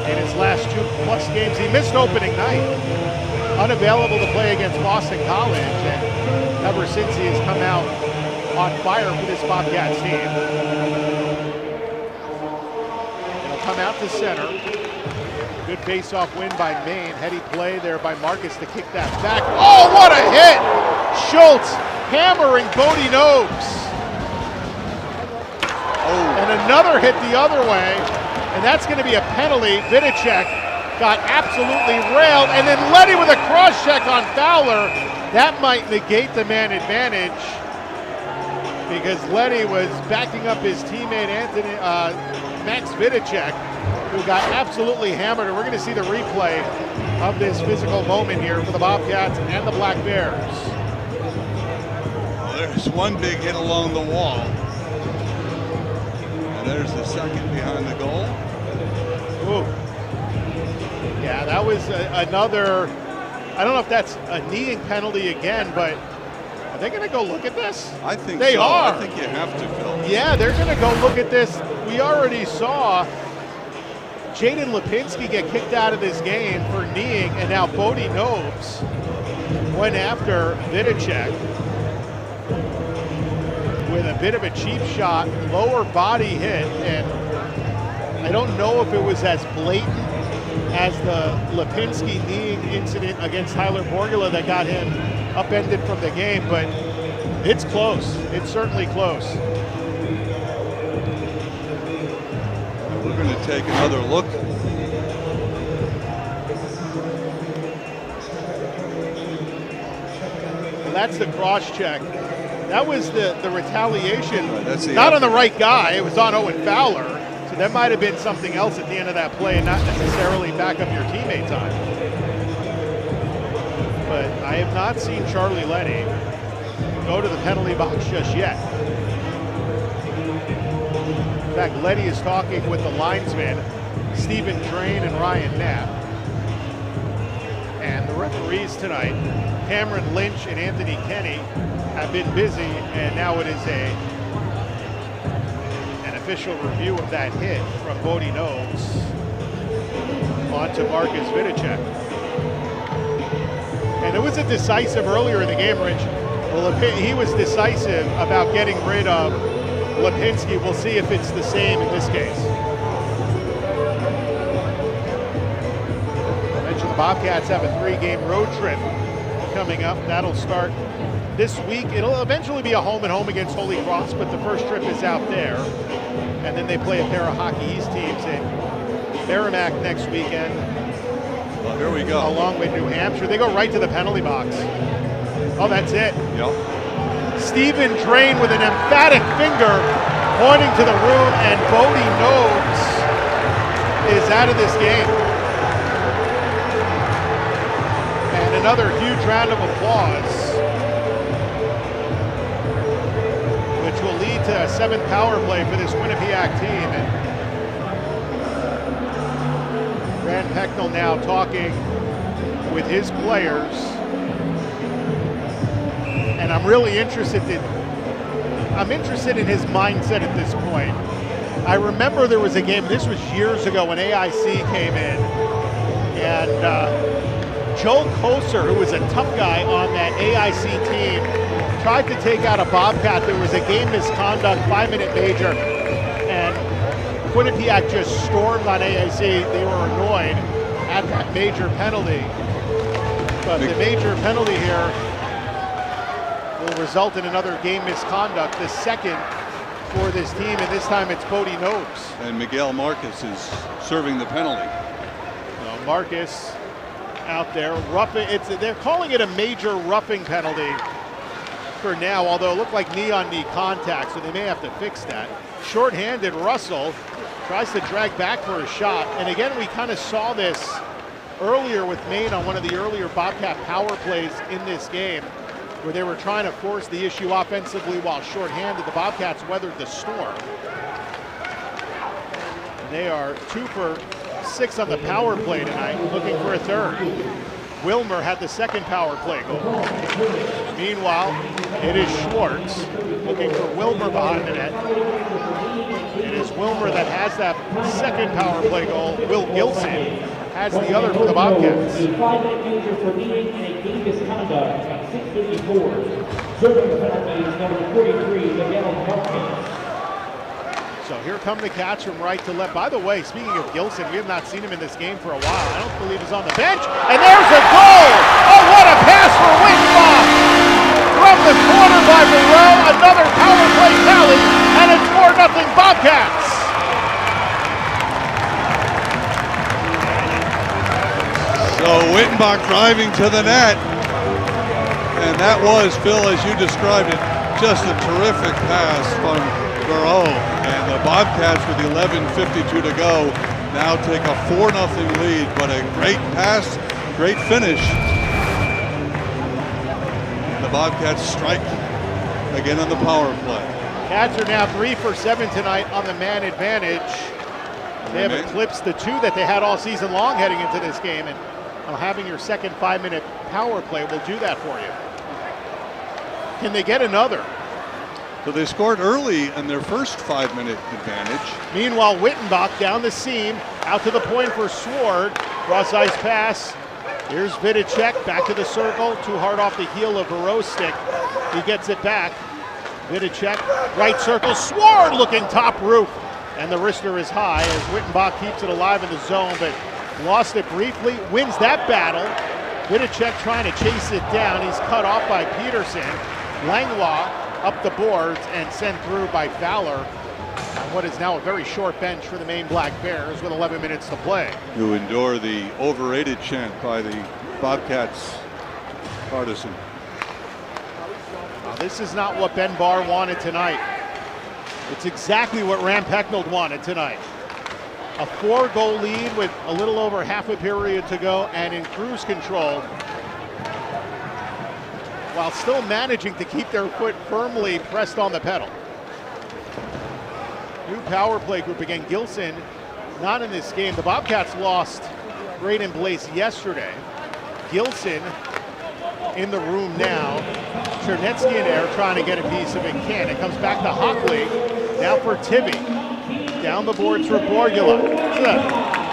A: in his last 2+ games. He missed opening night, unavailable to play against Boston College, and ever since he has come out on fire for this Bobcats team. It'll come out to center. Good face-off win by Maine. Heady play there by Marcus to kick that back. Oh, what a hit! Schultz hammering Bodie Nobes. And another hit the other way, and that's going to be a penalty. Vidicek got absolutely railed, and then Letty with a cross-check on Fowler. That might negate the man advantage because Letty was backing up his teammate Max Vidicek, who got absolutely hammered. And we're going to see the replay of this physical moment here for the Bobcats and the Black Bears.
B: Well, there's one big hit along the wall. And there's the second behind the goal.
A: Ooh. Yeah, that was another, I don't know if that's a kneeing penalty again, but are they going to go look at this?
B: I think
A: they
B: so.
A: are.
B: I think you have to, Phil.
A: Yeah, they're going to go look at this. We already saw Jaden Lipinski get kicked out of this game for kneeing, and now Bodie Nobes went after Vidicek with a bit of a cheap shot, lower body hit, and I don't know if it was as blatant as the Lipinski kneeing incident against Tyler Borgula that got him upended from the game, but it's close. It's certainly close.
B: We're going to take another look.
A: Well, that's the cross check. That was the retaliation,
B: That's the
A: not on the right guy. It was on Owen Fowler. So there might have been something else at the end of that play and not necessarily back up your teammate time. But I have not seen Charlie Letty go to the penalty box just yet. In fact, Letty is talking with the linesmen, Stephen Drain and Ryan Knapp. And the referees tonight, Cameron Lynch and Anthony Kenny, have been busy, and now it is an official review of that hit from Bodie Nobes onto Marcus Vidicek. And it was a decisive earlier in the game, Rich. Well, he was decisive about getting rid of Lipinski. We'll see if it's the same in this case. I mentioned the Bobcats have a 3-game road trip coming up. That'll start this week. It'll eventually be a home and home against Holy Cross, but the first trip is out there. And then they play a pair of Hockey East teams in Merrimack next weekend.
B: Well, here we go.
A: Along with New Hampshire. They go right to the penalty box. Oh, that's it.
B: Yep.
A: Stephen Drain with an emphatic finger pointing to the room, and Bodie Nobes is out of this game. And another huge round of applause, which will lead to a 7th power play for this Quinnipiac team. And Grant Pecknell now talking with his players. And I'm really interested in his mindset at this point. I remember there was a game, this was years ago when AIC came in, and Joe Koser, who was a tough guy on that AIC team, tried to take out a Bobcat. There was a game misconduct, 5-minute major, and Quinnipiac just stormed on AIC. They were annoyed at that major penalty. But the major penalty here will result in another game misconduct, the second for this team, and this time it's Bodie Nobes.
B: And Miguel Marcus is serving the penalty.
A: Well, Marcus out there, roughing. They're calling it a major roughing penalty for now, although it looked like knee-on-knee contact, so they may have to fix that. Short-handed Russell tries to drag back for a shot, and again, we kind of saw this earlier with Maine on one of the earlier Bobcat power plays in this game, where they were trying to force the issue offensively while shorthanded. The Bobcats weathered the storm. And they are 2 for 6 on the power play tonight, looking for a third. Wilmer had the second power play goal. Meanwhile, it is Schwartz looking for Wilmer behind the net. It is Wilmer that has that second power play goal. Will Gilson has the other for the Bobcats.
F: A 5-minute major for kneeing and a game misconduct at 6:54. Serving the penalty is number 43, Miguel Marquez.
A: So here come the Cats from right to left. By the way, speaking of Gilson, we have not seen him in this game for a while. I don't believe he's on the bench. And there's a goal! Oh, what a pass for Wittbach! From the corner by Burrell, another power play tally, and it's 4-0 Bobcats!
B: So Wittenbach driving to the net. And that was, Phil, as you described it, just a terrific pass from Burrow. And the Bobcats with 11:52 to go now take a 4-0 lead, but a great pass, great finish. The Bobcats strike again on the power play.
A: Cats are now 3 for 7 tonight on the man advantage. They have eclipsed the 2 that they had all season long heading into this game, and having your second 5-minute power play will do that for you. Can they get another?
B: So they scored early in their first 5-minute advantage.
A: Meanwhile, Wittenbach down the seam, out to the point for Sword. Cross-ice pass. Here's Vidicek back to the circle. Too hard off the heel of Burrow's stick. He gets it back. Vidicek, right circle. Sword looking top roof. And the wrister is high as Wittenbach keeps it alive in the zone, but lost it briefly. Wins that battle. Vidicek trying to chase it down. He's cut off by Peterson. Langlois up the boards and sent through by Fowler on what is now a very short bench for the Maine Black Bears with 11 minutes to play.
B: Who endure the overrated chant by the Bobcats partisan.
A: Now, this is not what Ben Barr wanted tonight. It's exactly what Ram Pecknold wanted tonight. A 4-goal lead with a little over half a period to go and in cruise control, while still managing to keep their foot firmly pressed on the pedal. New power play group again. Gilson not in this game. The Bobcats lost Braden Blaze yesterday. Gilson in the room now. Chernetsky in there trying to get a piece of it. It comes back to Hockley. Now for Tibby. Down the boards for Borgula.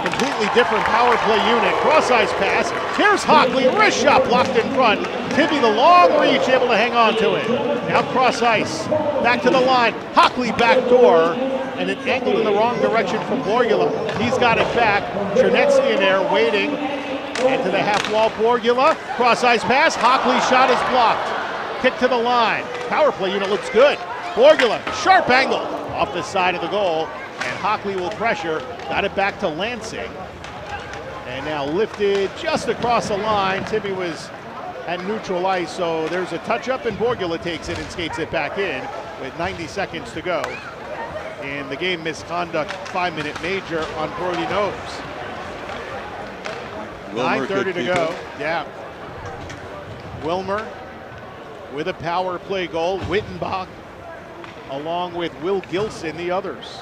A: Completely different power play unit. Cross-ice pass. Here's Hockley. Wrist shot blocked in front. Tibby the long reach, able to hang on to it. Now cross-ice. Back to the line. Hockley backdoor. And it angled in the wrong direction from Borgula. He's got it back. Chernetsky in there waiting. Into the half wall, Borgula. Cross-ice pass. Hockley's shot is blocked. Kick to the line. Power play unit looks good. Borgula, sharp angle off the side of the goal. And Hockley will pressure. Got it back to Lansing. And now lifted just across the line. Tibby was at neutral ice, so there's a touch-up, and Borgula takes it and skates it back in with 90 seconds to go. In the game misconduct 5-minute major on Brody Nose. 9:30 to go. Yeah. Wilmer with a power play goal. Wittenbach along with Will Gilson, the others.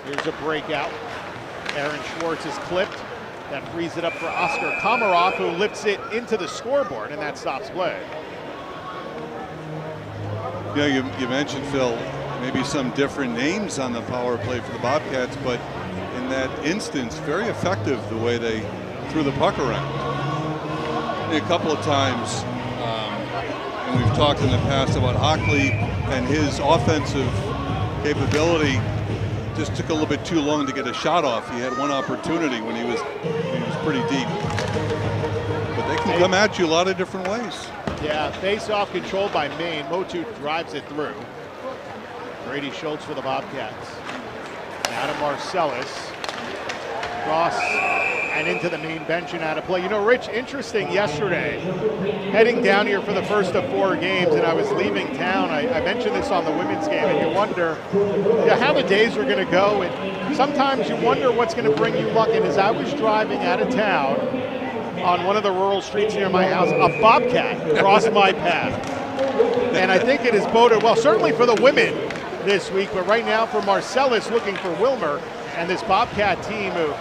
A: Here's a breakout. Aaron Schwartz is clipped. That frees it up for Oscar Komarov, who lifts it into the scoreboard, and that stops play.
B: Yeah, you mentioned, Phil, maybe some different names on the power play for the Bobcats, but in that instance, very effective the way they threw the puck around. And a couple of times, and we've talked in the past about Hockley and his offensive capability, just took a little bit too long to get a shot off. He had one opportunity when he was pretty deep. But they can come at you a lot of different ways. Yeah,
A: face-off controlled by Maine. Motu drives it through. Brady Schultz for the Bobcats. Now to Marcellus. Cross and into the Maine bench and out of play. You know, Rich, interesting yesterday, heading down here for the first of 4 games, and I was leaving town. I mentioned this on the women's game, and you wonder how the days are going to go, and sometimes you wonder what's going to bring you luck. And as I was driving out of town on one of the rural streets near my house, a bobcat crossed my path. And I think it has boded well, certainly for the women this week, but right now for Marcellus looking for Wilmer and this Bobcat team who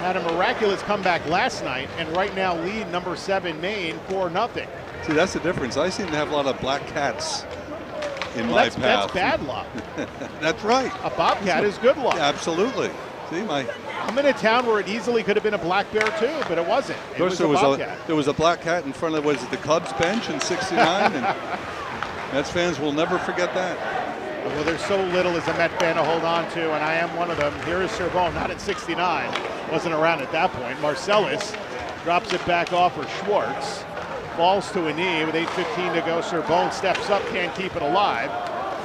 A: had a miraculous comeback last night and right now lead number 7 Maine 4-0.
B: See, that's the difference. I seem to have a lot of black cats in my path.
A: That's bad luck.
B: That's right.
A: A Bobcat is good luck.
B: Yeah, absolutely. See,
A: I'm in a town where it easily could have been a black bear too, but it wasn't.
B: Of course, there was a black cat in front of the Cubs bench in '69, and Mets fans will never forget that.
A: Well, there's so little as a Met fan to hold on to, and I am one of them. Here is Serbone, not at 69. Wasn't around at that point. Marcellus drops it back off for Schwartz. Falls to a knee with 8:15 to go. Serbone steps up, can't keep it alive.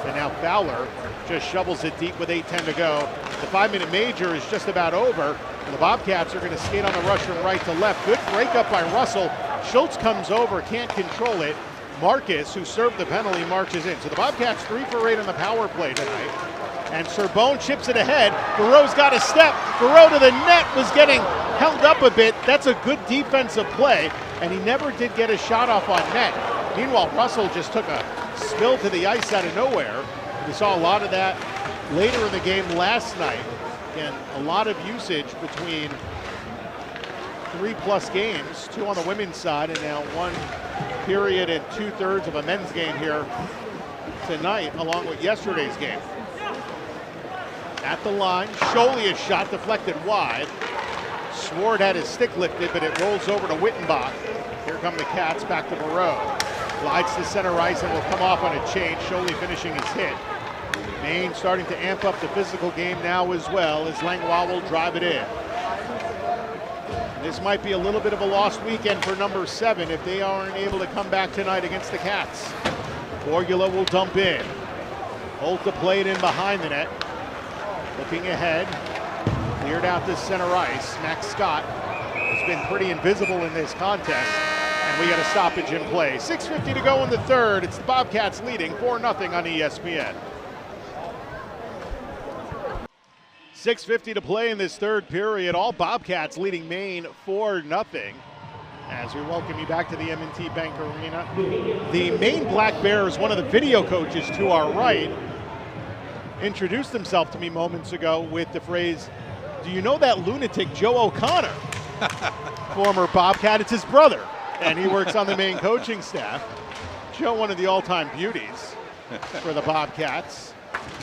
A: And now Fowler just shovels it deep with 8:10 to go. The 5-minute major is just about over. And the Bobcats are going to skate on the rush from right to left. Good breakup by Russell. Schultz comes over, can't control it. Marcus, who served the penalty, marches in. So the Bobcats 3 for 8 on the power play tonight. And Serbone chips it ahead. Barreau's got a step. Barreau to the net, was getting held up a bit. That's a good defensive play, and he never did get a shot off on net. Meanwhile, Russell just took a spill to the ice out of nowhere. We saw a lot of that later in the game last night. Again, a lot of usage between 3+ games, 2 on the women's side, and now 1 period and 2/3 of a men's game here tonight, along with yesterday's game. At the line, Sholia's shot deflected wide. Sword had his stick lifted, but it rolls over to Wittenbach. Here come the Cats, back to Barreau. Glides to center ice and will come off on a change. Scholey finishing his hit. Maine starting to amp up the physical game now as well, as Langlois will drive it in. This might be a little bit of a lost weekend for number 7 if they aren't able to come back tonight against the Cats. Borgula will dump in. Holt to play it in behind the net. Looking ahead, cleared out to center ice. Max Scott has been pretty invisible in this contest, and we got a stoppage in play. 6:50 to go in the third. It's the Bobcats leading 4-0 on ESPN. 6:50 to play in this third period. All Bobcats leading Maine 4-0. As we welcome you back to the M&T Bank Arena. The Maine Black Bears, one of the video coaches to our right, introduced himself to me moments ago with the phrase, "Do you know that lunatic Joe O'Connor?" Former Bobcat, it's his brother, and he works on the Maine coaching staff. Joe, one of the all-time beauties for the Bobcats.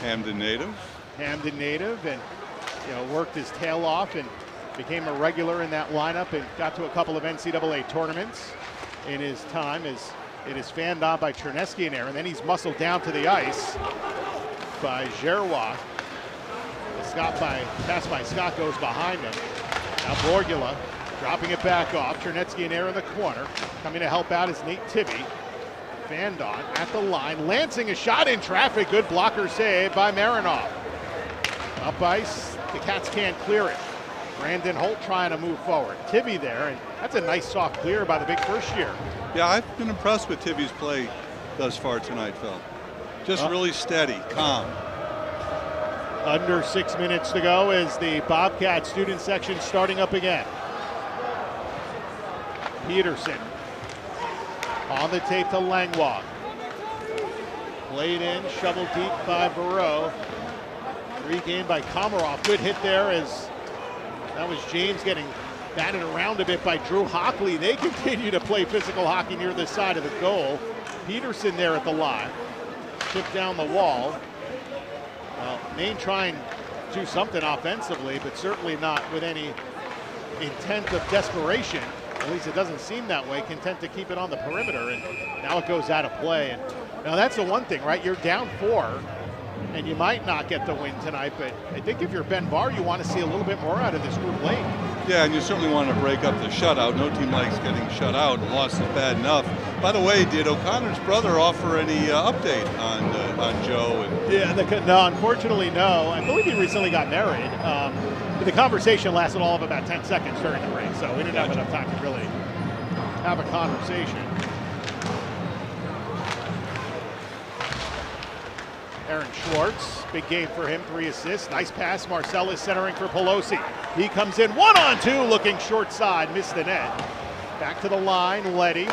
B: Hamden native.
A: Hamden native, and worked his tail off and became a regular in that lineup and got to a couple of NCAA tournaments in his time as it is fanned on by Chernesky in there, and then he's muscled down to the ice by Gerwa. Pass by Scott goes behind him. Now Borgula dropping it back off. Chernetsky in there in the corner. Coming to help out is Nate Tibby. Fanned on at the line. Lancing a shot in traffic. Good blocker save by Marinoff. Up ice. The Cats can't clear it. Brandon Holt trying to move forward. Tibby there, and that's a nice soft clear by the big first year.
B: Yeah, I've been impressed with Tibby's play thus far tonight, Phil. Just really steady, calm.
A: Under 6 minutes to go as the Bobcat student section starting up again. Peterson on the tape to Langlois. Played in, shoveled deep by Barreau. Regained by Komarov. Good hit there as that was James getting batted around a bit by Drew Hockley. They continue to play physical hockey near the side of the goal. Peterson there at the line. Chip down the wall. Well, Maine trying to do something offensively, but certainly not with any intent of desperation. At least it doesn't seem that way. Content to keep it on the perimeter, and now it goes out of play. And now that's the one thing, right? You're down 4, and you might not get the win tonight, but I think if you're Ben Barr, you want to see a little bit more out of this group late. Yeah, and you certainly want to break up the shutout. No team likes getting shut out. The loss is bad enough. By the way, did O'Connor's brother offer any update on Joe? No, unfortunately, no. I believe he recently got married. But the conversation lasted all of about 10 seconds during the break, so we didn't have enough time to really have a conversation. Aaron Schwartz, big game for him, 3 assists. Nice pass, Marcellus centering for Pelosi. He comes in 1-on-2, looking short side, missed the net. Back to the line, Letty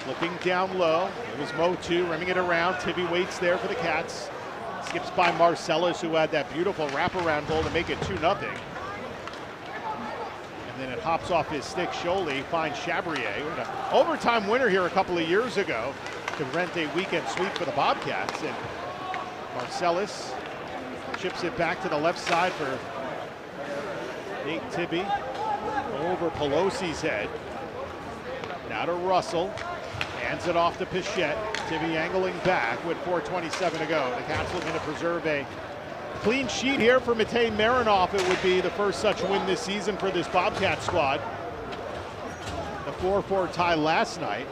A: looking down low. It was Motu rimming it around. Tibby waits there for the Cats. Skips by Marcellus, who had that beautiful wraparound goal to make it 2-0. And then it hops off his stick. Sholey finds Chabrier. An overtime winner here a couple of years ago to rent a weekend sweep for the Bobcats. And Marcellus chips it back to the left side for Nate Tibby. Over Pelosi's head. Now to Russell. Hands it off to Pichette. Tibby angling back with 4:27 to go. The Cats looking to preserve a clean sheet here for Matej Marinoff. It would be the first such win this season for this Bobcat squad. The 4-4 tie last night.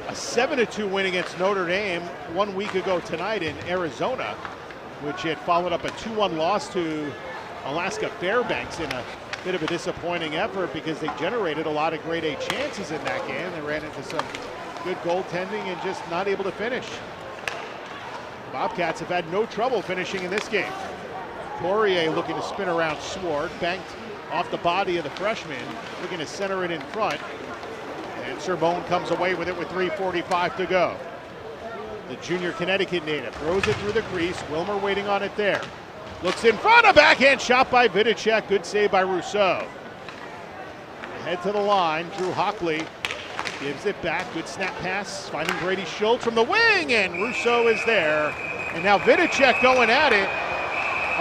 A: A 7-2 win against Notre Dame 1 week ago tonight in Arizona, which had followed up a 2-1 loss to Alaska Fairbanks in a bit of a disappointing effort because they generated a lot of grade A chances in that game. They ran into some good goaltending and just not able to finish. The Bobcats have had no trouble finishing in this game. Poirier looking to spin around Swart, banked off the body of the freshman, looking to center it in front. And Serbone comes away with it with 3:45 to go. The junior Connecticut native throws it through the crease. Wilmer waiting on it there. Looks in front, a backhand shot by Vidicek. Good save by Rousseau. Head to the line, Drew Hockley gives it back. Good snap pass, finding Brady Schultz from the wing, and Rousseau is there. And now Vidicek going at it,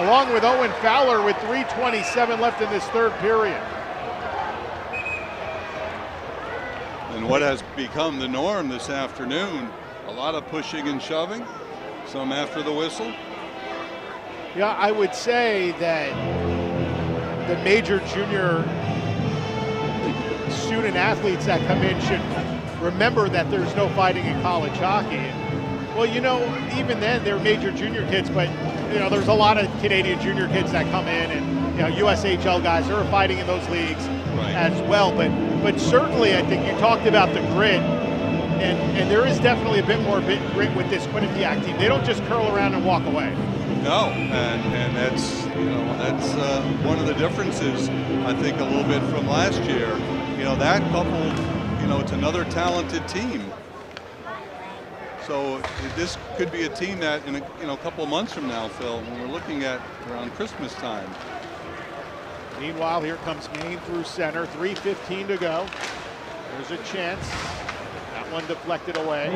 A: along with Owen Fowler with 3:27 left in this third period.
B: And what has become the norm this afternoon, a lot of pushing and shoving, some after the whistle.
A: Yeah, I would say that the major junior student athletes that come in should remember that there's no fighting in college hockey. Well, even then they're major junior kids, but there's a lot of Canadian junior kids that come in, and USHL guys are fighting in those leagues as well. But certainly, I think you talked about the grit, and there is definitely a bit more grit with this Quinnipiac team. They don't just curl around and walk away.
B: No, and that's one of the differences, I think, a little bit from last year. That coupled, it's another talented team. So this could be a team that in a couple of months from now, Phil, when we're looking at around Christmas time.
A: Meanwhile, here comes Maine through center. 3:15 to go. There's a chance. That one deflected away.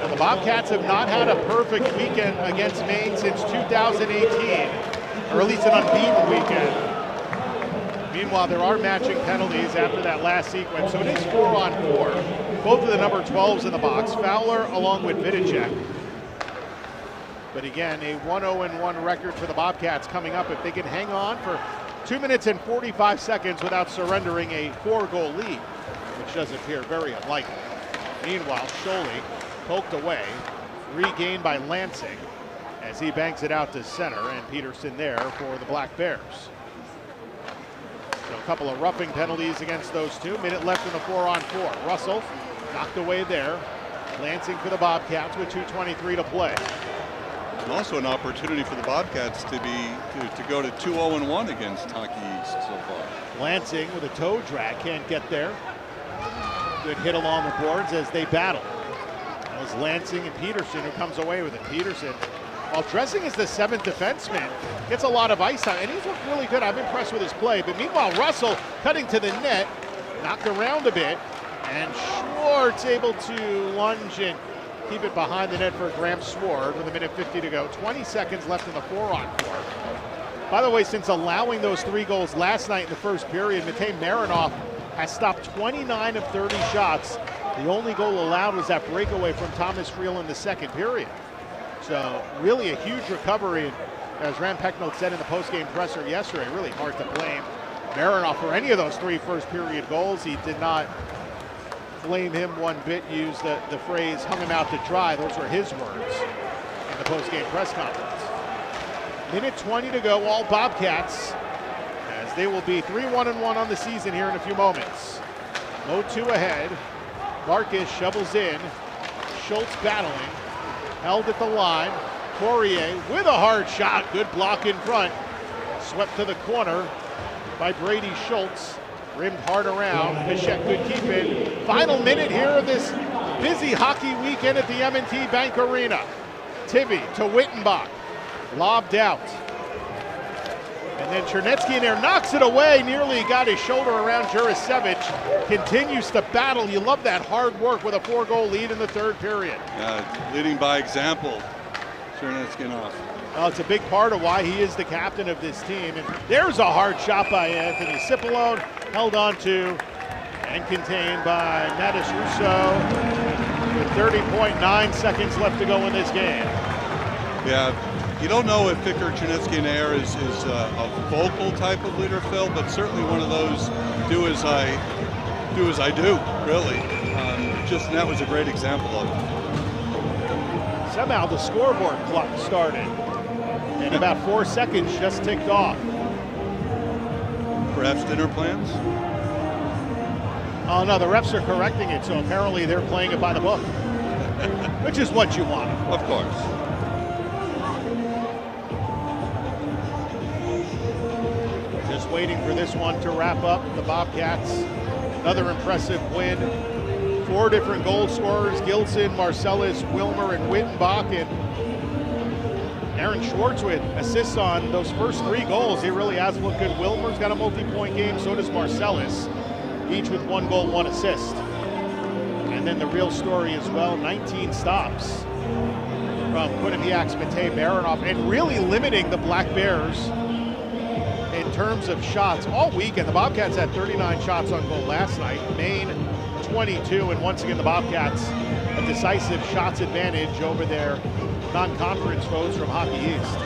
A: Now, the Bobcats have not had a perfect weekend against Maine since 2018. or at least an unbeaten weekend. Meanwhile, there are matching penalties after that last sequence, so it is 4-on-4. Both of the number 12s in the box, Fowler along with Vidicek. But again, a 1-0-1 record for the Bobcats coming up if they can hang on for 2 minutes and 45 seconds without surrendering a 4-goal lead, which does appear very unlikely. Meanwhile, Scholey poked away, regained by Lansing as he banks it out to center, and Peterson there for the Black Bears. So a couple of roughing penalties against those two. Minute left in the 4-on-4. Russell knocked away there. Lansing for the Bobcats with 2:23 to play.
B: And also an opportunity for the Bobcats to go to 2-0-1 against Hockey East so far.
A: Lansing with a toe drag, can't get there. Good hit along the boards as they battle. That was Lansing and Peterson who comes away with it. Peterson, while dressing as the 7th defenseman, gets a lot of ice time, and he's looked really good. I'm impressed with his play. But meanwhile, Russell cutting to the net, knocked around a bit, and Schwartz able to lunge and keep it behind the net for Graham Sword with 1:50 to go. 20 seconds left in the 4-on-4. By the way, since allowing those 3 goals last night in the first period, Matej Marinoff has stopped 29 of 30 shots. The only goal allowed was that breakaway from Thomas Friel in the second period. So really a huge recovery. And as Rand Pecknold said in the post-game presser yesterday, really hard to blame Marinoff for any of those 3 first period goals. He did not blame him one bit, used the phrase hung him out to dry. Those were his words in the post-game press conference. Minute 20 to go, all Bobcats, as they will be 3-1-1 on the season here in a few moments. 0-2 ahead. Marcus shovels in. Schultz battling. Held at the line. Poirier with a hard shot. Good block in front. Swept to the corner by Brady Schultz. Rimmed hard around. Bichette could keep it. Final minute here of this busy hockey weekend at the M&T Bank Arena. Tivy to Wittenbach. Lobbed out. And then Chernetsky in there knocks it away. Nearly got his shoulder around Jurasevich. Continues to battle. You love that hard work with a 4-goal lead in the third period.
B: Leading by example. Chernetsky off.
A: Well, it's a big part of why he is the captain of this team. And there's a hard shot by Anthony Cipolone. Held on to and contained by Mattis Russo with 30.9 seconds left to go in this game.
B: Yeah, you don't know if Victor Chernetsky is a vocal type of leader, Phil, but certainly one of those do as I do, really. And that was a great example of it.
A: Somehow the scoreboard clock started, and about 4 seconds just ticked off.
B: Perhaps dinner plans?
A: Oh no, the refs are correcting it, so apparently they're playing it by the book, which is what you want.
B: Of course.
A: Just waiting for this one to wrap up. The Bobcats, another impressive win. 4 different goal scorers, Gilson, Marcellus, Wilmer, and Wittenbach. And Aaron Schwartz with assists on those first 3 goals. He really has looked good. Wilmer's got a multi-point game, so does Marcellus, each with 1 goal, 1 assist. And then the real story as well, 19 stops from Quinnipiac's Matej Marinoff, and really limiting the Black Bears in terms of shots all weekend. The Bobcats had 39 shots on goal last night. Maine 22, and once again the Bobcats a decisive shots advantage over their non-conference foes from Hockey East.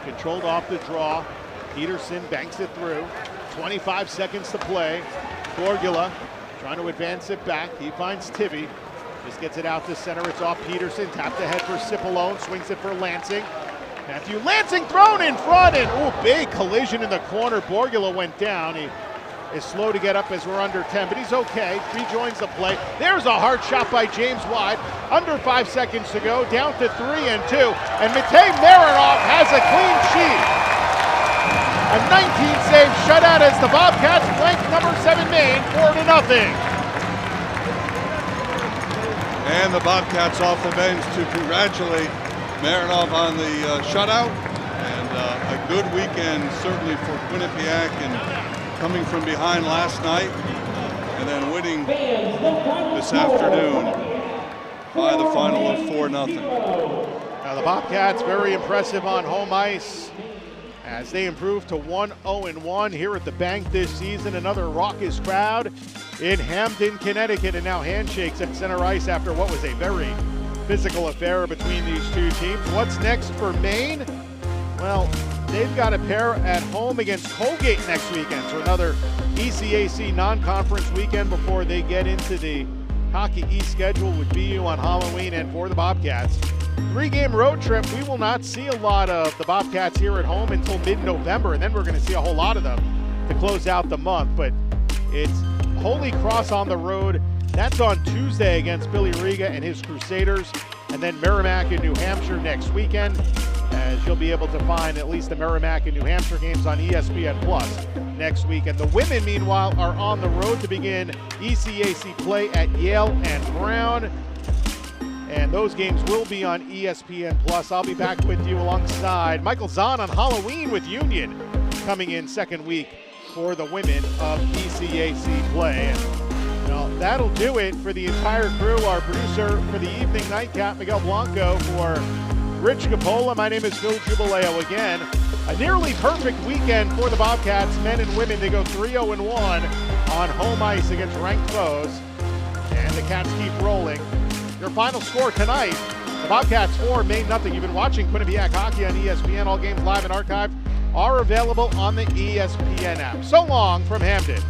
A: Controlled off the draw. Peterson banks it through. 25 seconds to play. Gorgula trying to advance it back. He finds Tivy. Just gets it out to center. It's off Peterson. Tapped ahead for Cipolone. Swings it for Lansing. Matthew Lansing thrown in front, and big collision in the corner. Borgula went down. He is slow to get up as we're under 10, but he's okay. Rejoins the play. There's a hard shot by James Wide. Under 5 seconds to go, down to 3-2, and Matej Marinoff has a clean sheet. A 19-save shutout as the Bobcats flank number 7 Maine 4-0.
B: And the Bobcats off the bench to congratulate Marinoff on the shutout, and a good weekend certainly for Quinnipiac, and coming from behind last night and then winning this afternoon by the final of 4-0.
A: Now the Bobcats very impressive on home ice as they improve to 1-0-1 here at the Bank this season. Another raucous crowd in Hampden, Connecticut, and now handshakes at center ice after what was a very physical affair between these two teams. What's next for Maine? Well, they've got a pair at home against Colgate next weekend, so another ECAC non-conference weekend before they get into the Hockey East schedule with BU on Halloween. And for the Bobcats, 3-game road trip. We will not see a lot of the Bobcats here at home until mid-November, and then we're going to see a whole lot of them to close out the month. But it's Holy Cross on the road. That's on Tuesday against Billy Riga and his Crusaders, and then Merrimack in New Hampshire next weekend, as you'll be able to find at least the Merrimack and New Hampshire games on ESPN Plus next week. And the women, meanwhile, are on the road to begin ECAC play at Yale and Brown. And those games will be on ESPN Plus. I'll be back with you alongside Michael Zahn on Halloween with Union coming in second week for the women of ECAC play. And, well, that'll do it for the entire crew. Our producer for the evening nightcap, Miguel Blanco, for Rich Capola. My name is Phil Jubileo again. A nearly perfect weekend for the Bobcats, men and women. They go 3-0-1 on home ice against ranked foes. And the Cats keep rolling. Your final score tonight, the Bobcats 4, Maine nothing. You've been watching Quinnipiac Hockey on ESPN. All games live and archived are available on the ESPN app. So long from Hampden.